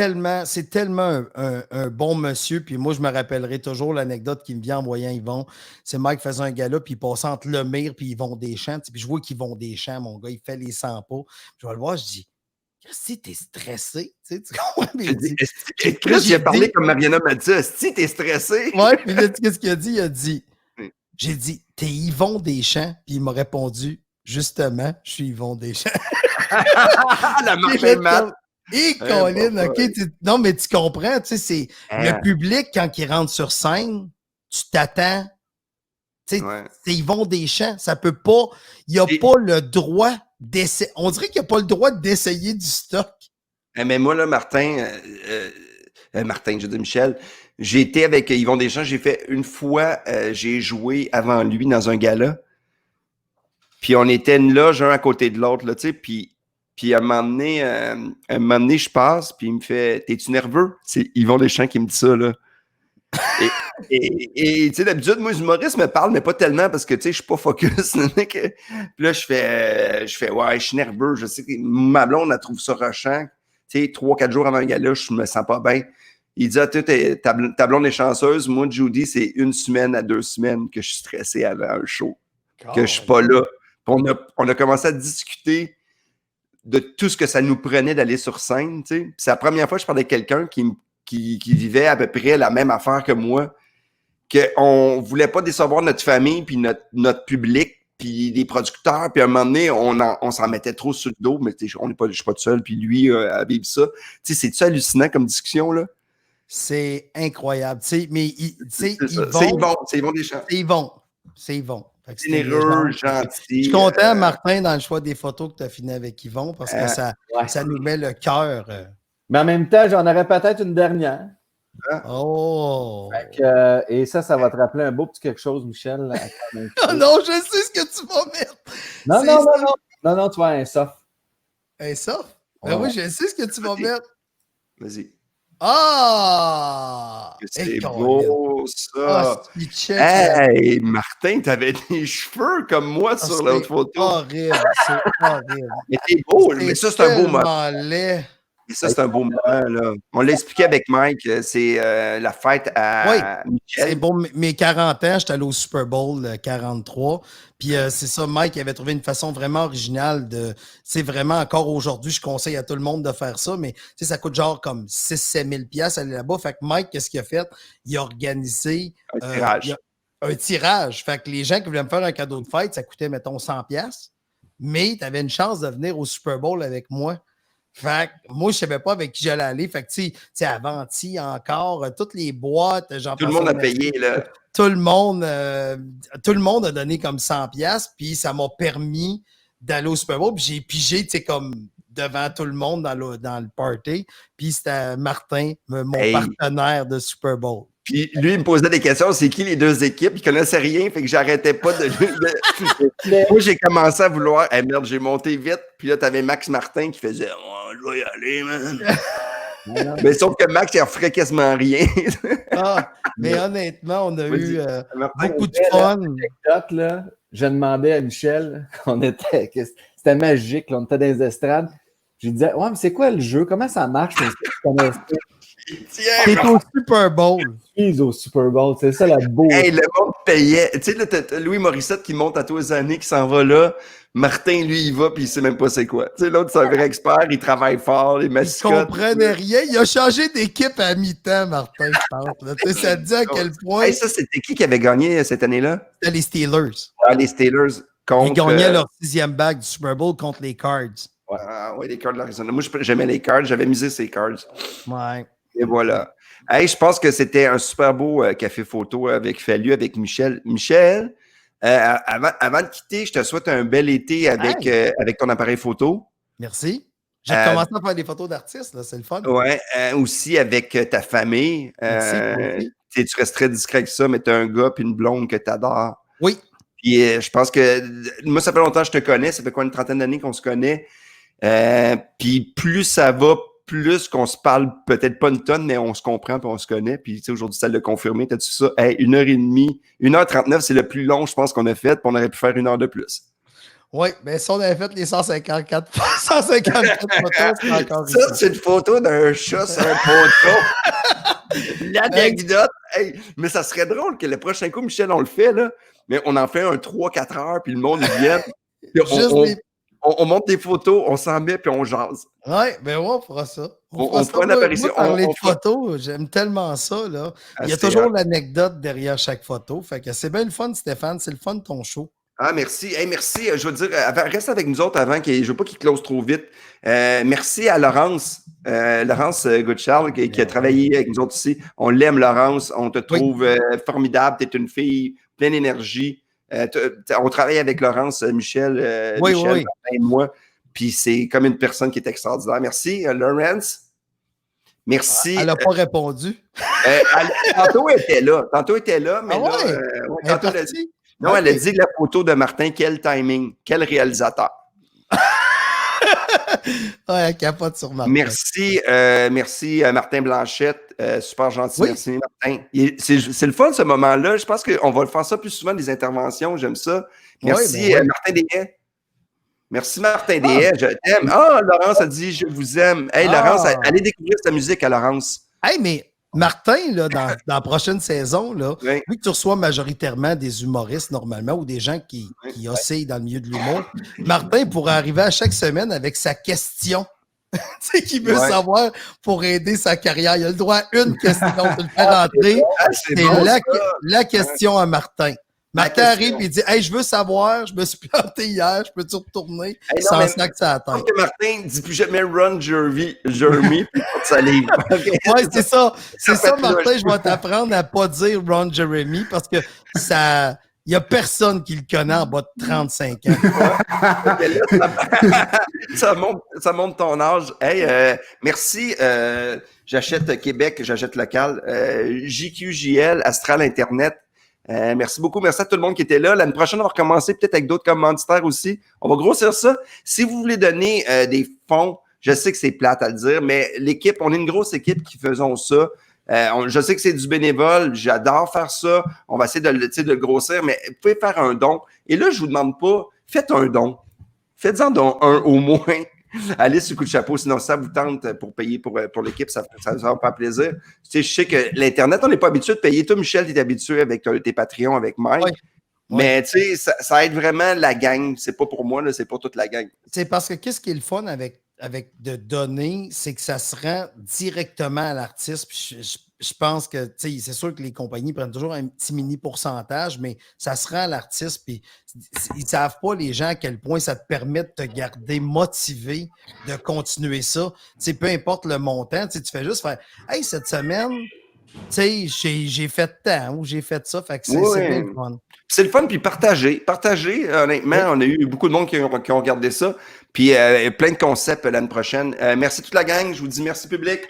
c'est tellement un bon monsieur. Puis moi, je me rappellerai toujours l'anecdote qui me vient en voyant Yvon. C'est Mike faisait un gala, puis il passait entre Lemire puis Yvon Deschamps. Puis je vois qu'Yvon Deschamps, mon gars, il fait les 100 pas. Je vais le voir, je dis, si t'es stressé, tu comprends? J'ai dit, Chris, il a parlé comme Mariana m'a dit, si t'es stressé. Ouais, puis là, qu'est-ce qu'il a dit? Il a dit, Oui. j'ai dit, t'es Yvon Deschamps. Puis il m'a répondu, justement, je suis Yvon Deschamps. La Martin Matt. Et Colin, bon, OK, non, mais tu comprends, tu sais, c'est Hein. le public, quand il rentre sur scène, tu t'attends. Tu sais, Ouais. c'est Yvon Deschamps, ça peut pas, il n'a pas le droit d'essayer. On dirait qu'il n'a pas le droit d'essayer du stock. Mais moi, là, Martin, je dis Michel, j'ai été avec Yvon Deschamps, j'ai fait une fois, j'ai joué avant lui dans un gala. Puis on était une loge, un à côté de l'autre, là, tu sais, puis à un moment donné, je passe, puis il me fait « T'es-tu nerveux? » C'est Yvon Deschamps qui me dit ça, là. Et tu sais, d'habitude, moi, les humoristes me parlent, mais pas tellement parce que, tu sais, je suis pas focus. Puis là, je fais « Ouais, je suis nerveux. Je sais que ma blonde, elle trouve ça rushant. Tu sais, 3-4 jours avant un gala, je me sens pas bien. » Il dit « Ah, ta blonde est chanceuse. Moi, Judy, c'est 1 semaine à 2 semaines que je suis stressé avant un show. Que je suis pas là. » Puis on a commencé à discuter de tout ce que ça nous prenait d'aller sur scène. Tu sais. Puis c'est la première fois que je parlais à quelqu'un qui vivait à peu près la même affaire que moi, qu'on voulait pas décevoir notre famille, puis notre public, puis les producteurs, puis à un moment donné, on s'en mettait trop sur le dos, mais je suis pas tout seul, puis lui a vécu ça. Tu sais, c'est-tu hallucinant comme discussion, là? C'est incroyable. Tu sais, mais C'est Yvon Deschamps. C'est Yvon. Fait que c'était Généreux, légende. gentil. Je suis content, Martin, dans le choix des photos que tu as fini avec Yvon, parce que ça nous met le cœur. Mais en même temps, j'en aurais peut-être une dernière. Oh! Et ça va te rappeler un beau petit quelque chose, Michel. Oh non, je sais ce que tu vas mettre! Non, tu vois un soft. Un soft? Ben oui, je sais ce que tu vas mettre. Vas-y. Ah! C'est beau, ça. Check, hey, Martin, t'avais des cheveux comme moi sur l'autre photo. Horrible, c'est horrible. Mais t'es beau, mais ça, c'est un beau moment. Laid. Et ça, c'est un beau moment, là. On l'a expliqué avec Mike, c'est la fête à Michel. C'est bon, mes 40 ans, j'étais allé au Super Bowl 43. Puis c'est ça, Mike avait trouvé une façon vraiment originale de. C'est vraiment encore aujourd'hui, je conseille à tout le monde de faire ça, mais ça coûte genre comme 6-7 000 aller là-bas. Fait que Mike, qu'est-ce qu'il a fait? Il a organisé Un tirage. Un tirage. Fait que les gens qui voulaient me faire un cadeau de fête, ça coûtait, mettons, 100$. Mais tu avais une chance de venir au Super Bowl avec moi. Fait que moi, je savais pas avec qui j'allais aller. Fait que, tu sais, Avanti encore, toutes les boîtes, tout le monde a payé, là. Tout le monde a donné comme 100$, puis ça m'a permis d'aller au Super Bowl. Puis j'ai pigé, tu sais, comme devant tout le monde dans le party. Puis c'était Martin, mon partenaire de Super Bowl. Puis lui, il me posait des questions, c'est qui les deux équipes? Il connaissait rien, fait que j'arrêtais pas de... Moi, j'ai commencé à vouloir... Eh merde, j'ai monté vite, puis là, t'avais Max Martin qui faisait « je vais y aller, man! » Mais sauf que Max, il offrait quasiment rien. Mais honnêtement, on a eu beaucoup de fun. Là, je demandais à Michel, c'était magique, là, on était dans les estrades. Je lui disais, ouais, mais c'est quoi le jeu? Comment ça marche? T'es au Super Bowl. T'es au Super Bowl, c'est ça la beauté. Hey, le monde payait. Tu sais, là, t'as Louis Morissette qui monte à tous les années, qui s'en va là. Martin, lui, il va, puis il sait même pas c'est quoi. Tu sais, l'autre, c'est un vrai expert, il travaille fort, les mascottes. Il comprenait rien. Il a changé d'équipe à mi-temps, Martin, je pense. Tu sais, ça te dit à quel point... Hey, ça, c'était qui avait gagné cette année-là? C'était les Steelers. Ah, les Steelers contre... Ils gagnaient leur 6e bague du Super Bowl contre les Cards. Ouais, les Cards de l'Arizona. Moi, j'aimais les Cards, j'avais misé ces Cards. Ouais. Et voilà. Hey, je pense que c'était un super beau café photo avec Fallu, avec Michel. Michel, avant de quitter, je te souhaite un bel été avec ton appareil photo. Merci. J'ai commencé à faire des photos d'artistes, là, c'est le fun. Oui, aussi avec ta famille. Merci. Tu restes très discret avec ça, mais tu as un gars et une blonde que tu adores. Oui. Puis je pense que moi, ça fait longtemps que je te connais. Ça fait quoi, une trentaine d'années qu'on se connaît. Puis plus ça va, plus qu'on se parle, peut-être pas une tonne, mais on se comprend puis on se connaît. Puis tu sais, aujourd'hui, ça l'a confirmé. T'as-tu ça? Hey, 1h30, 1h39, c'est le plus long, je pense, qu'on a fait. Puis on aurait pu faire 1 heure de plus. Oui, mais si on avait fait les 154 photos, c'est encore ça, c'est une photo d'un chat sur un poteau. L'anecdote. Hey, mais ça serait drôle que le prochain coup, Michel, on le fait, là. Mais on en fait un 3-4 heures, puis le monde vient. On monte des photos, on s'en met, puis on jase. Oui, ben ouais, on fera ça. On fera une apparition. Moi, parler de photos, j'aime tellement ça, là. Il y a toujours l'anecdote derrière chaque photo. Fait que c'est bien le fun, Stéphane. C'est le fun de ton show. Ah, merci. Hey, merci. Je veux dire, reste avec nous autres avant, je veux pas qu'il close trop vite. Merci à Laurence. Laurence Goodcharles qui a travaillé avec nous autres ici. On l'aime, Laurence. On te trouve formidable. Tu es une fille pleine d'énergie. On travaille avec Laurence, Michel, Michel et moi. Puis c'est comme une personne qui est extraordinaire. Merci, Laurence. Merci. Elle n'a pas répondu. Tantôt, elle était là. Mais là, elle a dit la photo de Martin, quel timing, quel réalisateur. Ouais, elle capote sur Martin. Merci Martin Blanchette, super gentil, merci Martin. C'est le fun ce moment-là, je pense qu'on va le faire ça plus souvent, des interventions, j'aime ça. Merci Martin Deshaye. Merci Martin Deshaye, je t'aime. Laurence a dit je vous aime. Hey Laurence, allez découvrir sa musique à Laurence. Hey, mais Martin, là, dans la prochaine saison, là, vu que tu reçois majoritairement des humoristes normalement ou des gens qui oscillent dans le milieu de l'humour, Martin pourrait arriver à chaque semaine avec sa question. Tu sais, qu'il veut savoir pour aider sa carrière. Il a le droit à une question. Tu le fais rentrer. C'est la question à Martin. Martin arrive et dit hey, je veux savoir, je me suis planté hier, je peux-tu retourner sans snack ça attend. Que Martin dit plus jamais Ron Jeremy puis ça livre. Oui, c'est ça. C'est ça, Martin, je vais t'apprendre à pas dire Ron Jeremy parce que ça. Il n'y a personne qui le connaît en bas de 35 ans. ça monte ton âge. Hey, merci. J'achète Québec, j'achète local. JQJL, Astral Internet. Merci beaucoup. Merci à tout le monde qui était là. L'année prochaine, on va recommencer peut-être avec d'autres commanditaires aussi. On va grossir ça. Si vous voulez donner des fonds, je sais que c'est plate à le dire, mais l'équipe, on est une grosse équipe qui faisons ça. Je sais que c'est du bénévole. J'adore faire ça. On va essayer de le grossir, mais vous pouvez faire un don. Et là, je ne vous demande pas, faites un don. Faites-en don un au moins. Allez sur le coup de chapeau, sinon ça vous tente pour payer pour l'équipe, ça va faire plaisir. Tu sais, je sais que l'Internet, on n'est pas habitué de payer. Toi, Michel, tu es habitué avec tes Patreons, avec Mike. Oui. Mais tu sais, ça aide vraiment la gang. C'est pas pour moi, là, c'est pour toute la gang. C'est parce que qu'est-ce qui est le fun avec de donner, c'est que ça se rend directement à l'artiste. Puis je pense que, tu sais, c'est sûr que les compagnies prennent toujours un petit mini pourcentage, mais ça se rend à l'artiste. Puis ils ne savent pas, les gens, à quel point ça te permet de te garder motivé, de continuer ça. Tu sais, peu importe le montant, tu fais juste faire hey, cette semaine, tu sais, j'ai fait tant ou j'ai fait ça. Fait que c'est bien le fun. C'est le fun, puis partager, honnêtement, on a eu beaucoup de monde qui ont regardé ça, puis plein de concepts l'année prochaine. Merci toute la gang, je vous dis merci public.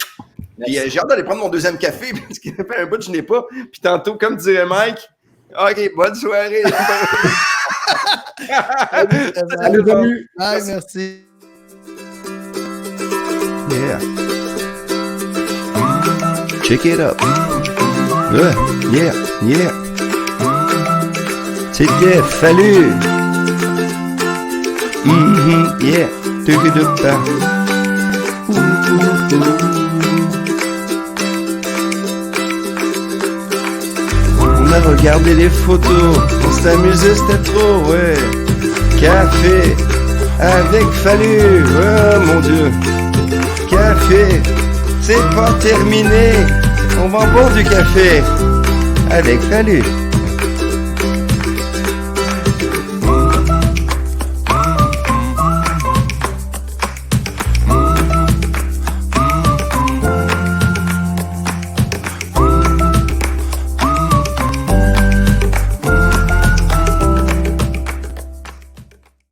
Puis j'ai hâte d'aller prendre mon deuxième café, parce qu'il fait un bout que je n'ai pas. Puis tantôt, comme dirait Mike, OK, bonne soirée. Salut, salut. Bye, merci. Yeah. Check it up. Yeah. C'était Fallu. Yeah. On a regardé les photos, on s'amusait, c'était trop, ouais. Café avec Fallu, oh mon Dieu. Café, c'est pas terminé. On va boire du café avec Fallu.